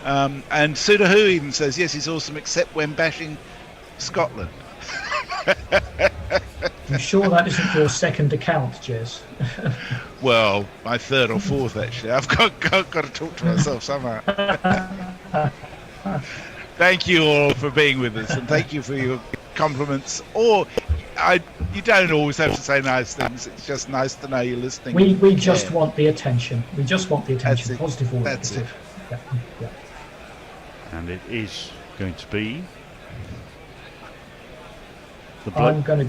And Sudahu even says, yes, he's awesome, except when bashing Scotland. I'm sure that isn't your second account, Jez. Well, my third or fourth, actually. I've got to talk to myself somehow. Thank you all for being with us, and thank you for your compliments. Or you don't always have to say nice things. It's just nice to know you're listening. We just want the attention. We just want the attention, positive or negative. Yeah. And it is going to be I'm going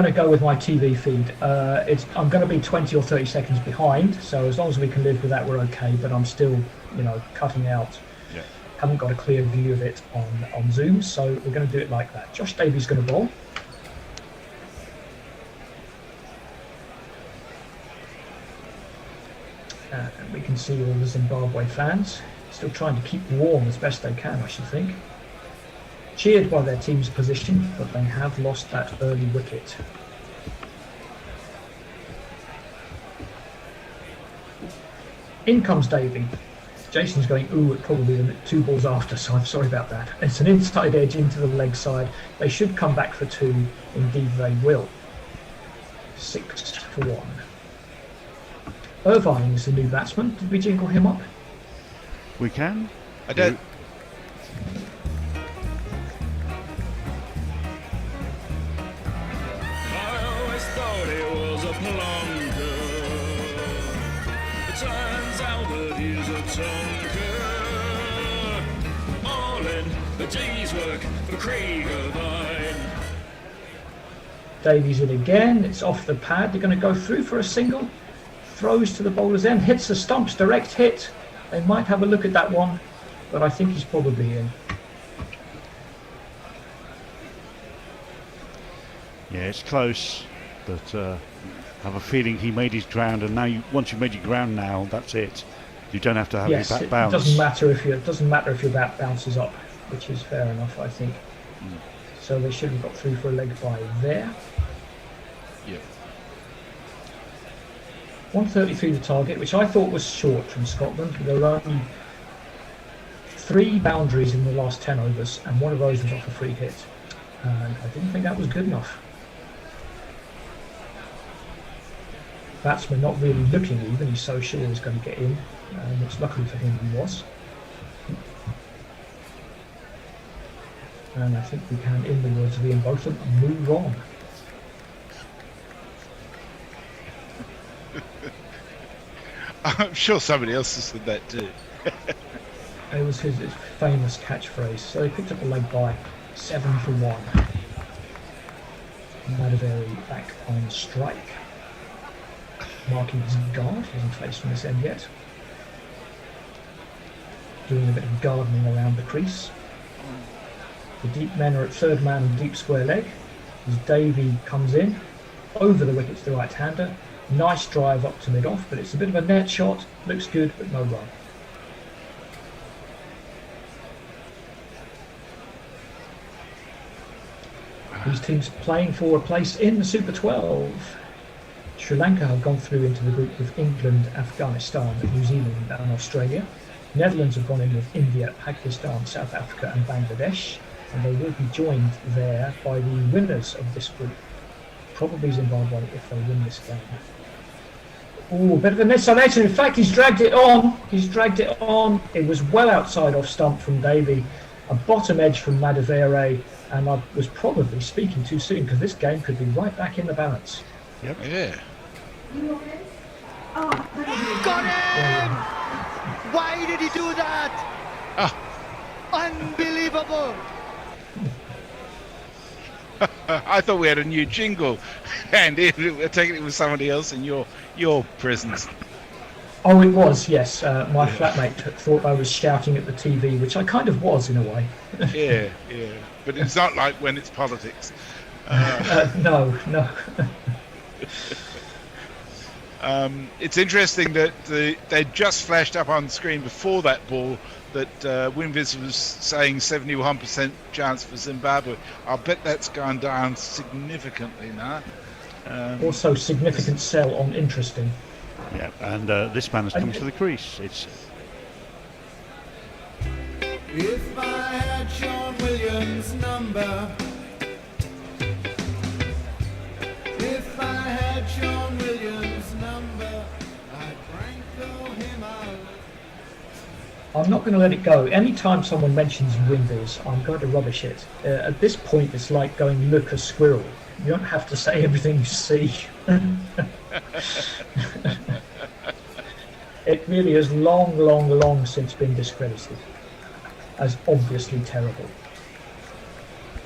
to go with my TV feed. I'm going to be 20 or 30 seconds behind, so as long as we can live with that, we're okay. But I'm still, cutting out. Yeah. Haven't got a clear view of it on Zoom, so we're going to do it like that. Josh Davies going to bowl. And we can see all the Zimbabwe fans still trying to keep warm as best they can, I should think. Cheered by their team's position, but they have lost that early wicket. In comes Davey. Jason's going, ooh, it probably 2 balls after, so I'm sorry about that. It's an inside edge into the leg side. They should come back for 2. Indeed they will. 6 for 1. Irvine is the new batsman. Did we jingle him up? We can. I don't. I always thought he was a plonker. It turns out that he's a tonker. All in the day's work for Craig Irvine. Davies in again. It's off the pad. They're going to go through for a single. Throws to the bowler's end. Hits the stumps. Direct hit. They might have a look at that one, but I think he's probably in. Yeah, it's close, but I have a feeling he made his ground, and now once you've made your ground, now that's it. You don't have to have your bat bounce. It doesn't matter if your bat bounces up, which is fair enough, I think. So they should have got through for a leg bye there. Yeah. 133 the target, which I thought was short from Scotland. There were only 3 boundaries in the last 10 overs, and one of those was off a free hit. And I didn't think that was good enough. Batsman not really looking even, he's so sure he's going to get in, which luckily for him he was. And I think we can, in the words of Ian Botham, move on. I'm sure somebody else has said that too. It was his famous catchphrase. So they picked up a leg bye, 7 for 1. Madaveri back on strike. Marking his guard, he hasn't faced from this end yet. Doing a bit of gardening around the crease. The deep men are at third man and deep square leg. As Davey comes in, over the wicket to the right-hander. Nice drive up to mid-off, but it's a bit of a net shot. Looks good, but no run. These teams playing for a place in the Super 12. Sri Lanka have gone through into the group with England, Afghanistan, New Zealand and Australia. Netherlands have gone in with India, Pakistan, South Africa and Bangladesh, and they will be joined there by the winners of this group, probably Zimbabwe if they win this game. Oh, bit of a miss on Edson. In fact, he's dragged it on. It was well outside off stump from Davey, a bottom edge from Madavere, and I was probably speaking too soon because this game could be right back in the balance. Yep. Yeah. Got him! Why did he do that? Unbelievable! I thought we had a new jingle, and I take it was somebody else in your presence. Oh, it was, yes. My flatmate thought I was shouting at the TV, which I kind of was in a way. Yeah. But it's not like when it's politics. No. It's interesting that they just flashed up on the screen before that ball that Winvis was saying 71% chance for Zimbabwe. I'll bet that's gone down significantly now. Also significant sell on interesting. Yeah, and this man has come to the crease. If I had Sean Williams' number, if I had Sean Williams' number, I'd Franco him out. I'm not going to let it go. Anytime someone mentions Windows, I'm going to rubbish it. At this point, it's like going look a squirrel. You don't have to say everything you see. It really has long since been discredited as obviously terrible.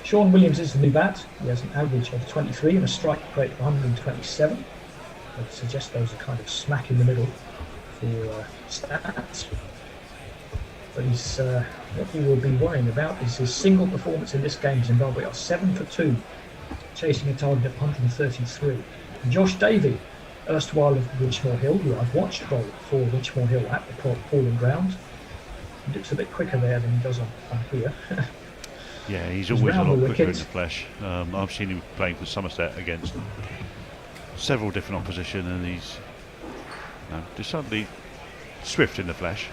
Sean Williams is the new bat. He has an average of 23 and a strike rate of 127. I'd suggest those are kind of smack in the middle for stats. But what he will be worrying about is his single performance in this game. Zimbabwe are 7 for 2, chasing a target of 133. Josh Davey, erstwhile of Winchmore Hill, who I've watched bowl for Winchmore Hill at the Pauling Ground. He looks a bit quicker there than he does on here. Yeah, he's always a lot quicker in the flesh. I've seen him playing for Somerset against several different opposition, and he's decidedly swift in the flesh.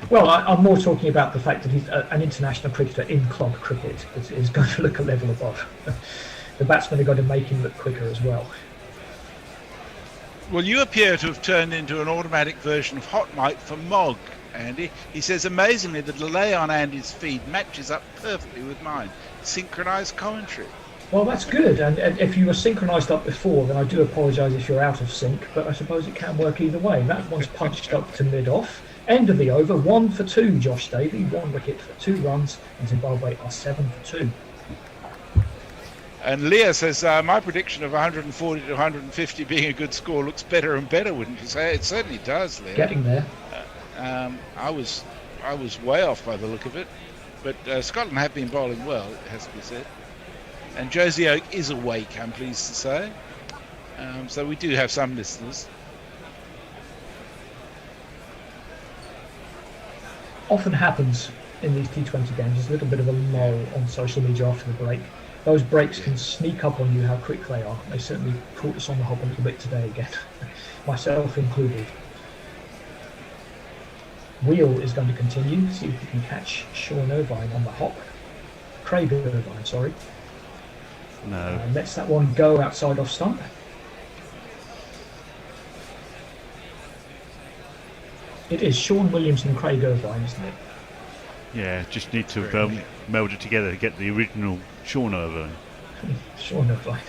Well, I'm more talking about the fact that he's an international cricketer in club cricket is going to look a level above. The batsmen are going to make him look quicker as well. Well, you appear to have turned into an automatic version of Hot Mike for Mog, Andy. He says, amazingly, the delay on Andy's feed matches up perfectly with mine. Synchronised commentary. Well, that's good. And if you were synchronised up before, then I do apologise if you're out of sync, but I suppose it can work either way. That one's punched up to mid-off. End of the over, 1 for 2, Josh Davey. 1 wicket for 2 runs, and Zimbabwe are 7 for 2. And Leah says, my prediction of 140 to 150 being a good score looks better and better, wouldn't you say? It certainly does, Leah. Getting there. I was way off by the look of it, but Scotland have been bowling well, it has to be said. And Josie Oak is awake, I'm pleased to say. So we do have some listeners. Often happens in these T20 games. There's a little bit of a lull on social media after the break. Those breaks can sneak up on you how quick they are. They certainly caught us on the hop a little bit today again, myself included. Wheel is going to continue, see if we can catch Sean Irvine on the hop. Craig Irvine, sorry. No. Lets that one go outside off stump. It is Sean Williams and Craig Irvine, isn't it? Yeah, just need to meld it together to get the original Sean Irvine. Sean Irvine.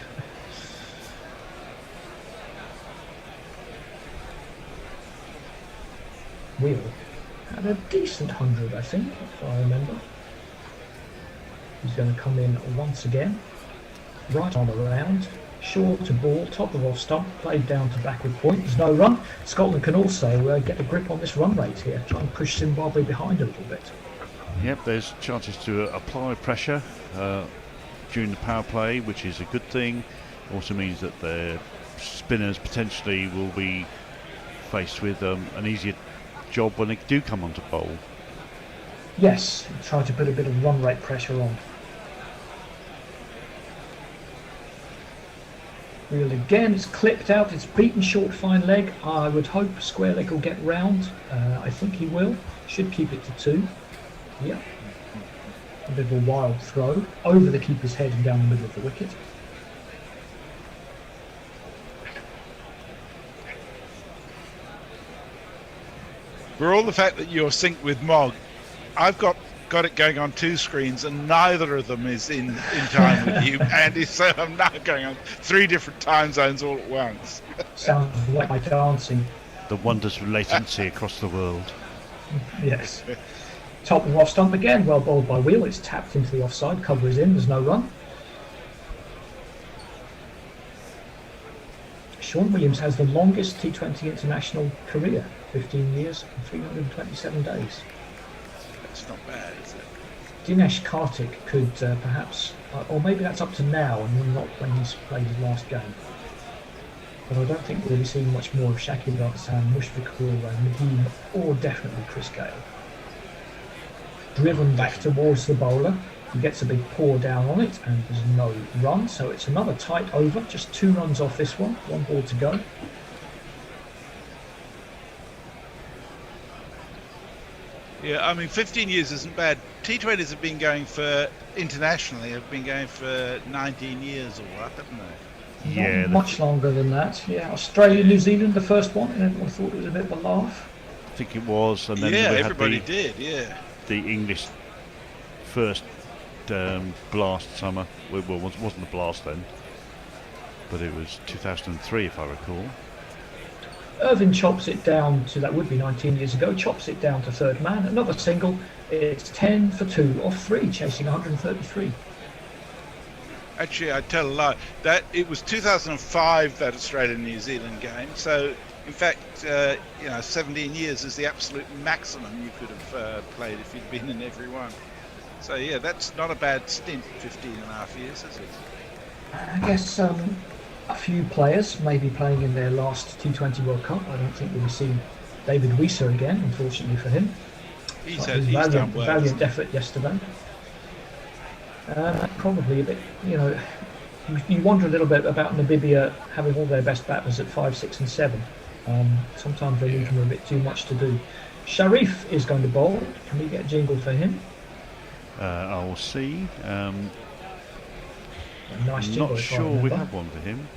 Wheel had a decent 100, I think, if I remember. He's going to come in once again. Right on around. Short to ball, top of off stump, played down to backward point. There's no run. Scotland can also get a grip on this run rate here, try and push Zimbabwe behind a little bit. Yep, there's chances to apply pressure during the power play, which is a good thing. Also means that their spinners potentially will be faced with an easier job when they do come onto bowl. Yes, try to put a bit of run rate pressure on. Wheel again, it's clipped out, it's beaten short fine leg. I would hope square leg will get round. I think he will. Should keep it to 2. Yeah. A bit of a wild throw over the keeper's head and down the middle of the wicket. For all the fact that you're synced with Mog, I've got it going on 2 screens and neither of them is in time with you, Andy, so I'm now going on 3 different time zones all at once. Sounds like my dancing. The wonders of latency across the world. Yes. Top and off stump again, well bowled by Wheel. It's tapped into the offside, cover is in, there's no run. Sean Williams has the longest T20 international career, 15 years and 327 days. That's not bad, is it? Dinesh Karthik could perhaps, or maybe that's up to now and not when he's played his last game. But I don't think we'll be seeing much more of Shakib Al Hassan, Mushfiq Kaur, Nadeem, or definitely Chris Gale. Driven back towards the bowler, he gets a big paw down on it and there's no run, so it's another tight over, just 2 runs off this one, 1 ball to go. Yeah, I mean, 15 years isn't bad. T20s have been going for, internationally, have been going for 19 years or what, haven't they? Yeah. Not much longer than that. Yeah, Australia, New Zealand, the first one, and everyone thought it was a bit of a laugh. I think it was. And then Yeah, we everybody had did, yeah. the English first blast summer. Well, it wasn't the blast then, but it was 2003 if I recall. Irvin chops it down to, that would be 19 years ago, chops it down to third man. Another single, it's 10 for 2 off 3, chasing 133. Actually, I tell a lie. That it was 2005, that Australia-New Zealand game. So, in fact, 17 years is the absolute maximum you could have played if you'd been in every one. So, yeah, that's not a bad stint, 15 and a half years, is it? I guess a few players may be playing in their last T20 World Cup. I don't think we'll be seeing David Weiser again, unfortunately for him. He's done well. Valiant effort yesterday. Probably a bit, you wonder a little bit about Namibia having all their best batters at 5, 6 and 7. Sometimes they leave them a bit too much to do. Sharif is going to bowl. Can we get a jingle for him? I will see. Nice I'm jingle, not if I sure we remember. have one for him.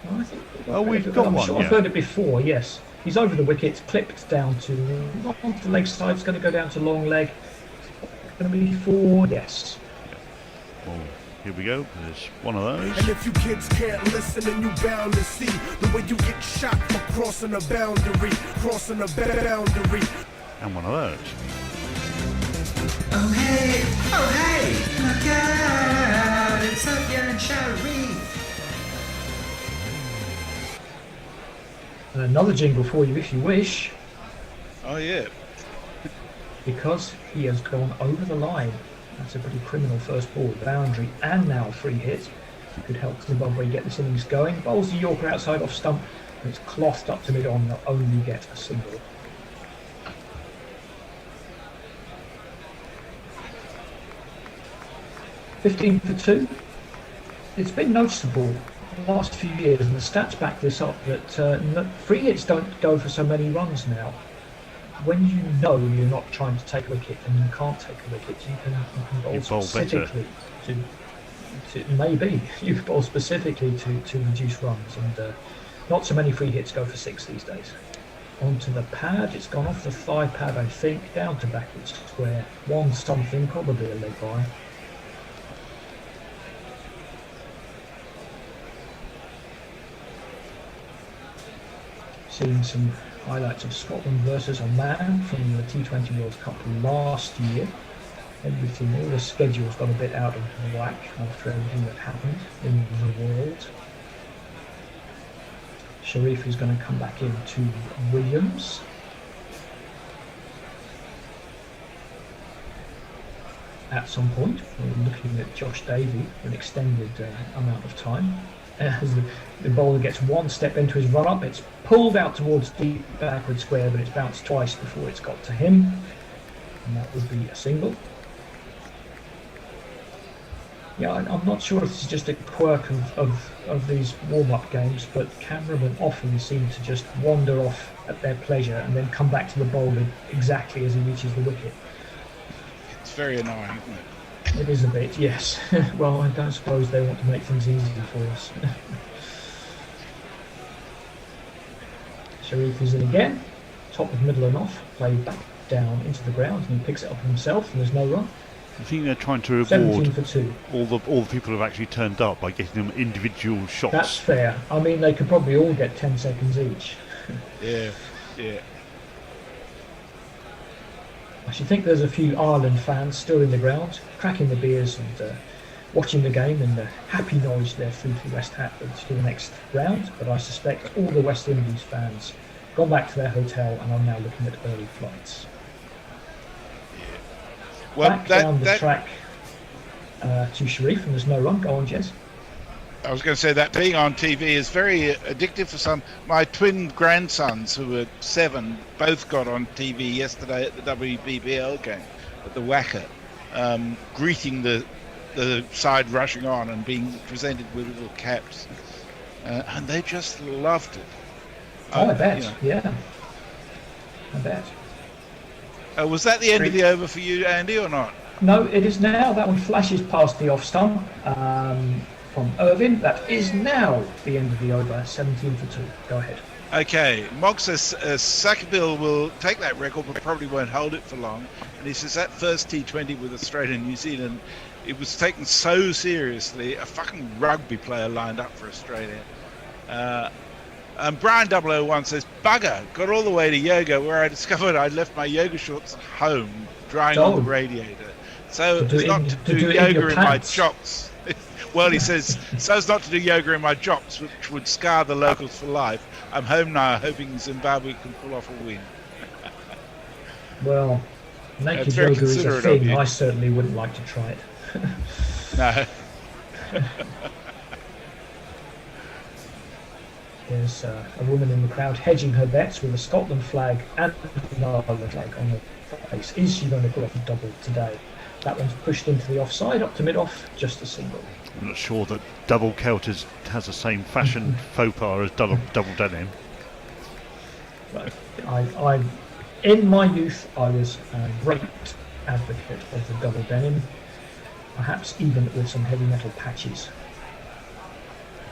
No, I think we've got I'm one. Sure Yeah. I've heard it before. Yes, he's over the wicket, clipped down to not onto the leg side. It's going to go down to long leg. Going to be 4. Yes. Well, here we go. There's one of those. And if you kids can't listen, then you bound to see the way you get shot for crossing a boundary, crossing a boundary. And one of those. Oh hey, look out, it's Sophia and Sharif. And another jingle for you if you wish, Oh, yeah. because he has gone over the line. That's a pretty criminal first ball, boundary, and now free hit. Could help Zimbabwe get this innings going. Bowls the Yorker outside off stump, and it's clothed up to mid-on. They'll only get a single. $15 for 2. It's been noticeable the last few years, and the stats back this up, that free hits don't go for so many runs now. When you know you're not trying to take a wicket and you can't take a wicket, you can bowl specifically you bowl specifically to reduce runs, and not so many free hits go for 6 these days. Onto the pad, it's gone off the thigh pad, I think, down to backwards square. 1 something, probably a leg by. Seeing some highlights of Scotland versus Oman from the T20 World Cup last year. All the schedules got a bit out of whack after everything that happened in the world. Sharif is going to come back into Williams. At some point, we're looking at Josh Davey for an extended amount of time. As the bowler gets 1 step into his run-up, it's pulled out towards deep backward square, but it's bounced twice before it's got to him, and that would be a single. Yeah, I'm not sure if it's just a quirk of these warm-up games, but cameramen often seem to just wander off at their pleasure and then come back to the bowler exactly as he reaches the wicket. It's very annoying, isn't it? It is a bit, yes. Well, I don't suppose they want to make things easy for us. Sharif is in again, top of middle and off, played back down into the ground, and he picks it up himself, and there's no run. I think they're trying to reward all the people who've actually turned up by getting them individual shots. That's fair. I mean, they could probably all get 10 seconds each. Yeah. I should think there's a few Ireland fans still in the ground, cracking the beers and watching the game in the happy noise they're through to the next round. But I suspect all the West Indies fans gone back to their hotel and are now looking at early flights. Well, back down the track to Sharif, and there's no run. Go on, Jez. I was going to say that being on TV is very addictive for some. My twin grandsons, who were 7, both got on TV yesterday at the WBBL game at the Wacker, greeting the side rushing on and being presented with little caps, and they just loved it. Oh, I bet. Yeah, I bet. Was that the end of the over for you, Andy, or not? No, it is now. That one flashes past the off stump from Irvin. That is now the end of the over. 17 for 2. Go ahead. Okay, Mog says Sakabil will take that record, but probably won't hold it for long. And he says that first T20 with Australia and New Zealand, it was taken so seriously. A fucking rugby player lined up for Australia. And Brian 001 says, bugger, got all the way to yoga where I discovered I'd left my yoga shorts at home drying on the radiator. So as not to do yoga in my chops. Well, he says, so as not to do yoga in my chops, which would scar the locals for life. I'm home now, hoping Zimbabwe can pull off a win. Well, naked yoga is a thing. I certainly wouldn't like to try it. No. There's a woman in the crowd hedging her bets with a Scotland flag and an Ireland flag on her face. Is she going to pull off a double today? That one's pushed into the offside, up to mid-off, just a single. I'm not sure that double Celt has the same fashion faux pas as double denim. I in my youth, I was a great advocate of the double denim, perhaps even with some heavy metal patches.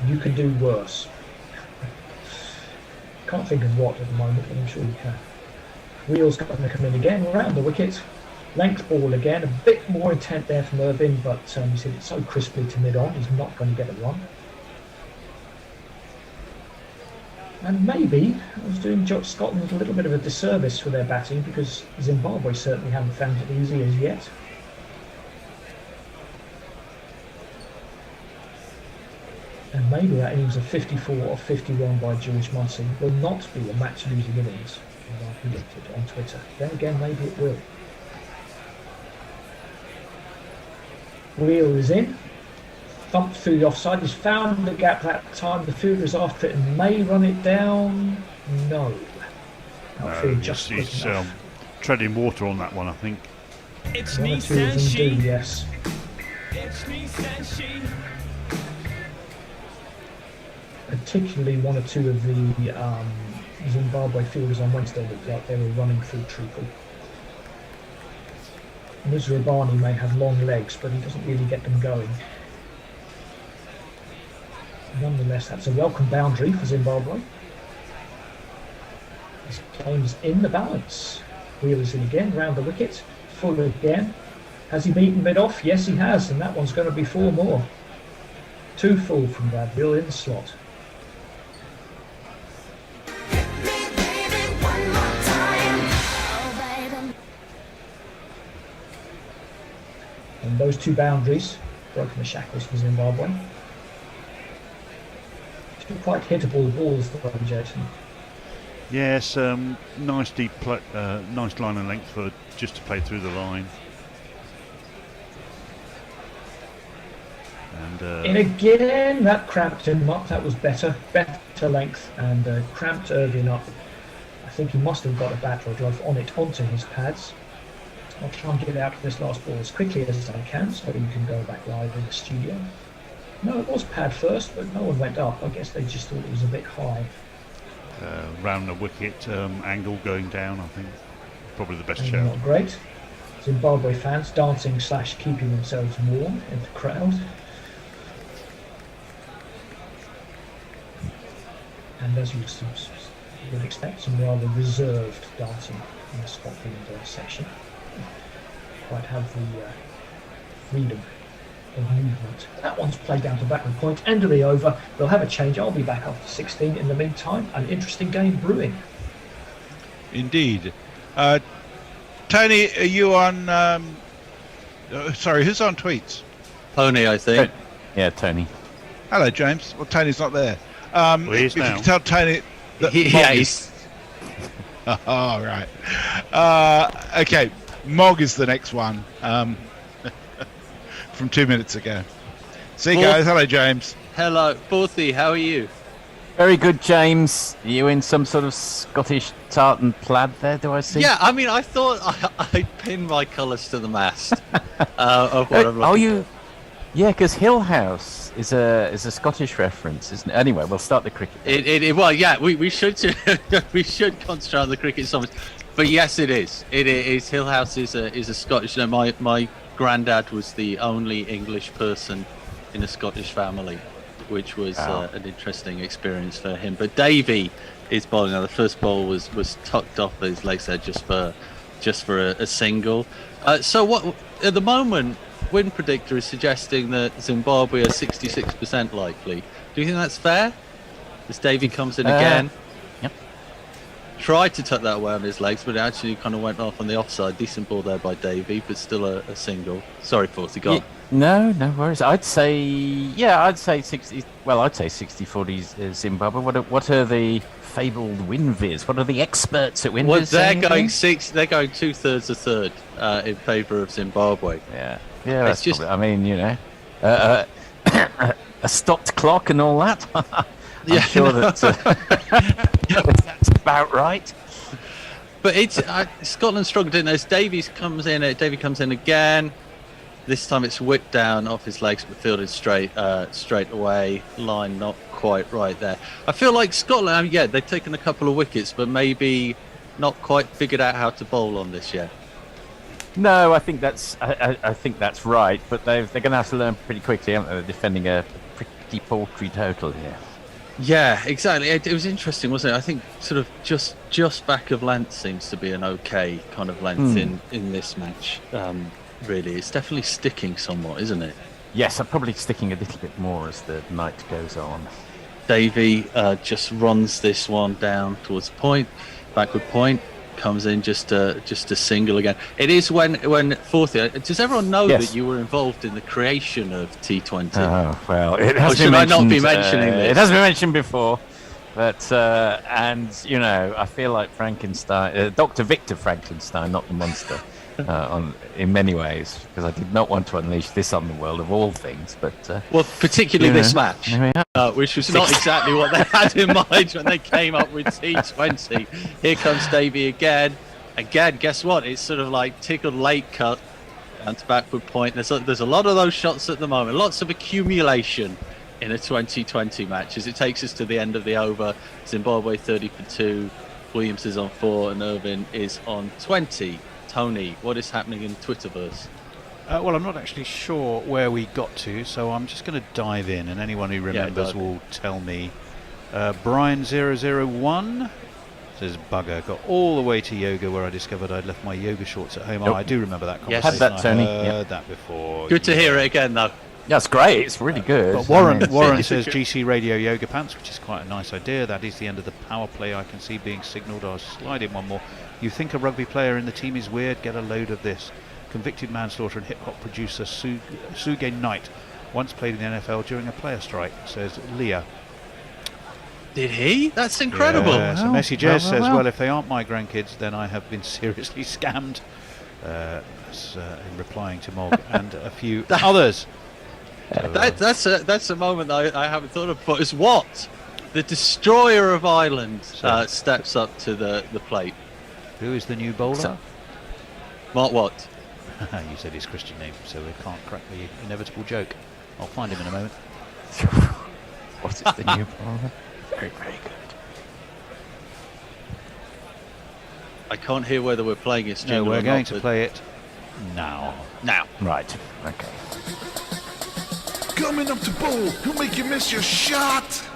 You can do worse. Can't think of what at the moment, but I'm sure you can. Wheels going to come in again, round the wicket. Length ball again, a bit more intent there from Irvin, but he said it so crisply to mid-on, he's not going to get it wrong. And maybe I was doing Scotland a little bit of a disservice for their batting, because Zimbabwe certainly haven't found it easy as yet. And maybe that innings of 54 or 51 by George Munsey will not be a match-losing innings, as I predicted on Twitter. Then again, maybe it will. Wheel is in, thumped through the offside, he's found the gap that time, the fielder is after it and may run it down. No. Just he's treading water on that one, I think. It's one me, or two of them do, yes. It's me, Senshi. Particularly one or two of the Zimbabwe fielders on Wednesday looked like they were running through treacle. Rabani may have long legs, but he doesn't really get them going. Nonetheless, that's a welcome boundary for Zimbabwe. His claims in the balance. Wheel is in again, round the wicket, full again. Has he beaten mid-off? Yes, he has, and that one's going to be 4 more. 2 full from Bradville in the slot. And those 2 boundaries broken the shackles for Zimbabwe. Still quite hittable balls though, Jason. Yes, nice deep, nice line and length for just to play through the line. And in again, that cramped him up. That was better length, and cramped Irvin up. I think he must have got a bat or a glove on it onto his pads. I'll try and get out of this last ball as quickly as I can so you can go back live in the studio. No, it was pad first, but no one went up. I guess they just thought it was a bit high. Round the wicket angle going down, I think. Probably the best And show. not great. Zimbabwe fans dancing / keeping themselves warm in the crowd. And as you would expect, some rather reserved dancing in the Scotland section. Quite have the freedom of movement. That one's played down to backward point. End of the over. They'll have a change. I'll be back after 16. In the meantime, an interesting game brewing. Indeed. Tony, are you on... sorry, who's on tweets? Tony, I think. Yeah, Tony. Hello, James. Well, Tony's not there. He is if now. you can tell Tony... That Yeah, he's... Oh, right. Okay, Mog is the next one. From 2 minutes ago. See you guys. Hello, James. Hello, Forthy. How are you? Very good, James. Are you in some sort of Scottish tartan plaid there, do I see? Yeah, I mean, I thought I'd pin my colours to the mast of what I'm looking you? Yeah, because Hill House is a Scottish reference, isn't it? Anyway, we'll start the cricket. Well, yeah, we should we should concentrate on the cricket so much, but yes, it is. It is. Hill House is a Scottish. You know, my granddad was the only English person in a Scottish family, which was an interesting experience for him. But Davey is bowling now. The first ball was tucked off his legs there just for a single. So what at the moment, Win Predictor is suggesting that Zimbabwe are 66% likely. Do you think that's fair? As Davey comes in again. Yep. Tried to tuck that away on his legs, but it actually kind of went off on the offside. Decent ball there by Davey, but still a single. Sorry, Forty, go on. No worries. I'd say 60. Well, I'd say 60-40 Zimbabwe. What are the fabled WinViz? What are the experts at WinViz? Well, they're going 2/3 a third in favour of Zimbabwe. Yeah, that's just. Probably, I mean, you know, a stopped clock and all that. I'm sure that's about right. But it's Scotland struggled in as Davey comes in again. This time it's whipped down off his legs but fielded straight away. Line not quite right there. I feel like Scotland, I mean, yeah, they've taken a couple of wickets but maybe not quite figured out how to bowl on this yet. No, I think that's right, but they're going to have to learn pretty quickly, aren't they? They're defending a pretty paltry total here. Yeah, exactly. It was interesting, wasn't it? I think sort of just back of length seems to be an okay kind of length in this match. Really, it's definitely sticking somewhat, isn't it? Yes, I'm probably sticking a little bit more as the night goes on. Davey just runs this one down towards the point, backward point, comes in just a single again. It is when Forthy. Does everyone know that you were involved in the creation of T20? Oh well, it has been should mentioned, I not be mentioning this? It has been mentioned before, but and you know, I feel like Frankenstein, Dr. Victor Frankenstein, not the monster. In many ways, because I did not want to unleash this on the world of all things, but well, particularly this match, which was not exactly what they had in mind when they came up with T20. Here comes Davey again. Guess what? It's sort of like tickled late cut and to backward point. There's a lot of those shots at the moment. Lots of accumulation in a 2020 match as it takes us to the end of the over. Zimbabwe 30 for 2. Williams is on 4 and Irvin is on 20. Tony, what is happening in Twitterverse? Well, I'm not actually sure where we got to, so I'm just going to dive in, and anyone who remembers will tell me. Brian001 says, bugger, got all the way to yoga where I discovered I'd left my yoga shorts at home. Oh, I do remember that conversation. Had that, Tony. I heard that before. Good to hear it again, though. That's great. It's really good. But Warren says GC Radio Yoga Pants, which is quite a nice idea. That is the end of the power play I can see being signalled. I'll slide in one more. You think a rugby player in the team is weird? Get a load of this. Convicted manslaughter and hip-hop producer Suge Knight once played in the NFL during a player strike, says Leah. Did he? That's incredible. Yeah, so Messi Jez says, well, if they aren't my grandkids, then I have been seriously scammed. In replying to Mog and a few others. That's a moment I haven't thought of. But is what the destroyer of Ireland steps up to the plate. Who is the new bowler? Mark what? You said his Christian name, so we can't crack the inevitable joke. I'll find him in a moment. What is the new father? Very, very good. I can't hear whether we're playing it. No, we're going to play it now. Now. Right. Okay. Coming up to bowl, he'll make you miss your shot.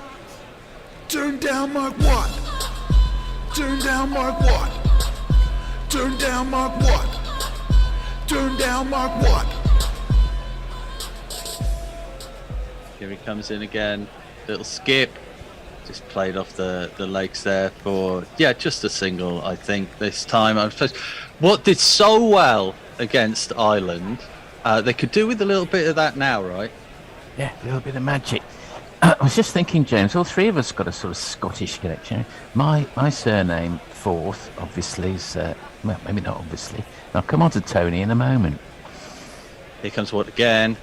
Turn down Mark Watt. Turn down Mark Watt. Turn down Mark Watt. Turn down Mark Watt. Here he comes in again. Little skip. Just played off the legs there for, just a single, I think, this time. What did so well against Ireland, they could do with a little bit of that now, right? Yeah, a little bit of magic. I was just thinking, James, all three of us got a sort of Scottish connection. My surname, Forth, obviously, is, well, maybe not obviously. I'll come on to Tony in a moment. Here comes Watt again.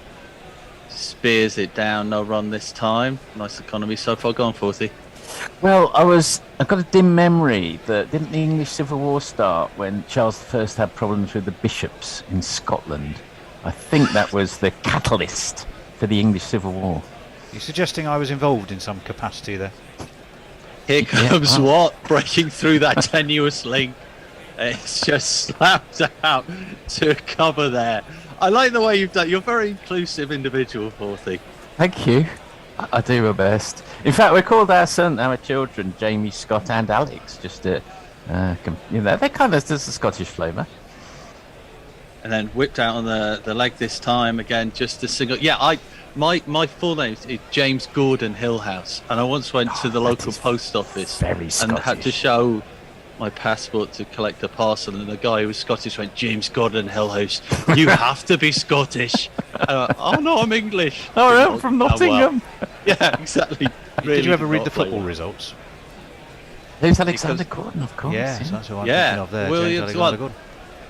Spears it down, no run this time. Nice economy so far. Go on, Forthy. Well, I've got a dim memory that didn't the English Civil War start when Charles I had problems with the bishops in Scotland? I think that was the catalyst for the English Civil War. You're suggesting I was involved in some capacity there? Here comes Watt breaking through that tenuous link. It's just slapped out to cover there. I like the way you've done. You're a very inclusive individual, Forthy. Thank you. I do my best. In fact, we called our children, Jamie, Scott, and Alex, just to, they're kind of just a Scottish flavour. And then whipped out on the leg this time again, just a single. Yeah, my full name is James Gordon Hillhouse, and I once went to the local post office and had to show my passport to collect a parcel, and the guy who was Scottish went, James Gordon Hillhouse, you have to be Scottish. Oh no, I'm English. Oh, I'm from Nottingham. Well. Yeah, exactly. Really. Did you ever read the football results? Who's Alexander Gordon, of course. Yeah, that's who I'm thinking of there. Williams, James Alexander Gordon.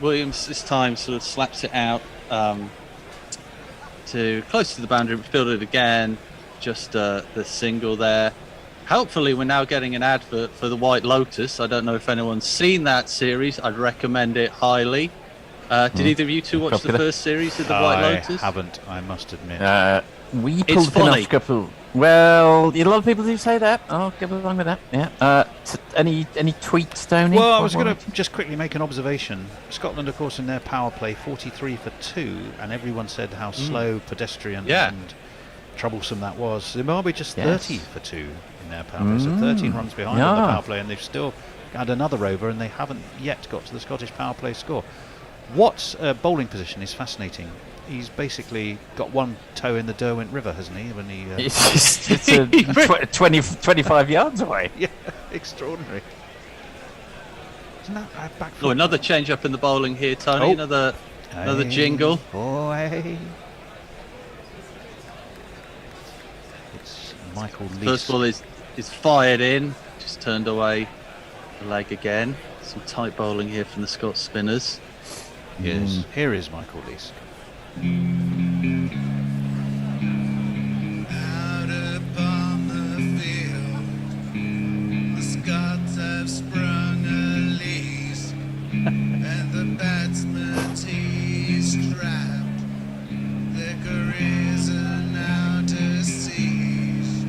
Williams this time sort of slaps it out to close to the boundary, fielded again. Just the single there. Helpfully, we're now getting an advert for the White Lotus. I don't know if anyone's seen that series. I'd recommend it highly. Did either of you two watch the first series of the White Lotus? I haven't, I must admit. We pulled the pin off a couple. Well, a lot of people do say that. I'll go along with that. Yeah. Any tweets, Tony? Well, I was going to just quickly make an observation. Scotland, of course, in their power play, 43 for 2, and everyone said how slow, pedestrian, and troublesome that was. Zimbabwe just 30 for 2 in their power play, so 13 runs behind on the power play, and they've still had another over, and they haven't yet got to the Scottish power play score. Watt's bowling position is fascinating. He's basically got one toe in the Derwent River, hasn't he? When he it's 25 yards away. Yeah, extraordinary. Isn't that back? Oh, another change up in the bowling here, Tony. Another jingle. Boy. It's Michael Lees. First ball is fired in, just turned away the leg again. Some tight bowling here from the Scots spinners. Yes, here is Michael Lees. Out upon the field, the Scots have sprung a lease, and the batsman he's trapped. Their careers are now deceased.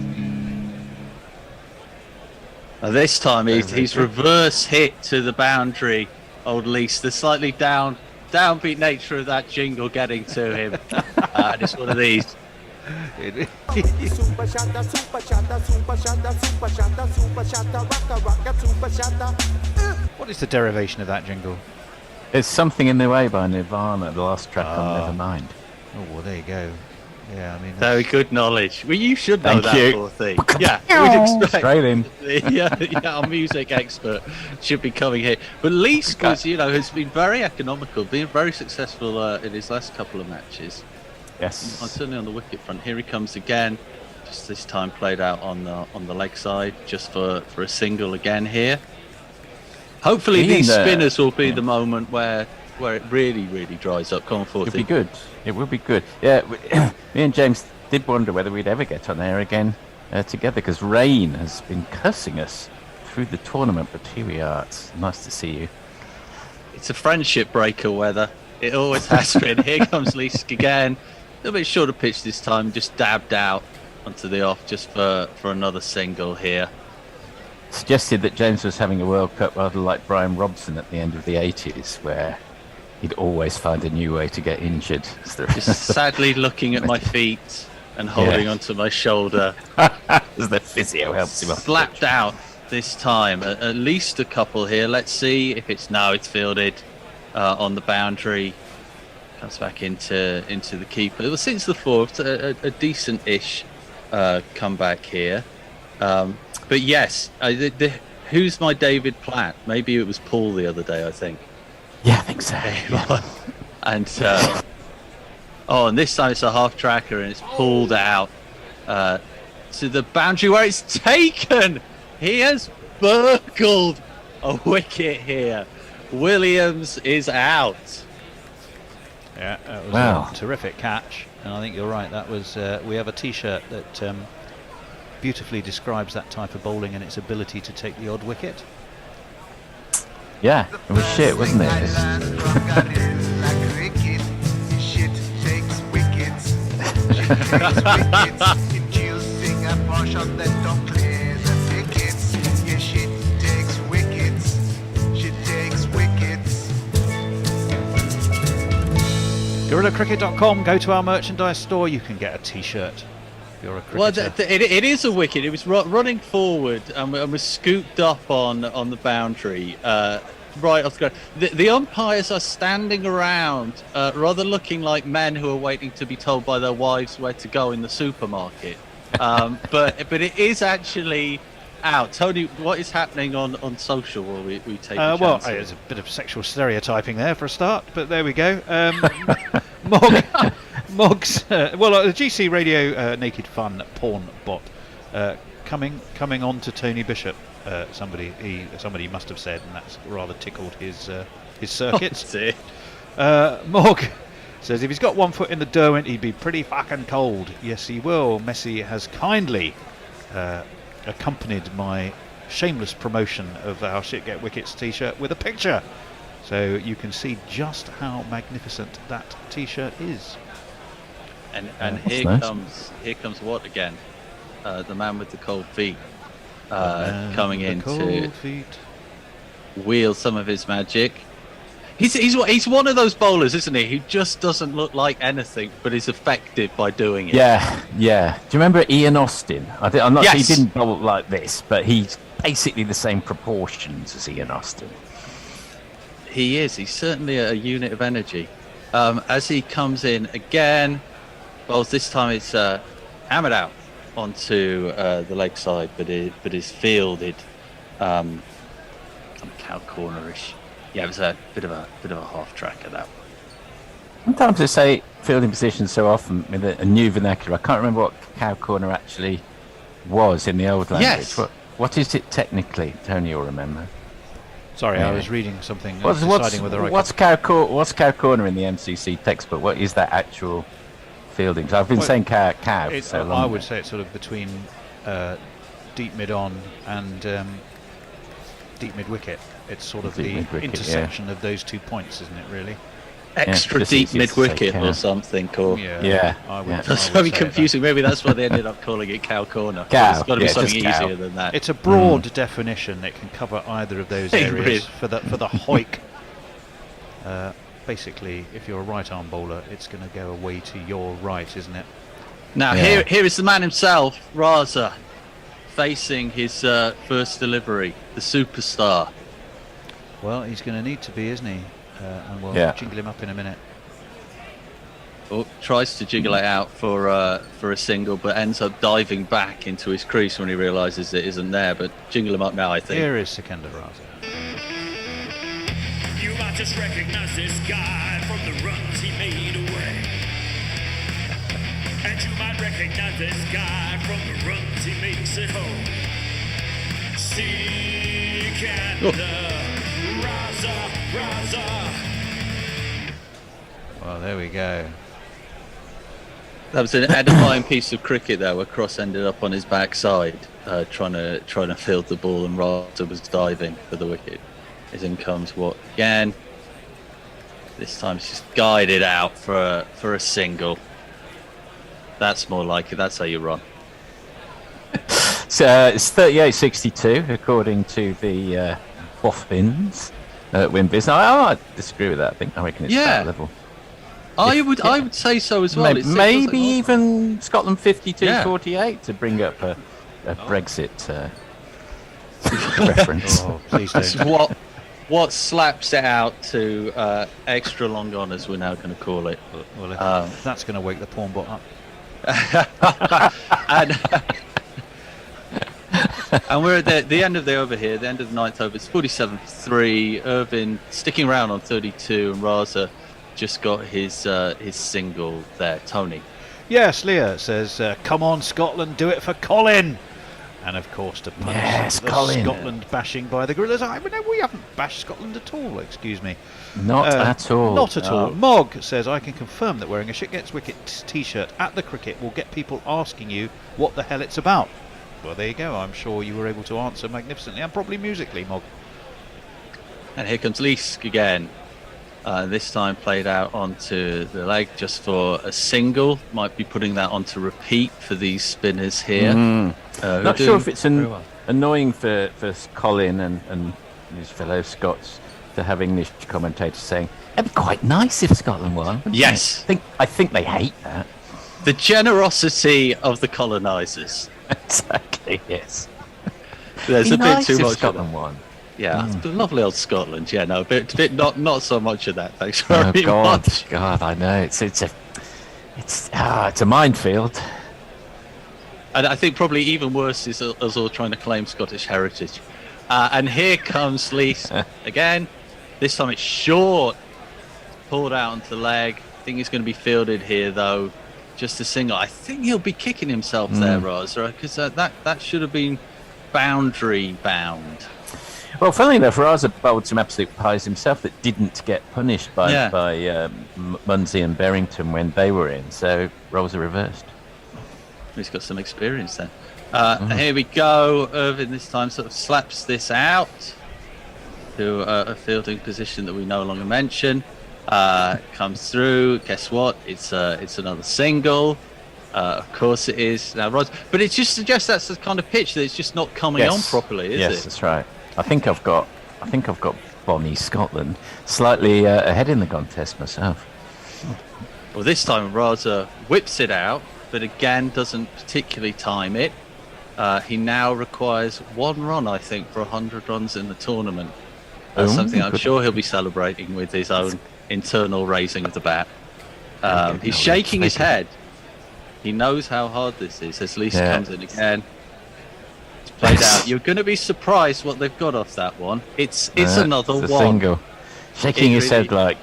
Now this time he's reverse hit to the boundary, old Lease. The slightly downbeat nature of that jingle getting to him. And it's one of these. What is the derivation of that jingle? There's Something in the Way by Nirvana, the last track on Nevermind. Oh, well, there you go. Yeah, I mean, very good knowledge. Well, you should know Thank you. Poor thing. Yeah, we'd expect. Straight in. yeah, our music expert should be coming here. But Lease was, has been very economical, been very successful in his last couple of matches. Yes. Certainly on the wicket front. Here he comes again. Just this time played out on the leg side, just for a single again here. Hopefully these spinners will be the moment where it really, really dries up. Come on, Forthy. It'll be good. It will be good. Yeah, me and James did wonder whether we'd ever get on air again together, because rain has been cursing us through the tournament, but here we are. It's nice to see you. It's a friendship breaker weather. It always has been. Here comes Leask again. A little bit shorter pitch this time, just dabbed out onto the off just for another single here. Suggested that James was having a World Cup rather like Brian Robson at the end of the 80s, where he'd always find a new way to get injured. Just sadly looking at my feet and holding onto my shoulder. As the physio helps him up. Slapped out this time. At least a couple here. Let's see if it's fielded on the boundary. Comes back into the keeper. Well, since the fourth, a decent-ish comeback here. But yes, who's my David Platt? Maybe it was Paul the other day, I think. Yeah, I think so. And and this time it's a half tracker and it's pulled out to the boundary where it's taken. He has burgled a wicket here. Williams is out. Yeah, that was Wow. a terrific catch, and I think you're right. That was we have a T-shirt that beautifully describes that type of bowling and its ability to take the odd wicket. Yeah, it was shit, wasn't it? GorillaCricket.com, go to our merchandise store, you can get a T-shirt if you're a cricketer. Well, it is a wicket. It was running forward and was scooped up on the boundary, right off the ground. The umpires are standing around, rather looking like men who are waiting to be told by their wives where to go in the supermarket. But it is actually out. Tony, what is happening on social while we take a well, chance? there's a bit of sexual stereotyping there for a start, but there we go. Moggs, the GC Radio Naked Fun porn bot coming on to Tony Bishop. Somebody must have said, and that's rather tickled his circuits. Morg says if he's got 1 foot in the Derwent, he'd be pretty fucking cold. Yes, he will. Messi has kindly accompanied my shameless promotion of our Shit Get Wickets T-shirt with a picture, so you can see just how magnificent that T-shirt is. And here comes what again? The man with the cold feet coming in to wield some of his magic. He's one of those bowlers, isn't he? Who just doesn't look like anything, but is effective by doing it. Yeah. Do you remember Ian Austin? I'm not. Yes. He didn't bowl like this, but he's basically the same proportions as Ian Austin. He is. He's certainly a unit of energy. As he comes in again, well, this time it's hammered out onto the leg side, but is fielded on cow cornerish. Yeah, it was a bit of a half tracker, that one. Sometimes they say fielding position so often with a new vernacular. I can't remember what cow corner actually was in the old language. Yes. What is it technically? Tony, you'll remember. Sorry, Yeah. I was reading something. What's cow corner in the MCC textbook? What is that actual fielding? 'Cause I've been saying cow for so long. I would say it's sort of between deep mid on and deep mid wicket. It's sort of the intersection of those 2 points, isn't it? Really. Extra deep mid wicket or something, or That's very confusing. Maybe that's why they ended up calling it cow corner. It's got to be something easier than that. It's a broad definition. It can cover either of those areas. For the hoik. Basically, if you're a right arm bowler, it's going to go away to your right, isn't it? Now here is the man himself, Raza, facing his first delivery, the superstar. Well, he's going to need to be, isn't he? And we'll jingle him up in a minute. Oh, tries to jiggle it out for a single, but ends up diving back into his crease when he realises it isn't there. But jingle him up now, I think. Here is Sikandar Raza. You might just recognize this guy from the runs he made away. And you might recognize this guy from the runs he makes at home. Sikandar Raza. Well, there we go. That was an edifying piece of cricket there, where Cross ended up on his backside, trying to field the ball, and Raza was diving for the wicket. As in comes what again? This time it's just guided out for a single. That's more like it. That's how you run. So it's 38.62 according to the boffins win business. I disagree with that. I reckon it's that level. I would say so as well. Maybe even Scotland 52-48 to bring up a Brexit reference. Oh, please don't. What slaps it out to extra long on, as we're now going to call it. Well, that's going to wake the porn bot up. And we're at the end of the over here, the end of the ninth over. It's 47-3. Irvin sticking around on 32, and Raza just got his single there. Tony. Yes, Leah says, "Come on, Scotland, do it for Colin." And of course, to punish the Scotland bashing by the Gorillas. I mean, we haven't bashed Scotland at all. Excuse me. Not at all. Not at all. Mog says, "I can confirm that wearing a Shit Gets Wicked t-shirt at the cricket will get people asking you what the hell it's about." Well, there you go. I'm sure you were able to answer magnificently and probably musically, Mog. And here comes Leask again. This time played out onto the leg just for a single. Might be putting that onto repeat for these spinners here. Not sure if it's annoying for Colin and his fellow Scots to have English commentators saying, "It'd be quite nice if Scotland won." Yes. I think they hate that. The generosity of the colonisers. Exactly, yes. There's a bit too much Scotland won. Yeah, lovely old Scotland. Yeah, no, a bit not so much of that. Thanks very much. God, I know it's a minefield. And I think probably even worse is us all trying to claim Scottish heritage. And here comes Lees again. This time it's short, pulled out onto the leg. I think he's going to be fielded here though. Just a single. I think he'll be kicking himself there, Raza, because that should have been boundary bound. Well, funnily enough, Raza bowled some absolute pies himself that didn't get punished by Munsey and Berrington when they were in, so roles are reversed. He's got some experience then. Here we go. Irvin this time sort of slaps this out to a fielding position that we no longer mention. Comes through. Guess what? It's another single. Of course it is. Now, Rod, but it just suggests that's the kind of pitch that it's just not coming on properly, is it? Yes, that's right. I think I've got Bonnie Scotland slightly ahead in the contest myself. Well, this time Raza whips it out, but again doesn't particularly time it. He now requires 1 run, I think, for 100 runs in the tournament. That's something I'm sure he'll be celebrating with his own internal raising of the bat. He's shaking his head. He knows how hard this is. As Lisa comes in again. It's played out. You're going to be surprised what they've got off that one. It's another one. Single. Shaking his head like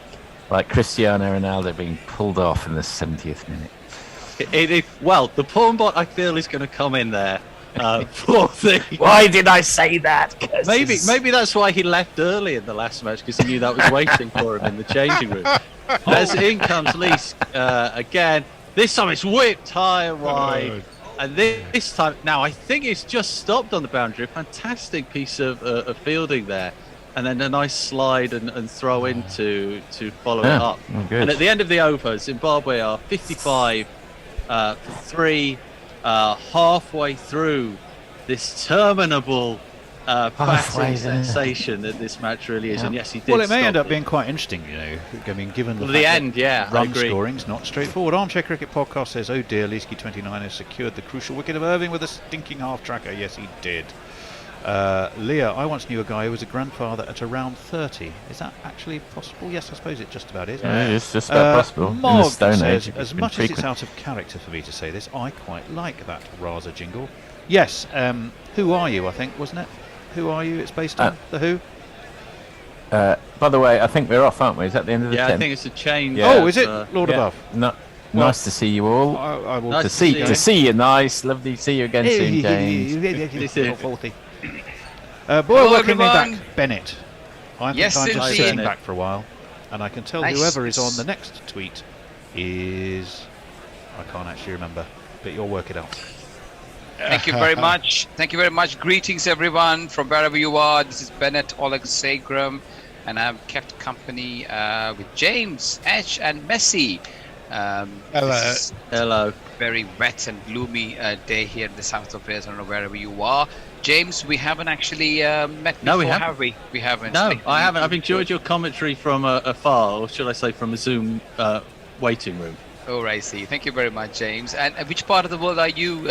Cristiano Ronaldo being pulled off in the 70th minute. Well, the porn bot I feel is going to come in there. Why did I say that? Maybe that's why he left early in the last match, because he knew that was waiting for him in the changing room. As in comes Lees again. This time it's whipped high and wide, and this time now I think it's just stopped on the boundary. A fantastic piece of fielding there, and then a nice slide and throw in to follow it up. And at the end of the over, Zimbabwe are 55 for 3. Halfway through this terminable batting sensation that this match really is, and yes, he did. Well, it may end up being quite interesting, you know. I mean, given the end, run scoring's not straightforward. Armchair Cricket Podcast says, "Oh dear, Leesky 29 has secured the crucial wicket of Irving with a stinking half tracker." Yes, he did. Leah, I once knew a guy who was a grandfather at around 30. Is that actually possible? Yes, I suppose it just about is. Yeah, it's just about possible. Mog in the Stone says, Age, as much as it's out of character for me to say this, I quite like that Raza jingle. Yes, Who Are You, I think, wasn't it? Who Are You? It's based on The Who. By the way, I think we're off, aren't we? Is that the end of the 10th? Yeah, I think it's a change. Yeah, oh, is it? Lord above. No. Nice to see you all. I will nice to see you. Nice, lovely to see you again soon, James. Welcoming back Bennett. I think I'm just indeed. sitting back for a while, and I can tell whoever is on the next tweet is. I can't actually remember, but you'll work it out. Thank you very much. Thank you very much. Greetings, everyone, from wherever you are. This is Bennett Oleg Sagram. and I've kept company with James, H, and Messi. Hello. Hello. Very wet and gloomy day here in the south of Wales. I don't know wherever you are. James, we haven't actually met before, have we? We haven't. No, I haven't. I've enjoyed your commentary from afar, or should I say from a Zoom waiting room. Oh, I see. Thank you very much, James. And which part of the world are you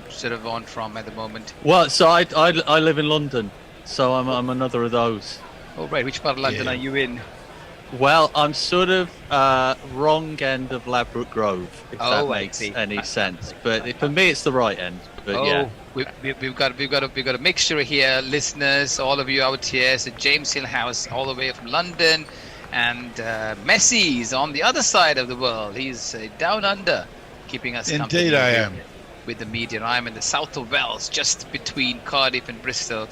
sort of on from at the moment? Well, so I live in London, so I'm another of those. Oh, right. Which part of London are you in? Well, I'm sort of wrong end of Ladbroke Grove, if that makes any sense. But for me, it's the right end. But yeah. We've got a mixture here, listeners, all of you out here. So James Hillhouse, all the way from London, and Messi's on the other side of the world. He's down under, keeping us company. Indeed, I am. With the media. I'm in the south of Wales, just between Cardiff and Bristol,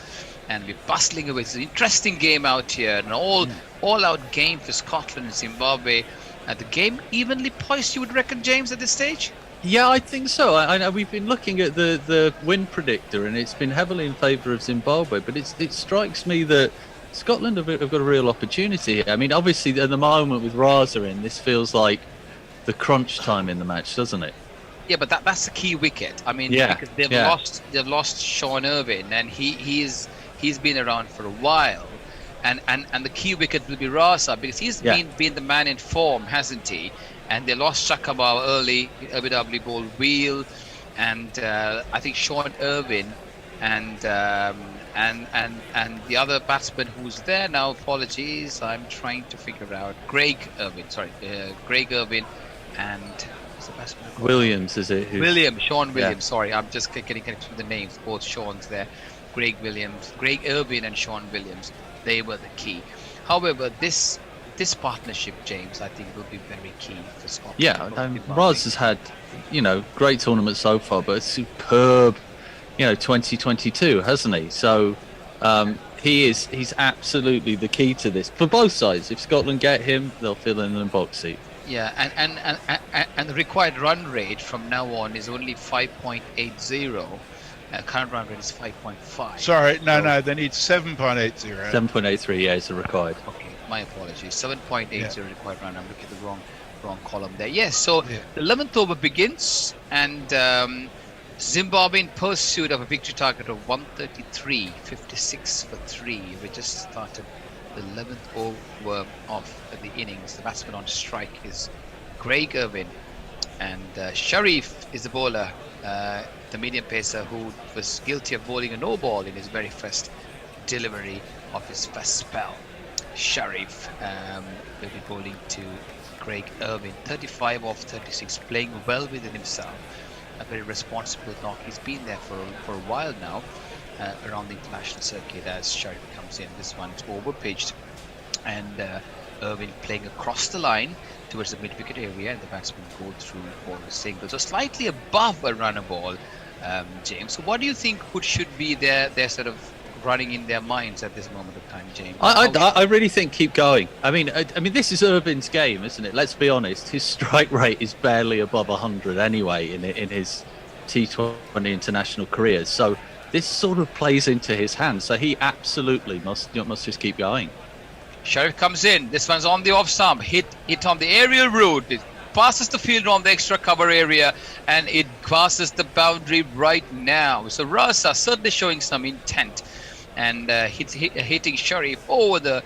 and we're bustling away. It's an interesting game out here, an all-out game for Scotland and Zimbabwe. The game evenly poised, you would reckon, James, at this stage? Yeah, I think so. I know we've been looking at the win predictor, and it's been heavily in favour of Zimbabwe. But it strikes me that Scotland have got a real opportunity here. I mean, obviously, at the moment with Raza in, this feels like the crunch time in the match, doesn't it? Yeah, but that's the key wicket. I mean, because they've lost Sean Irvine, and he's been around for a while, and the key wicket will be Raza, because he's been the man in form, hasn't he? And they lost Shakabal early, LBW ball wheel, and I think Sean Irvine and the other batsman who's there now, apologies, I'm trying to figure out, Greg Irvine, and what's the batsman called? Williams, is it? Sean Williams, sorry, I'm just getting connected with the names, both Sean's there. Greg Irvine and Sean Williams, they were the key. However, this partnership, James, I think will be very key for Scotland. Yeah, Raz has had, great tournament so far, but a superb, 2022, hasn't he? So he's absolutely the key to this for both sides. If Scotland get him, they'll fill in the box seat. Yeah, and the required run rate from now on is only 5.80. Current run rate is 5.5. Sorry, no, they need 7.80. 7.83, yeah, is the required. Okay, my apologies. 7.80 required run. I'm looking at the wrong column there. Yes, so the 11th over begins, and Zimbabwe in pursuit of a victory target of 133, 56 for 3. We just started the 11th over of the innings. The batsman on strike is Greg Irvine, and Sharif is the bowler, the medium pacer who was guilty of bowling a no ball in his very first delivery of his first spell. Sharif will be bowling to Greg Irvine, 35 off 36, playing well within himself. A very responsible knock. He's been there for a while now around the international circuit as Sharif comes in. This one's over pitched, and Irvine playing across the line towards the mid-wicket area, and the batsman go through for a single. So slightly above a runner ball, James. So what do you think should be their sort of running in their minds at this moment of time, James? I really think keep going. I mean, this is Irvine's game, isn't it? Let's be honest. His strike rate is barely above 100 anyway in his T20 international career. So this sort of plays into his hands. So he absolutely must just keep going. Sharif comes in. This one's on the off stump. Hit on the aerial route. It passes the fielder on the extra cover area, and it passes the boundary right now. So Raza certainly showing some intent, and hitting Sharif over the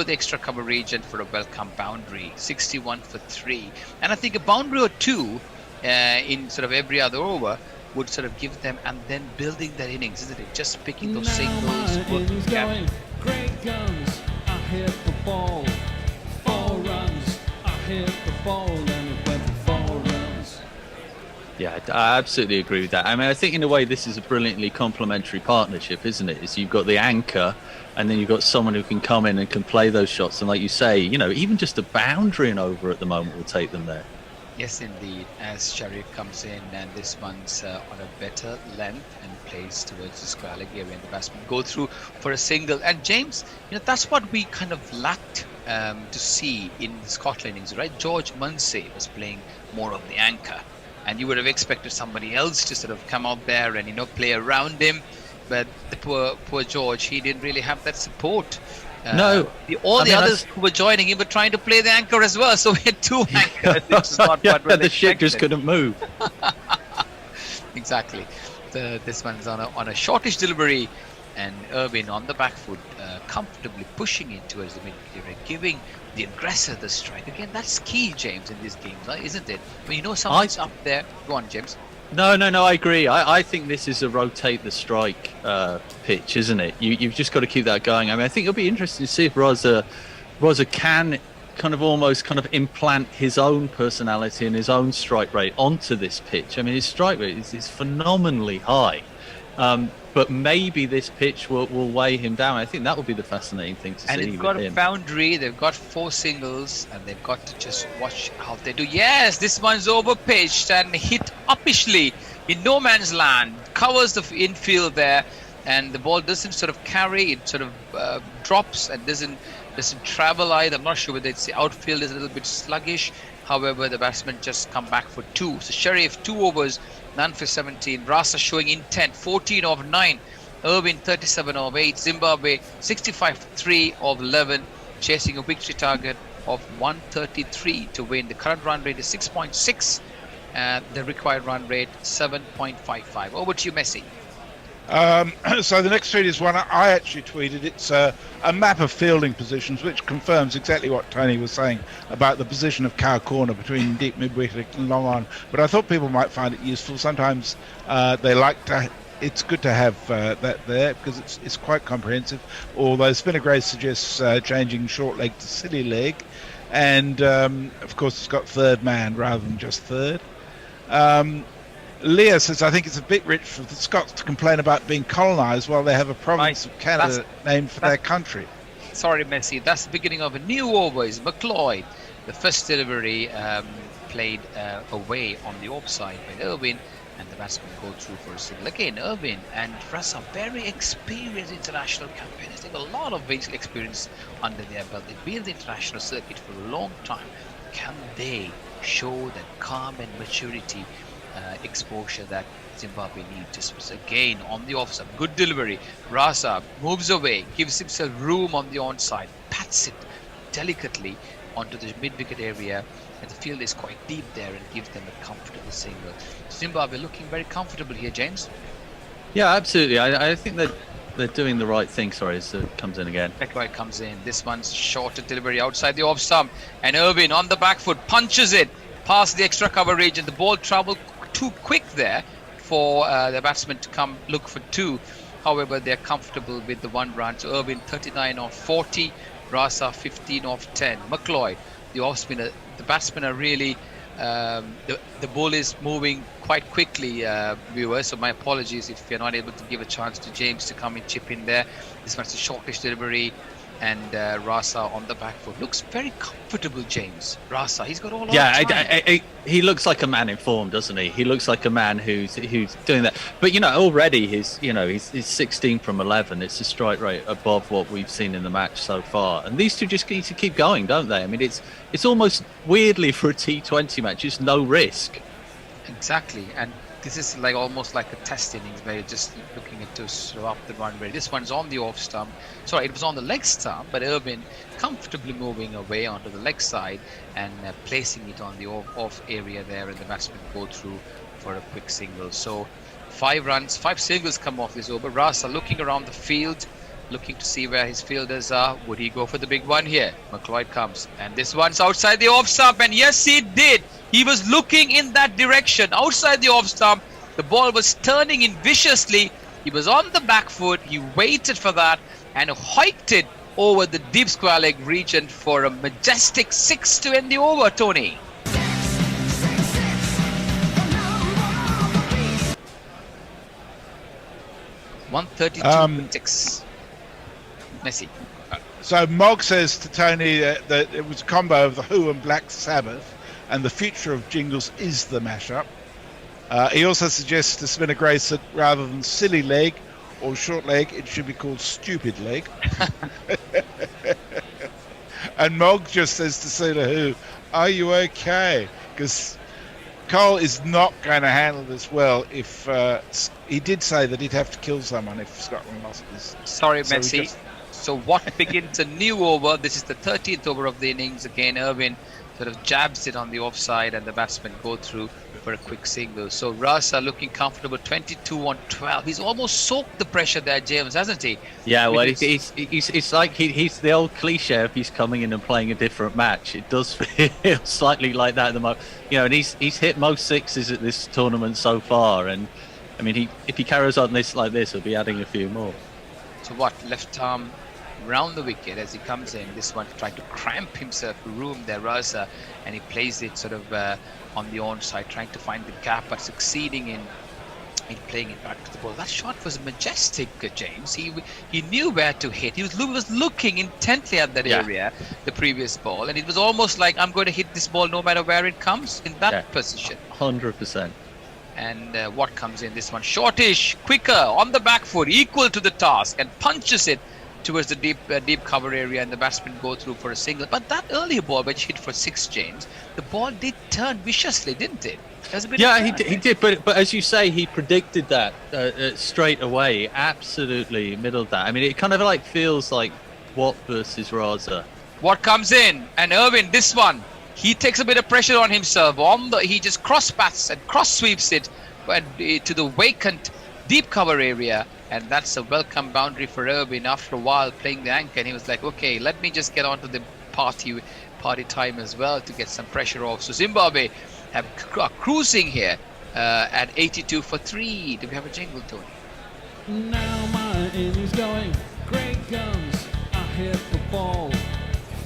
extra cover region for a welcome boundary. 61 for 3. And I think a boundary or two in sort of every other over would sort of give them, and then building their innings, isn't it? Just picking those singles. Great guns, I hit the ball. 4 runs, I hit the ball, and it went for 4 runs. Yeah, I absolutely agree with that. I mean, I think in a way this is a brilliantly complementary partnership, isn't it? Is you've got the anchor, and then you've got someone who can come in and can play those shots. And like you say, even just a boundary and over at the moment will take them there. Yes, indeed. As Sharif comes in, and this one's on a better length and plays towards the square leg area, and the batsman go through for a single. And James, that's what we kind of lacked to see in the Scotland innings, right? George Munsey was playing more of the anchor, and you would have expected somebody else to sort of come out there and play around him. But the poor George, he didn't really have that support All the others who were joining him were trying to play the anchor as well, so we had two anchors, which is not what was the ship just couldn't move. Exactly. This one's on a shortish delivery, and Irvin on the back foot, comfortably pushing it towards the mid-area, giving the aggressor the strike. Again, that's key, James, in these games, isn't it? When you know someone's up there. Go on, James. No, I agree. I think this is a rotate the strike pitch, isn't it? You've just got to keep that going. I mean, I think it'll be interesting to see if Raza can kind of implant his own personality and his own strike rate onto this pitch. I mean, his strike rate is phenomenally high. But maybe this pitch will weigh him down. I think that will be the fascinating thing to see. And they've got a boundary, they've got 4 singles, and they've got to just watch how they do. Yes, this one's over-pitched and hit uppishly in no man's land. Covers the infield there, and the ball doesn't sort of carry, it sort of drops and doesn't travel either. I'm not sure whether it's the outfield is a little bit sluggish. However, the batsmen just come back for 2. So Sharif, 2 overs, none for 17. Raza showing intent, 14 of 9. Irvin, 37 of 8. Zimbabwe, 65 for 3 of 11. Chasing a victory target of 133 to win. The current run rate is 6.6. And the required run rate, 7.55. Over to you, Messi. So the next tweet is one I actually tweeted. It's a map of fielding positions, which confirms exactly what Tony was saying about the position of cow corner between deep mid-wicket and long on. But I thought people might find it useful. Sometimes they like to. It's good to have that there because it's quite comprehensive. Although Spinner Grace suggests changing short leg to silly leg, and of course it's got third man rather than just third. Leah says, I think it's a bit rich for the Scots to complain about being colonised while they have a province of Canada named for their country. Sorry, Messi. That's the beginning of a new over. Is McLeod. The first delivery played away on the offside by Irvin, and the batsman go through for a single. Again, Irvin and Raza, very experienced international campaigners. They have a lot of experience under their belt. They've been in the international circuit for a long time. Can they show that calm and maturity exposure that Zimbabwe needs? Just again on the offside, good delivery. Raza moves away, gives himself room on the onside, pats it delicately onto the mid-wicket area, and the field is quite deep there and gives them a comfortable single. Zimbabwe looking very comfortable here, James. Yeah, absolutely. I think that they're doing the right thing. Sorry, it comes in again. McLeod comes in. This one's shorter delivery outside the off stump, and Irvin on the back foot punches it past the extra coverage, and the ball travelled too quick there for the batsman to come look for 2. However, they're comfortable with the 1 run. So Irvin 39 of 40, Raza 15 of 10. McLeod, the off spinner, the batsmen are really the ball is moving quite quickly, viewers. So my apologies if you're not able to give a chance to James to come and chip in there. This one's a shortish delivery. And Raza on the back foot looks very comfortable, James. Raza, he's got all of time. He looks like a man in form, doesn't he? He looks like a man who's doing that. But already he's 16 from 11. It's a strike rate above what we've seen in the match so far. And these two just need to keep going, don't they? I mean, it's almost weirdly for a T20 match, it's no risk. Exactly, and this is almost like a test innings where you're just looking at to slow up the run rate. This one's on the off stump. Sorry, it was on the leg stump, but Irvin comfortably moving away onto the leg side and placing it on the off area there, and the batsman go through for a quick single. So 5 runs, 5 singles come off this over. Raza looking around the field, looking to see where his fielders are. Would he go for the big one here? McLeod comes, and this one's outside the off stump, and yes, he did. He was looking in that direction, outside the off stump. The ball was turning in viciously. He was on the back foot. He waited for that and hiked it over the deep square leg region for a majestic 6 to end the over, Tony. $132.6. Messi. So Mog says to Tony that it was a combo of the Who and Black Sabbath, and the future of jingles is the mashup. He also suggests to Spinner Grace that rather than silly leg or short leg, it should be called stupid leg. And Mog just says to Sula Who, are you okay? Because Cole is not going to handle this well if he did say that he'd have to kill someone if Scotland lost this. Sorry, Messi. So what begins a new over? This is the 13th over of the innings. Again, Irwin sort of jabs it on the offside, and the batsmen go through for a quick single. So Raza looking comfortable, 22 on 12. He's almost soaked the pressure there, James, hasn't he? Yeah, well, it's like he's the old cliche if he's coming in and playing a different match. It does feel slightly like that at the moment. You know, and he's hit most sixes at this tournament so far. And I mean, if he carries on like this, he'll be adding a few more. So what? Left arm round the wicket as he comes in. This one trying to cramp himself room there, Raza, and he plays it sort of on the onside, trying to find the gap, but succeeding in playing it back to the ball. That shot was majestic, James. He knew where to hit. He was looking intently at that area, the previous ball, and it was almost like, I'm going to hit this ball no matter where it comes, in that position. 100%. And what comes in? This one shortish, quicker, on the back foot, equal to the task, and punches it towards the deep cover area, and the batsmen go through for a single. But that earlier ball which hit for 6, James, the ball did turn viciously, didn't it? He did, but as you say, he predicted that straight away. Absolutely middled that. I mean, it kind of like feels like Watt versus Raza. What comes in? And Irwin, this one, he takes a bit of pressure on himself. He just cross bats and cross sweeps it to the vacant deep cover area, and that's a welcome boundary for Irwin after a while playing the anchor. And he was like, okay, let me just get onto the party time as well to get some pressure off. So Zimbabwe are cruising here at 82 for 3. Do we have a jingle, Tony? Now my innings going, great guns, I hit the ball,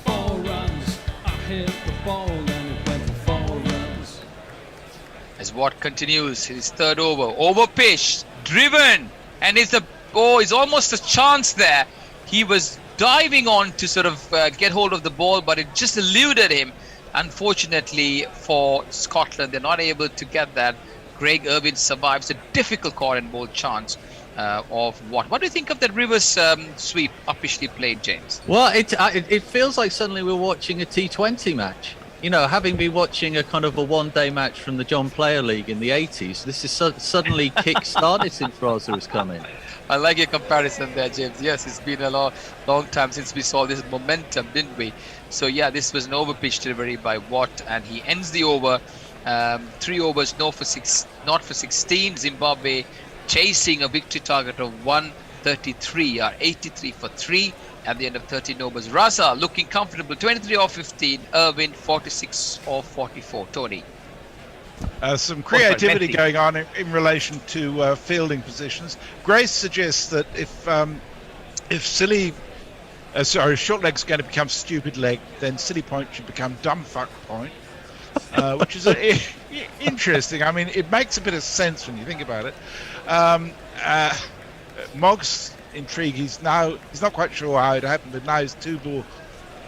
4 runs, I hit the ball, and it went for 4 runs. As Watt continues his third over pitched, driven, and it's almost a chance there. He was diving on to sort of get hold of the ball, but it just eluded him. Unfortunately for Scotland, they're not able to get that. Craig Irwin survives a difficult caught and ball chance of Watt. What do you think of that reverse sweep uppishly played, James? Well, it feels like suddenly we're watching a T20 match. You know, having been watching a kind of a one-day match from the John Player League in the 80s, this is suddenly kick-started since Raza has come in. I like your comparison there, James. Yes, it's been a long time since we saw this momentum, didn't we? So yeah, this was an over-pitch delivery by Watt, and he ends the over. 3 overs, not for 16. Zimbabwe chasing a victory target of 133, are 83 for 3 at the end of 13 overs. Raza looking comfortable, 23 off 15. Irwin 46 off 44. Tony. Some creativity going on in relation to fielding positions. Grace suggests that if short leg's going to become stupid leg, then silly point should become dumb fuck point, which is interesting. I mean, it makes a bit of sense when you think about it. Mog's intrigued. He's not quite sure how it happened, but now he's 2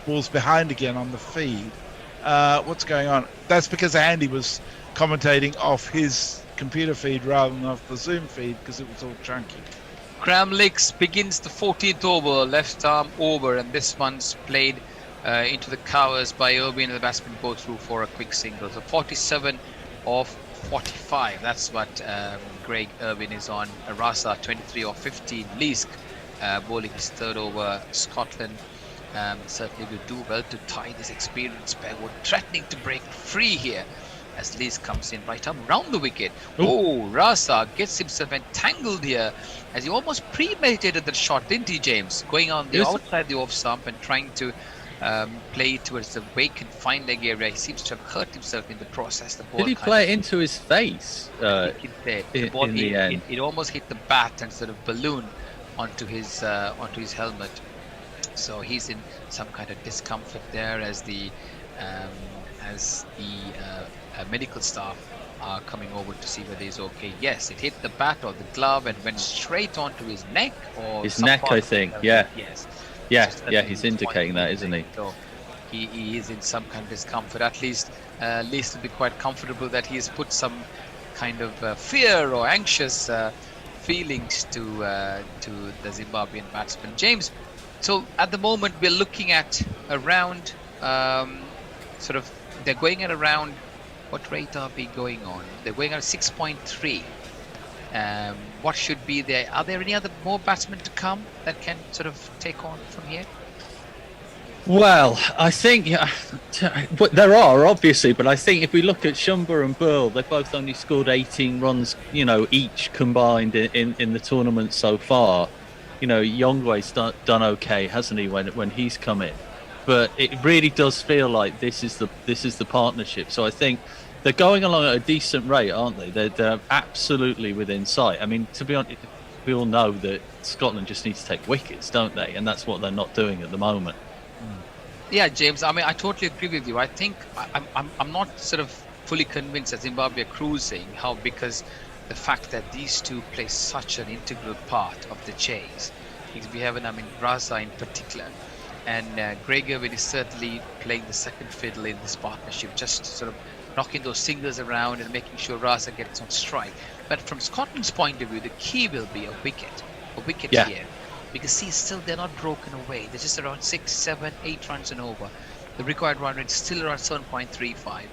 balls behind again on the feed. What's going on? That's because Andy was commentating off his computer feed rather than off the Zoom feed because it was all chunky. Kramlicks begins the 14th over, left arm over, and this one's played into the covers by Irwin, and the batsmen go through for a quick single. So 47 off 45. That's what Craig Irwin is on. Raza 23 off 15. Leask bowling his third over. Scotland certainly will do well to tie this experienced pair. We're threatening to break free here as Leask comes in right up round the wicket. Raza gets himself entangled here as he almost premeditated that shot, didn't he, James? Going on the outside the off stump and trying to play towards the vacant fine leg area. He seems to have hurt himself in the process. The ball did he play it into his face? I think it did. The ball, in the end. It almost hit the bat and sort of ballooned onto his helmet. So he's in some kind of discomfort there as the medical staff are coming over to see whether he's okay. Yes, it hit the bat or the glove and went straight onto his neck or his neck, I think. Yeah. Yes. Yeah, he's indicating that, isn't he? So he is in some kind of discomfort. At least will be quite comfortable that he has put some kind of fear or anxious feelings to the Zimbabwean batsman. James, so at the moment we're looking at around they're going at around, what rate are we going on? They're going at 6.3. What should be there? Are there any other more batsmen to come that can sort of take on from here? Well, I think there are obviously, but I think if we look at Shumba and Burl, they've both only scored 18 runs, each combined in the tournament so far. Yongwei's done okay, hasn't he, when he's come in? But it really does feel like this is the partnership. So I think they're going along at a decent rate, aren't they? They're absolutely within sight. I mean, to be honest, we all know that Scotland just needs to take wickets, don't they? And that's what they're not doing at the moment. Yeah, James. I mean, I totally agree with you. I think I'm not sort of fully convinced that Zimbabwe are cruising. Because the fact that these two play such an integral part of the chase. Because we have Raza in particular, and Greg Irwin is certainly playing the second fiddle in this partnership, just sort of knocking those singles around and making sure Raza gets on strike. But from Scotland's point of view, the key will be a wicket here. Because see, still they're not broken away. They're just around 6, 7, 8 runs and over. The required run rate is still around 7.35.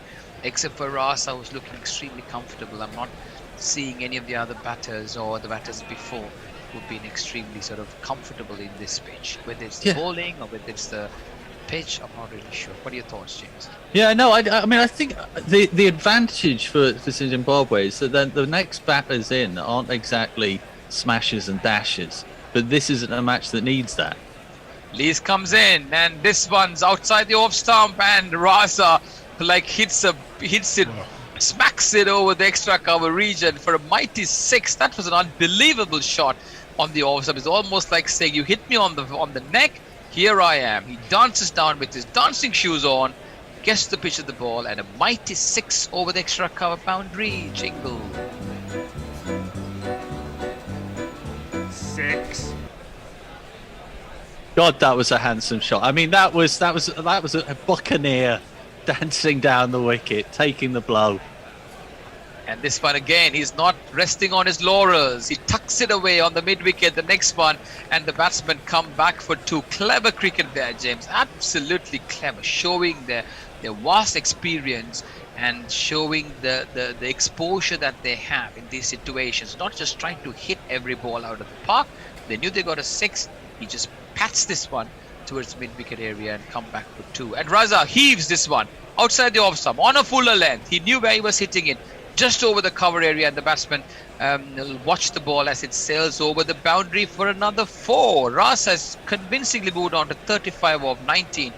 Except for Raza, who's looking extremely comfortable. I'm not seeing any of the other batters or the batters before who've been extremely sort of comfortable in this pitch. Whether it's the bowling or whether it's the pitch, I'm not really sure. What are your thoughts, James? Yeah, no, I mean, I think the advantage for Zimbabwe is that the next batters in aren't exactly smashers and dashes. But this isn't a match that needs that. Lees comes in, and this one's outside the off stump, and Raza hits it, smacks it over the extra cover region for a mighty 6. That was an unbelievable shot on the off stump. It's almost like saying, "You hit me on the neck. Here I am." He dances down with his dancing shoes on, gets the pitch of the ball, and a mighty 6 over the extra cover boundary. Jingle. 6. God, that was a handsome shot. I mean, that was a buccaneer dancing down the wicket, taking the blow. And this one again, he's not resting on his laurels. He tucks it away on the mid-wicket, the next one, and the batsmen come back for 2. Clever cricket there, James. Absolutely clever, showing their vast experience and showing the exposure that they have in these situations. Not just trying to hit every ball out of the park. They knew they got a 6. He just pats this one towards mid-wicket area and come back for 2. And Raza heaves this one outside the off-stump on a fuller length. He knew where he was hitting it, just over the cover area, and the batsman watch the ball as it sails over the boundary for another 4. Raza has convincingly moved on to 35 of 19.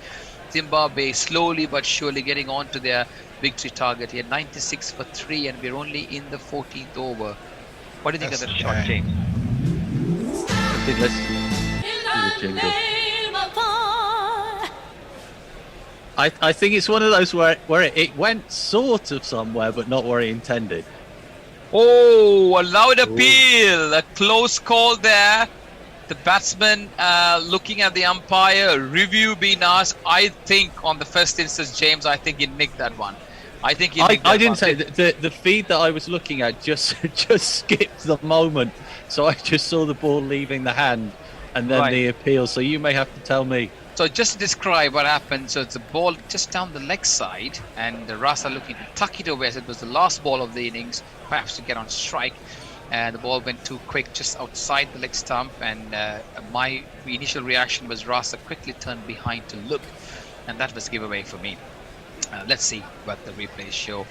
Zimbabwe slowly but surely getting on to their victory target here, 96 for 3, and we're only in the 14th over. What do you think of that shot, James? Let's do the jingle. I think it's one of those where it went sort of somewhere, but not where it intended. Oh, a loud appeal, a close call there. The batsman looking at the umpire, review being asked. I think on the first instance, James, I think he nicked that one. I didn't say the feed that I was looking at just skipped the moment, so I just saw the ball leaving the hand and then the appeal. So you may have to tell me. So just to describe what happened, so it's a ball just down the leg side, and Raza looking to tuck it away as it was the last ball of the innings, perhaps to get on strike. And the ball went too quick, just outside the leg stump, and my initial reaction was Raza quickly turned behind to look, and that was giveaway for me. Let's see what the replays show.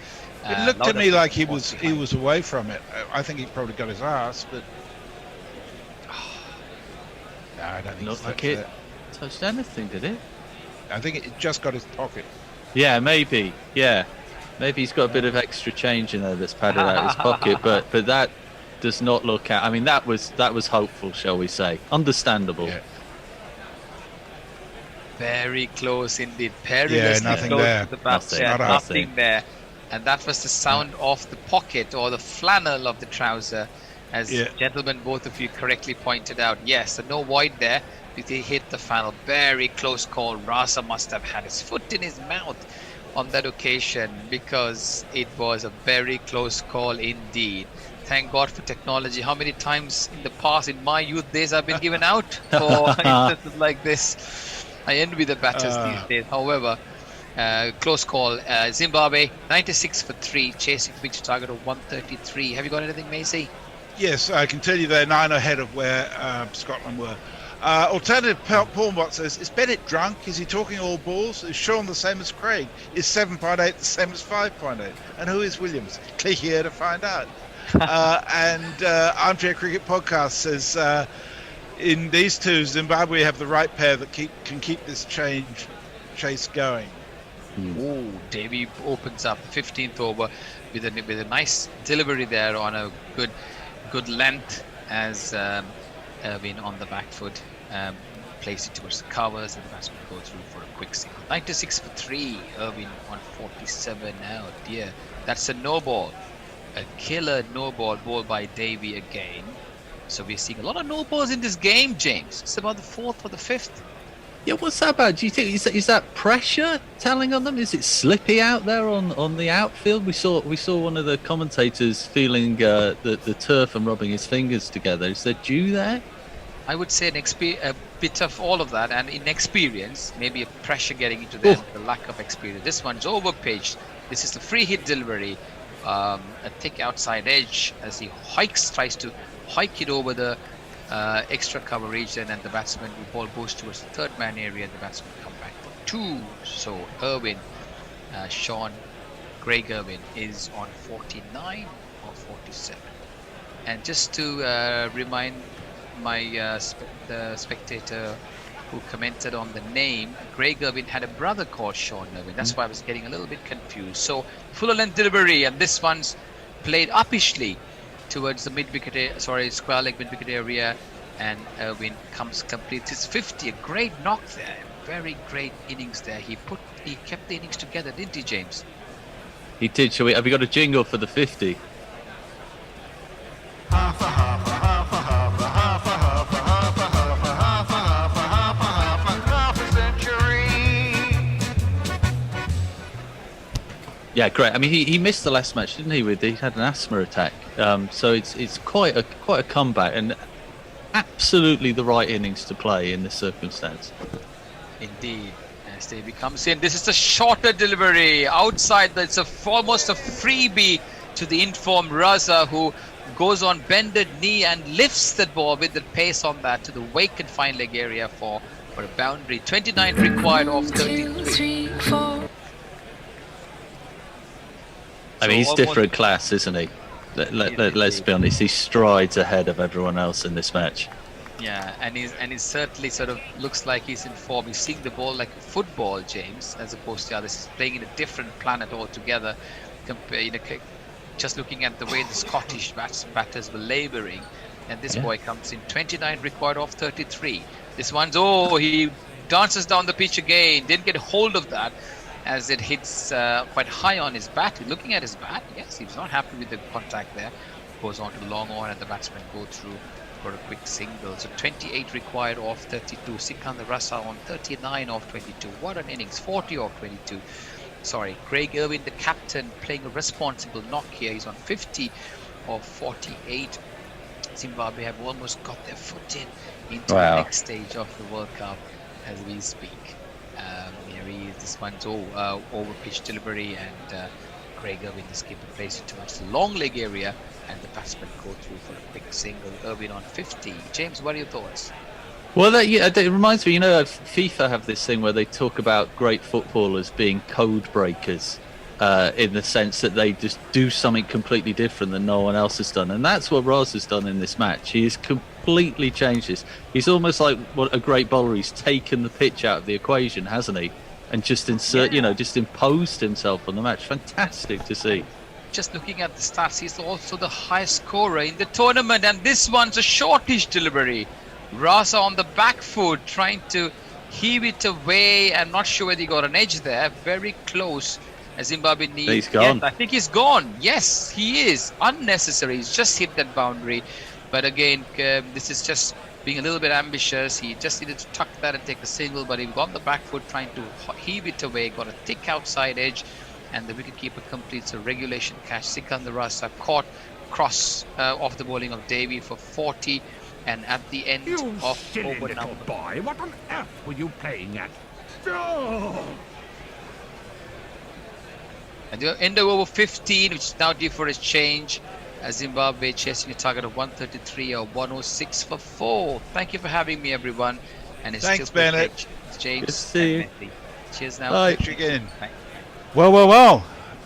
It looked to me like he was away from it. I think he probably got his ass, but no, I don't think Looked like it touched anything, did it? I think it just got his pocket. Yeah, maybe. Yeah, maybe he's got a bit of extra change in there that's padded out his pocket, but that does not look at. I mean, that was hopeful, shall we say? Understandable. Yeah. Very close indeed. Perilously nothing close there. to the basket. Nothing there. And that was the sound of the pocket or the flannel of the trouser, as gentlemen, both of you correctly pointed out. Yes, so no void there. He hit the funnel. Very close call. Raza must have had his foot in his mouth on that occasion, because it was a very close call indeed. Thank God for technology. How many times in the past, in my youth days, I've been given out for instances like this. I envy the batters these days. However, close call. Zimbabwe 96 for 3, chasing victory target of 133. Have you got anything, Macy? Yes, I can tell you they're 9 ahead of where Scotland were. Alternative Paul Mott says, is Bennett drunk? Is he talking all balls? Is Sean the same as Craig? Is 7.8 the same as 5.8? And who is Williams? Click here to find out. And Armchair Cricket Podcast says, in these two, Zimbabwe have the right pair that can keep this chase going. Oh, Davy opens up 15th over with a nice delivery there on a good length as Irvin on the back foot plays it towards the covers, and the batsman goes through for a quick single. 96 for 3. Irvin on 47 now. Dear, that's a no ball, a killer no ball bowled by Davy again. So we're seeing a lot of no balls in this game, James. It's about the 4th or the 5th. Yeah, what's that about? Do you think is that pressure telling on them? Is it slippy out there on the outfield? We saw one of the commentators feeling the turf and rubbing his fingers together. Is there dew there? I would say a bit of all of that, and inexperience, maybe a pressure getting into them, the lack of experience. This one's over-pitched. This is the free hit delivery, a thick outside edge as he tries to hike it over the extra coverage, and the batsman, the ball goes towards the third man area, and the batsman come back for 2. So Irvin, Craig Irvin is on 49 or 47. And just to remind the spectator who commented on the name, Craig Irvin had a brother called Sean Irvin. That's why I was getting a little bit confused. So fuller length delivery, and this one's played uppishly towards the square leg mid-wicket area, and Irvin completes his 50. A great knock there, very great innings there. He kept the innings together, didn't he, James? He did. Have we got a jingle for the 50? Yeah, great. I mean, he missed the last match, didn't he? He had an asthma attack. So it's quite a comeback, and absolutely the right innings to play in this circumstance. Indeed. As Davy comes in, this is the shorter delivery outside. It's almost a freebie to the informed Raza, who goes on bended knee and lifts the ball with the pace on that to the wake and fine leg area for a boundary. 29 required off 33. I mean, he's different class, isn't he? Let's be honest. He strides ahead of everyone else in this match. Yeah, and he's certainly sort of looks like he's in form. He's seeing the ball like a football, James, as opposed to others. He's playing in a different planet altogether. Just looking at the way the Scottish batters were labouring, and this boy comes in 29 required off 33. This one's he dances down the pitch again. Didn't get a hold of that, as it hits quite high on his bat. Looking at his bat, yes, he's not happy with the contact there. Goes on to the long on, and the batsman go through for a quick single. So 28 required off 32. Sikandar Raza on 39 off 22. What an innings, 40 off 22. Sorry, Craig Irvin, the captain, playing a responsible knock here. He's on 50 off 48. Zimbabwe have almost got their foot into the next stage of the World Cup as we speak. Here he is. This one's over pitch delivery, and Craig Irvin, the skipper, plays it towards the long leg area, and the batsman go through for a quick single. Irvin on 50. James, what are your thoughts? Well, it reminds me, FIFA have this thing where they talk about great footballers being code breakers, in the sense that they just do something completely different than no one else has done. And that's what Raza's done in this match. He has completely changed this. He's almost like what a great bowler. He's taken the pitch out of the equation, hasn't he? And just just imposed himself on the match. Fantastic to see. Just looking at the stats, he's also the highest scorer in the tournament, and this one's a shortish delivery. Raza on the back foot, trying to heave it away. I'm not sure whether he got an edge there. Very close. As Zimbabwe needs. He's gone. Yes, I think he's gone. Yes, he is. Unnecessary. He's just hit that boundary. But again, this is just being a little bit ambitious. He just needed to tuck that and take a single, but he got the back foot trying to heave it away. Got a thick outside edge, and the wicketkeeper completes a regulation catch. Sikandar Raza caught cross off the bowling of Davy for 40. And at the end of silly little boy, what on earth were you playing at? Oh! And the end of over 15, which is now due for a change. Zimbabwe chasing a target of 133 or 106 for 4. Thank you for having me, everyone. And it's Thanks, still Bennett. James. Good to see you. Messi. Cheers now. Bye. Catch you again. Bye. Well.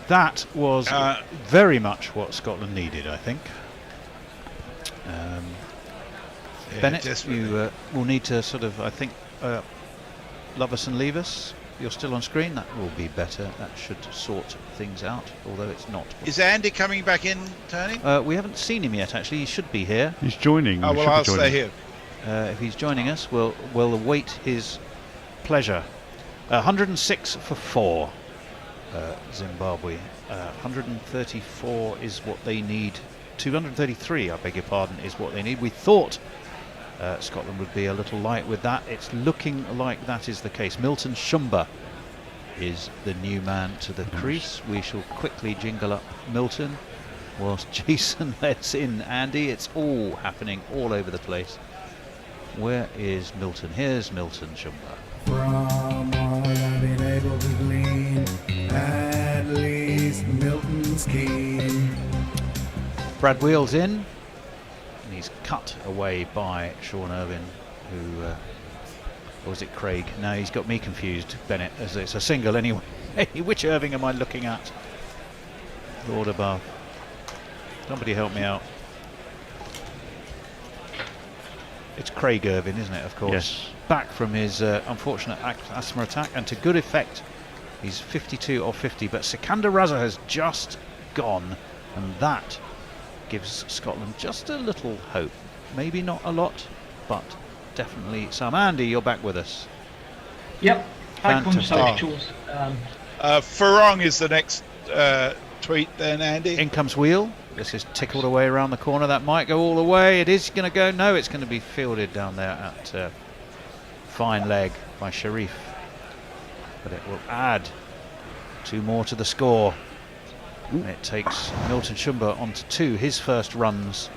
That was very much what Scotland needed, I think. Bennett, you will need to sort of, I think, love us and leave us. You're still on screen. That will be better. That should sort things out, although it's not. Is Andy coming back in, Tony? We haven't seen him yet, actually. He should be here. He's joining. Oh, well, I'll stay here. If he's joining us, we'll await his pleasure. 106 for 4. Zimbabwe. 134 is what they need. 233, I beg your pardon, is what they need. We thought Scotland would be a little light with that. It's looking like that is the case. Milton Shumba is the new man to the crease. We shall quickly jingle up Milton whilst Jason lets in Andy. It's all happening all over the place. Where is Milton? Here's Milton Shumba. From all I've been able to glean, at least Milton's keen. Brad Wheels in, and he's cut away by Sean Irvine, who, or was it Craig? No, he's got me confused, Bennett, as it's a single anyway. Which Irving am I looking at? Lord above. Somebody help me out. It's Craig Irvine, isn't it, of course? Yes. Back from his unfortunate asthma attack, and to good effect. He's 52 or 50, but Sikandar Raza has just gone, and that gives Scotland just a little hope. Maybe not a lot, but definitely some. Andy, you're back with us. Yep, back on Fantastic. socials. Farong is the next tweet then, Andy. In comes Wheel. This is tickled away around the corner. That might go all the way. It is going to go. No, it's going to be fielded down there at fine leg by Sharif. But it will add 2 more to the score. And it takes Milton Shumba on to 2, his first runs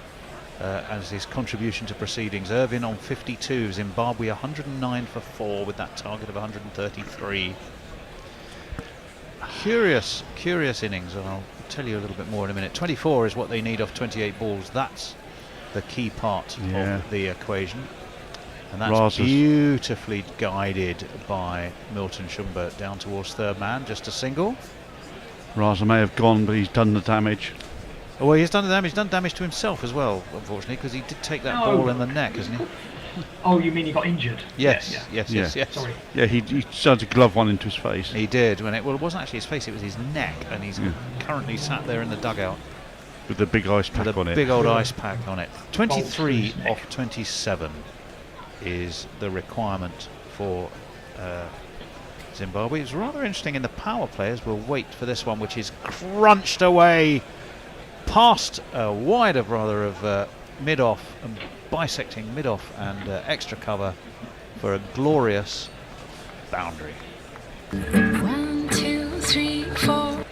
as his contribution to proceedings. Irvine on 52, Zimbabwe 109 for 4 with that target of 133. Curious innings, and I'll tell you a little bit more in a minute. 24 is what they need off 28 balls. That's the key part of the equation. And that's Raza's beautifully guided by Milton Shumba down towards third man, just a single. Raza may have gone, but he's done the damage. Oh, well, he's done the damage. He's done damage to himself as well, unfortunately, because he did take that ball in the neck, hasn't he? Oh, you mean he got injured? Yes. Sorry. Yeah, he started to glove one into his face. He did. Well, it wasn't actually his face, it was his neck, and he's currently sat there in the dugout. With the big ice pack on it. Big old ice pack on it. 23 off 27 is the requirement for Zimbabwe. It's rather interesting in the power play as we'll wait for this one, which is crunched away past wide of mid-off and bisecting mid-off and extra cover for a glorious boundary. 1, 2, 3, 4.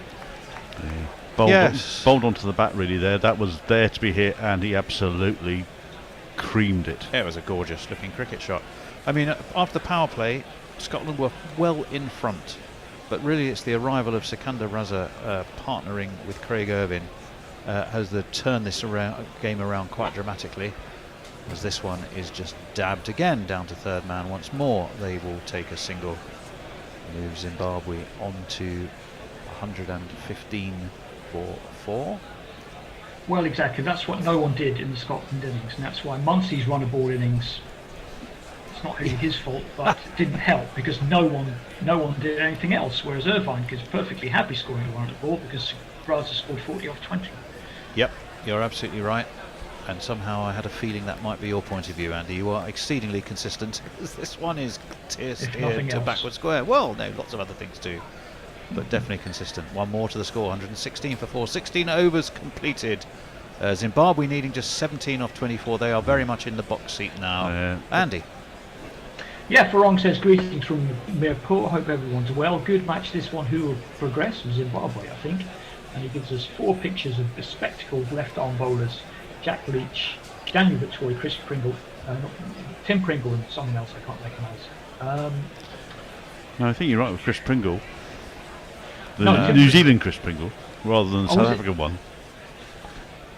Bowled onto the bat really there. That was there to be hit, and he absolutely creamed it. It was a gorgeous looking cricket shot. I mean, after the power play, Scotland were well in front, but really it's the arrival of Sikandar Raza partnering with Craig Irvine has turned this game around quite dramatically, as this one is just dabbed again down to third man once more. They will take a single, move Zimbabwe on to 115 for 4. Well, exactly. That's what no one did in the Scotland innings, and that's why Munsey's run a ball innings. It's not really his fault, but it didn't help because no one did anything else. Whereas Irvine is perfectly happy scoring a run at the ball because Raza scored 40 off 20. Yep, you're absolutely right. And somehow I had a feeling that might be your point of view, Andy. You are exceedingly consistent. This one is steered to backward square. Well, no, lots of other things too, but definitely consistent. One more to the score, 116 for 4. 16 overs completed. Zimbabwe needing just 17 off 24. They are very much in the box seat now. Andy. Yeah, Farong says greetings from Mirpur. Hope everyone's well. Good match this one. Who will progress? Zimbabwe, I think. And he gives us 4 pictures of bespectacled left-arm bowlers: Jack Leach, Daniel Victoria, Chris Pringle, Tim Pringle, and someone else I can't recognise. No, I think you're right with Chris Pringle. The New Zealand Chris Pringle, rather than the South African one.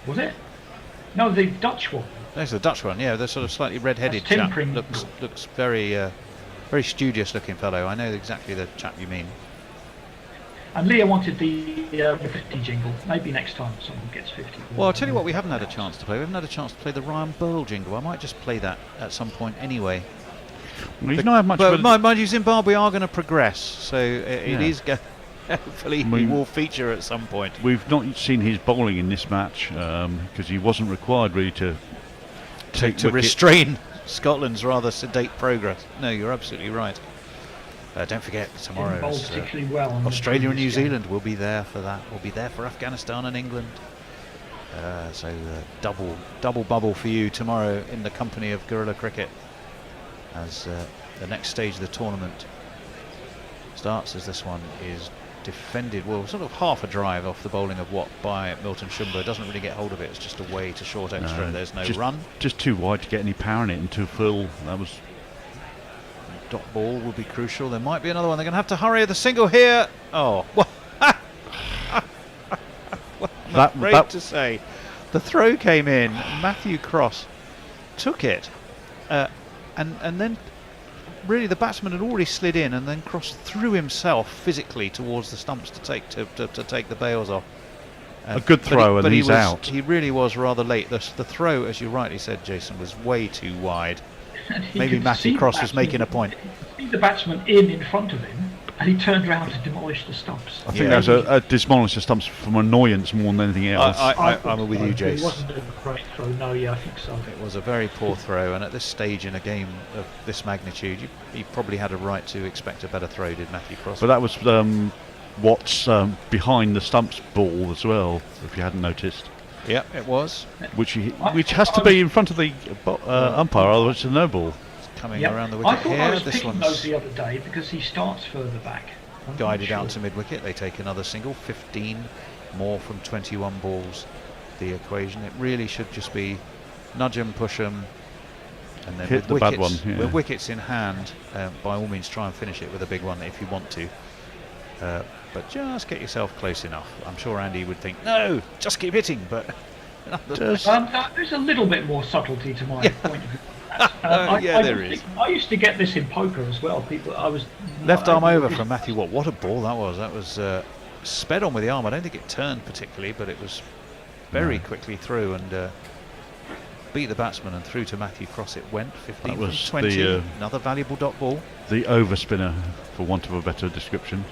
Was it? No, the Dutch one. There's the Dutch one, yeah, the sort of slightly red-headed That's Tim chap. Pringle. Looks very very studious-looking fellow. I know exactly the chap you mean. And Leah wanted the 50 jingle. Maybe next time someone gets 50. Well, I'll tell you what, we haven't had a chance to play. We haven't had a chance to play the Ryan Burl jingle. I might just play that at some point anyway. Well, he's not had much but of a- mind you, Zimbabwe are going to progress, so it is hopefully he will feature at some point. We've not seen his bowling in this match because he wasn't required really to take to wicket. restrain Scotland's rather sedate progress. No, you're absolutely right. Don't forget, tomorrow bowled is, particularly well on the Australia and New previous game. Zealand will be there for that. We'll be there for Afghanistan and England. So double bubble for you tomorrow in the company of Guerrilla Cricket as the next stage of the tournament starts, as this one is defended, well, sort of half a drive off the bowling of Watt by Milton Shumba. Doesn't really get hold of it. It's just away to short extra. There's no run. Just too wide to get any power in it and too full. That was. Dot ball will be crucial. There might be another one. They're going to have to hurry the single here. Oh, well, I'm afraid to say, the throw came in. Matthew Cross took it, and then really the batsman had already slid in, and then Cross threw himself physically towards the stumps to take the bails off. A good throw, and he's out. He really was rather late. The throw, as you rightly said, Jason, was way too wide. Maybe Matthew Cross was making a point. See the batsman in front of him, and he turned around to demolish the stumps. I think that was a demolish the stumps from annoyance more than anything else. I'm with you, Jace. It wasn't a great throw, no, yeah, I think so. It was a very poor throw, and at this stage in a game of this magnitude, he probably had a right to expect a better throw, did Matthew Cross. But that was Watt's behind the stumps ball as well, if you hadn't noticed. Yeah, it was. Which has to be in front of the umpire, otherwise it's a no ball. It's coming around the wicket here. I was This picking one's those the other day because he starts further back. guided out to mid-wicket. They take another single. 15 more from 21 balls. The equation. It really should just be nudge 'em, push 'em, and then hit the bad one. Yeah. With wickets in hand, by all means try and finish it with a big one if you want to. But just get yourself close enough. I'm sure Andy would think, no, just keep hitting, but there's a little bit more subtlety to my point of view. There is. I used to get this in poker as well. Left arm over from Matthew Watt. What a ball that was. That was sped on with the arm. I don't think it turned particularly, but it was very quickly through and beat the batsman and through to Matthew Cross. It went 15 from 20. Another valuable dot ball. The overspinner, for want of a better description.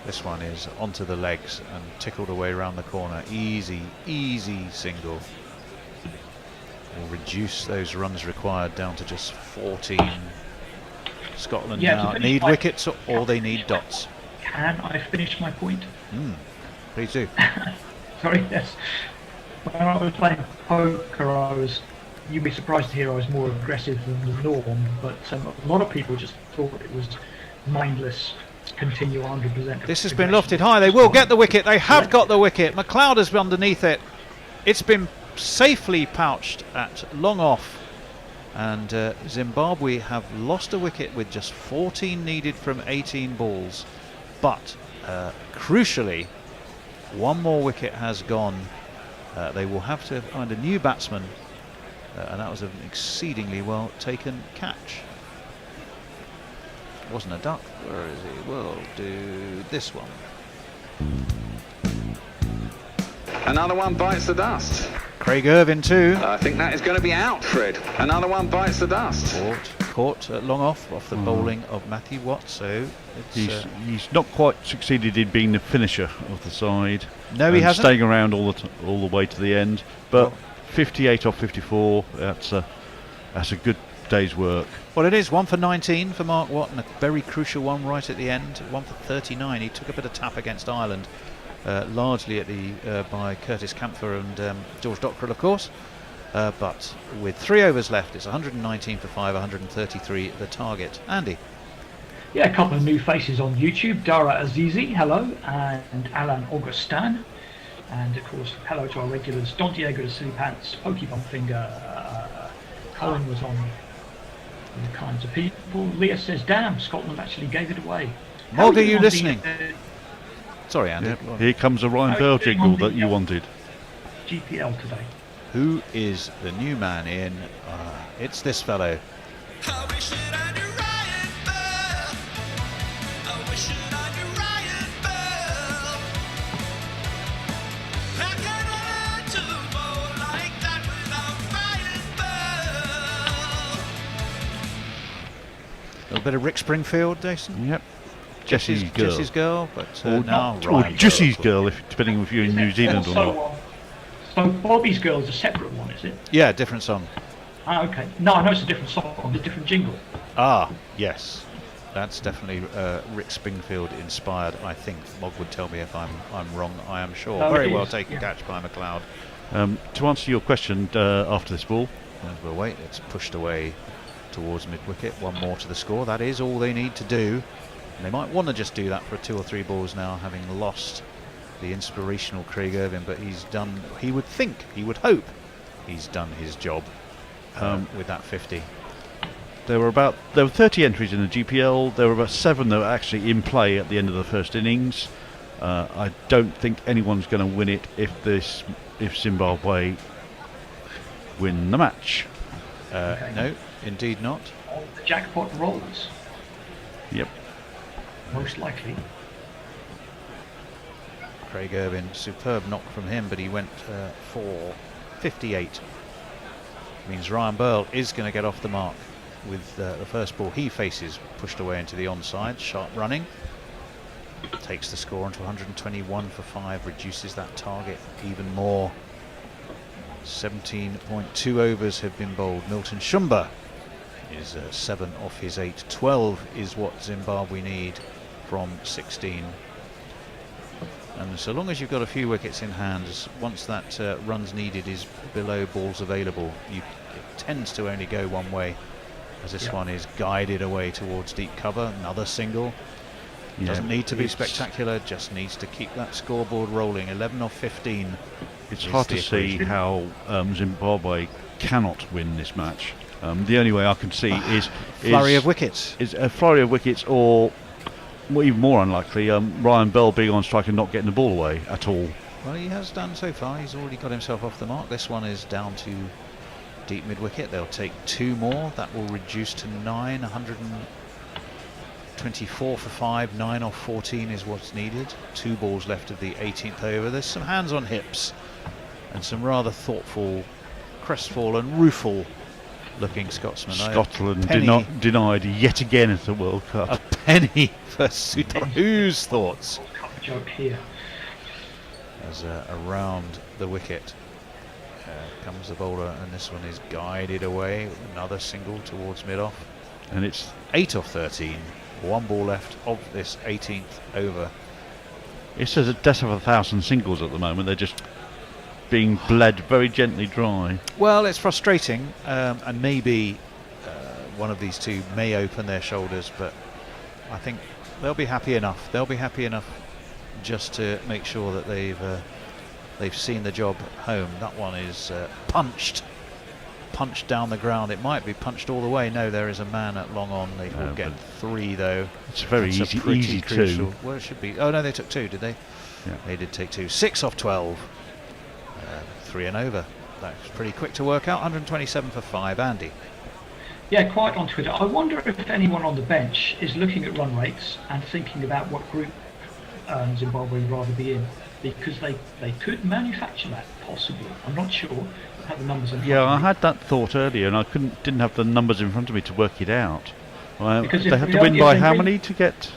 This one is onto the legs and tickled away around the corner. Easy single. Will reduce those runs required down to just 14. Scotland now need wickets or they need dots. Can I finish my point? Please do. Sorry, yes. When I was playing poker, you'd be surprised to hear I was more aggressive than the norm, but a lot of people just thought it was mindless. Continue 100%. This has been lofted high. They will get the wicket. They have got the wicket. McLeod has been underneath it. It's been safely pouched at long off, and Zimbabwe have lost a wicket with just 14 needed from 18 balls. But crucially, one more wicket has gone. They will have to find a new batsman, and that was an exceedingly well taken catch. Wasn't a duck. Where is he? We'll do this one. Another one bites the dust. Craig Irvin too. I think that is going to be out, Fred. Another one bites the dust. Caught long off the bowling of Matthew Watt. So he's not quite succeeded in being the finisher of the side. No, he hasn't. Staying around all the way to the end. But 58 off 54. That's a good day's work. Well, it is 1 for 19 for Mark Watt, and a very crucial one right at the end. 1 for 39. He took a bit of tap against Ireland, largely by Curtis Campher and George Dockrell, of course. But with 3 overs left, it's 119 for 5, 133 the target. Andy. Yeah, a couple of new faces on YouTube. Dara Azizi, hello, and Alan Augustin. And of course, hello to our regulars, Don Diego de Silly Pants, Pokey Bumfinger, Colin was on. All kinds of people. Leah says, damn, Scotland actually gave it away. Mog, are you listening? Sorry, Andy. Yep. Here comes a Ryan Bell jingle that you wanted. GPL today. Who is the new man in? It's this fellow. A little bit of Rick Springfield, Jason. Yep. Jesse's girl. But or now or Ryan Jesse's girl, depending if you're in New Zealand or not. So Bobby's Girl is a separate one, is it? Yeah, different song. Ah, okay. No, I know it's a different song, a different jingle. Ah, yes. That's definitely Rick Springfield inspired, I think. Mog would tell me if I'm wrong, I am sure. No, Very it well is, taken yeah. catch by McLeod. To answer your question, after this ball, And we'll wait, it's pushed away towards mid-wicket. One more to the score. That is all they need to do. And they might want to just do that for 2 or 3 balls now, having lost the inspirational Craig Irvine, but he's done, he would hope he's done his job with that 50. there were 30 entries in the GPL. There were about 7 that were actually in play at the end of the first innings. I don't think anyone's going to win it if Zimbabwe win the match. No, indeed not. The jackpot rolls. Yep. Most likely. Craig Irvine, superb knock from him, but he went for 58. Means Ryan Burl is going to get off the mark with the first ball he faces pushed away into the onside. Sharp running. Takes the score onto 121 for 5, reduces that target even more. 17.2 overs have been bowled. Milton Shumba is 7 off his 8. 12 is what Zimbabwe need from 16. And so long as you've got a few wickets in hand, once that runs needed is below balls available, it tends to only go one way, as this one is guided away towards deep cover. Another single. Doesn't need to be spectacular, just needs to keep that scoreboard rolling. 11 off 15. It's hard to see how Zimbabwe cannot win this match. The only way I can see is flurry of wickets. Is a flurry of wickets, or even more unlikely, Ryan Bell being on strike and not getting the ball away at all. Well, he has done so far. He's already got himself off the mark. This one is down to deep mid-wicket. They'll take 2 more. That will reduce to 9. 124 for 5. 9 off 14 is what's needed. 2 balls left of the 18th over. There's some hands on hips and some rather thoughtful, crestfallen, rueful looking Scotsmen. Scotland denied yet again at the World Cup. A penny for Suter. Whose thoughts? Joke here. As around the wicket comes the bowler, and this one is guided away. Another single towards mid-off. And it's 8 off 13. 1 ball left of this 18th over. It's a death of 1,000 singles at the moment. They're just being bled very gently dry. Well, it's frustrating, and maybe one of these two may open their shoulders, but I think they'll be happy enough. They'll be happy enough just to make sure that they've seen the job home. That one is punched down the ground. It might be punched all the way. No, there is a man at long on. They will get 3 though. It's very easy crucial. 2. Well, it should be. Oh no, they took 2, did they? Yeah. They did take 2. 6 off 12. 3 and over. That's pretty quick to work out. 127 for 5. Andy. Yeah, quite on Twitter. I wonder if anyone on the bench is looking at run rates and thinking about what group Zimbabwe would rather be in, because they could manufacture that, possibly. I'm not sure. I have the numbers in front of me. I had that thought earlier, and I didn't have the numbers in front of me to work it out. Because they have to win by how many to get?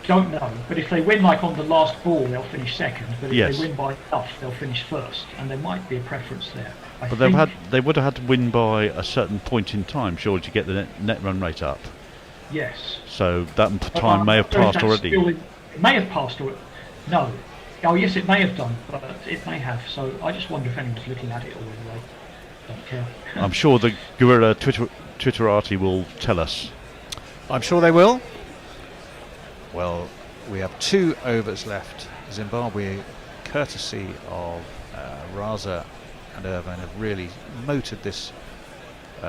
Don't know, but if they win like on the last ball, they'll finish second. But if Yes. they win by enough, they'll finish first, and there might be a preference there. But they would have had to win by a certain point in time, surely, to get the net run rate up. Yes. So that time may have passed already. It may have passed already. No. Oh yes, it may have done, but it may have. So I just wonder if anyone's looking at it already. Don't care. I'm sure the Guerrilla Twitterati will tell us. I'm sure they will. Well, we have 2 overs left. Zimbabwe, courtesy of Raza and Irvine, have really motored this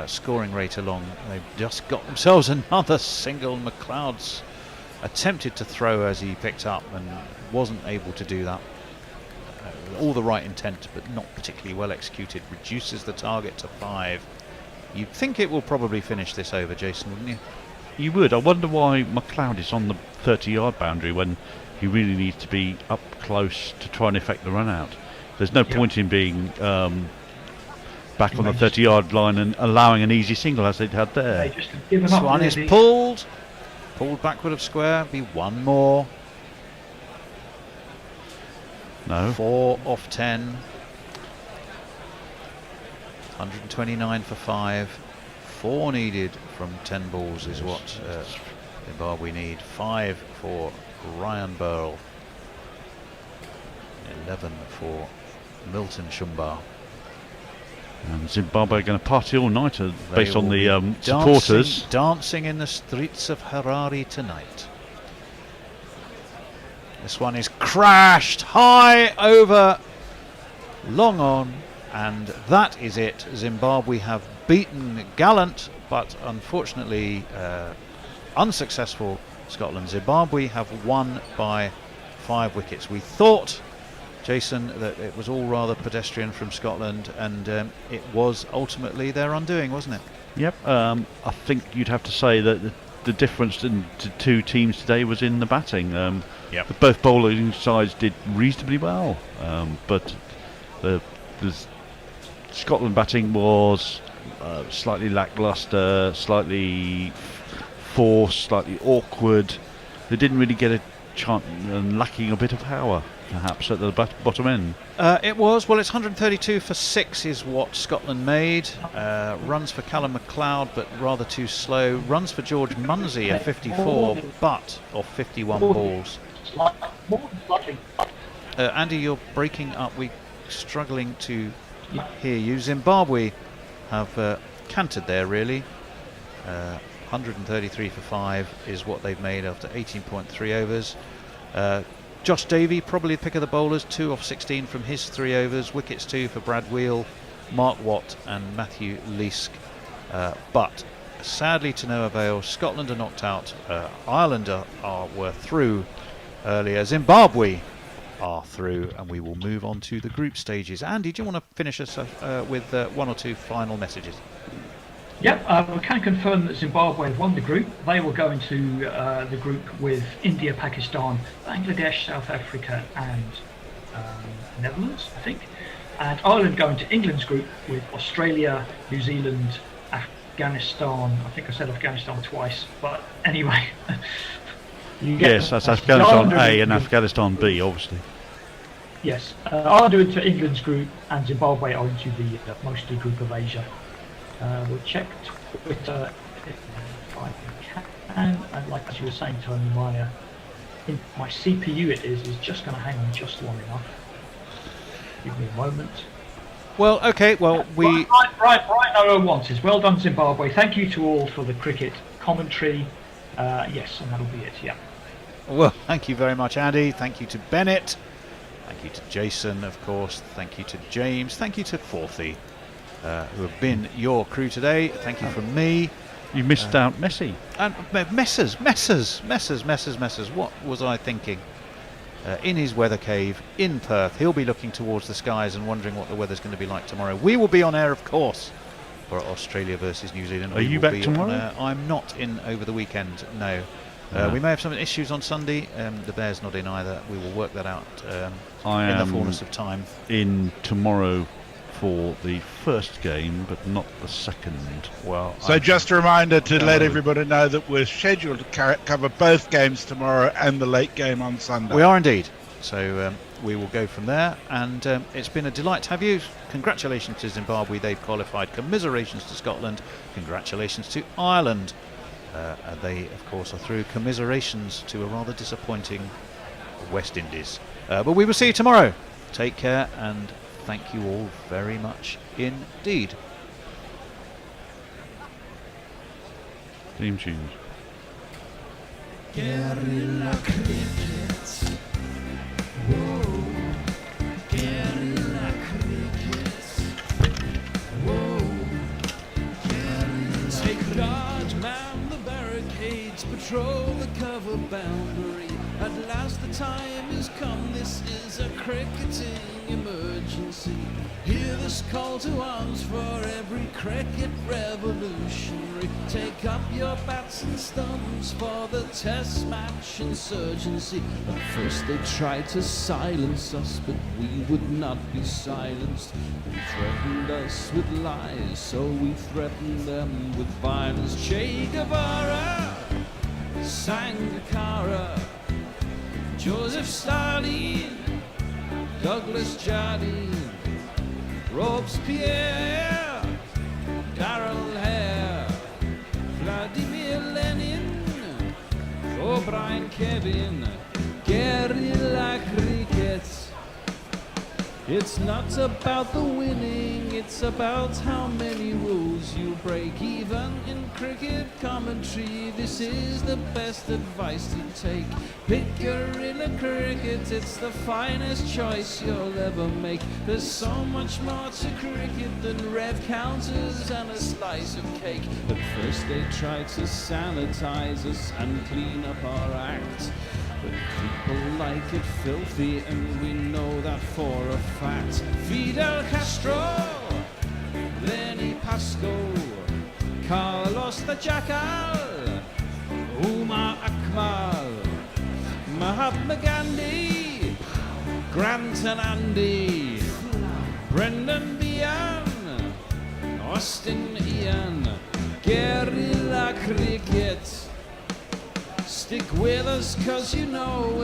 scoring rate along. They've just got themselves another single. McLeod's attempted to throw as he picked up and wasn't able to do that. all the right intent, but not particularly well executed. Reduces the target to 5. You'd think it will probably finish this over, Jason, wouldn't you? You would. I wonder why McLeod is on the 30-yard boundary when he really needs to be up close to try and effect the run out. There's no point in being back on the 30-yard line and allowing an easy single as they'd had there. This one is pulled backward of square. Be one more. No. 4 off 10. 129 for 5. 4 needed from 10 balls is what Zimbabwe need. 5 for Ryan Burrell. 11 for Milton Shumba. And Zimbabwe are going to party all night based on the supporters. Dancing in the streets of Harare tonight. This one is crashed high over, long on, and that is it. Zimbabwe have beaten gallant but unfortunately unsuccessful Scotland. Zimbabwe have won by 5 wickets. We thought, Jason, that it was all rather pedestrian from Scotland, and it was ultimately their undoing, wasn't it? Yep. I think you'd have to say that the difference in the 2 teams today was in the batting. Yep. Both bowling sides did reasonably well, but the Scotland batting was slightly lacklustre, slightly forced, slightly awkward. They didn't really get a chance, and lacking a bit of power, perhaps, at the bottom end. It was. Well, it's 132 for 6 is what Scotland made. Runs for Callum McLeod, but rather too slow. Runs for George Munsey at 54, but off 51 balls. Andy, you're breaking up. We're struggling to hear you. Zimbabwe have cantered there, really. 133 for 5 is what they've made after 18.3 overs. Josh Davey, probably the pick of the bowlers, 2 off 16 from his 3 overs. Wickets 2 for Brad Wheel, Mark Watt and Matthew Leask. But sadly to no avail. Scotland are knocked out. Ireland were through earlier. Zimbabwe are through, and we will move on to the group stages. Andy, do you want to finish us with 1 or 2 final messages? Yep, we can confirm that Zimbabwe have won the group. They will go into the group with India, Pakistan, Bangladesh, South Africa and Netherlands, I think. And Ireland go into England's group with Australia, New Zealand, Afghanistan. I think I said Afghanistan twice, but anyway. Yes, that's Afghanistan A and Afghanistan B, obviously. Yes, Ireland are into England's group and Zimbabwe are into the mostly group of Asia. We'll check Twitter if I can. And like as you were saying, Tony, my CPU is just going to hang on just long enough. Give me a moment. Well, okay, well, we... Right, no one says, well done, Zimbabwe. Thank you to all for the cricket commentary. Yes, and that'll be it, yeah. Well, thank you very much, Andy. Thank you to Bennett. Thank you to Jason, of course. Thank you to James. Thank you to Forthy, who have been your crew today. Thank you from me. You missed out Messi. And Messers. What was I thinking? In his weather cave in Perth. He'll be looking towards the skies and wondering what the weather's going to be like tomorrow. We will be on air, of course, for Australia versus New Zealand. Are you back tomorrow? I'm not in over the weekend, no. We may have some issues on Sunday. The Bear's not in either. We will work that out in the fullness of time. In tomorrow for the first game, but not the second. Well, so just a reminder to let everybody know that we're scheduled to cover both games tomorrow and the late game on Sunday. We are indeed. So we will go from there, and it's been a delight to have you. Congratulations to Zimbabwe, they've qualified. Commiserations to Scotland. Congratulations to Ireland. They, of course, are through. Commiserations to a rather disappointing West Indies. But we will see you tomorrow. Take care, and thank you all very much indeed. Theme tunes. Guerrilla cricket. Whoa. Guerrilla cricket. Whoa. Guerrilla. Take guard, man the barricades, patrol the cover boundary. At last the time is come, this is a cricketing emergency. Hear this call to arms for every cricket revolutionary. Take up your bats and stumps for the test match insurgency. At first they tried to silence us, but we would not be silenced. They threatened us with lies, so we threatened them with violence. Che Guevara, Sangakkara, Joseph Stalin, Douglas Jardine, Robespierre, Darrell Hare, Vladimir Lenin, O'Brien Kevin, guerrilla cricket. It's not about the winning, it's about how many rules you break. Even in cricket commentary, this is the best advice to take. Pick guerrilla cricket, it's the finest choice you'll ever make. There's so much more to cricket than rev counters and a slice of cake. At first they tried to sanitize us and clean up our act. But people like it filthy, and we know that for a fact. Fidel Castro, Lenny Pasco, Carlos the Jackal, Umar Akmal, Mahatma Gandhi, Grant and Andy, Brendan Behan, Austin Ian, guerrilla cricket. Stick with us, 'cause you know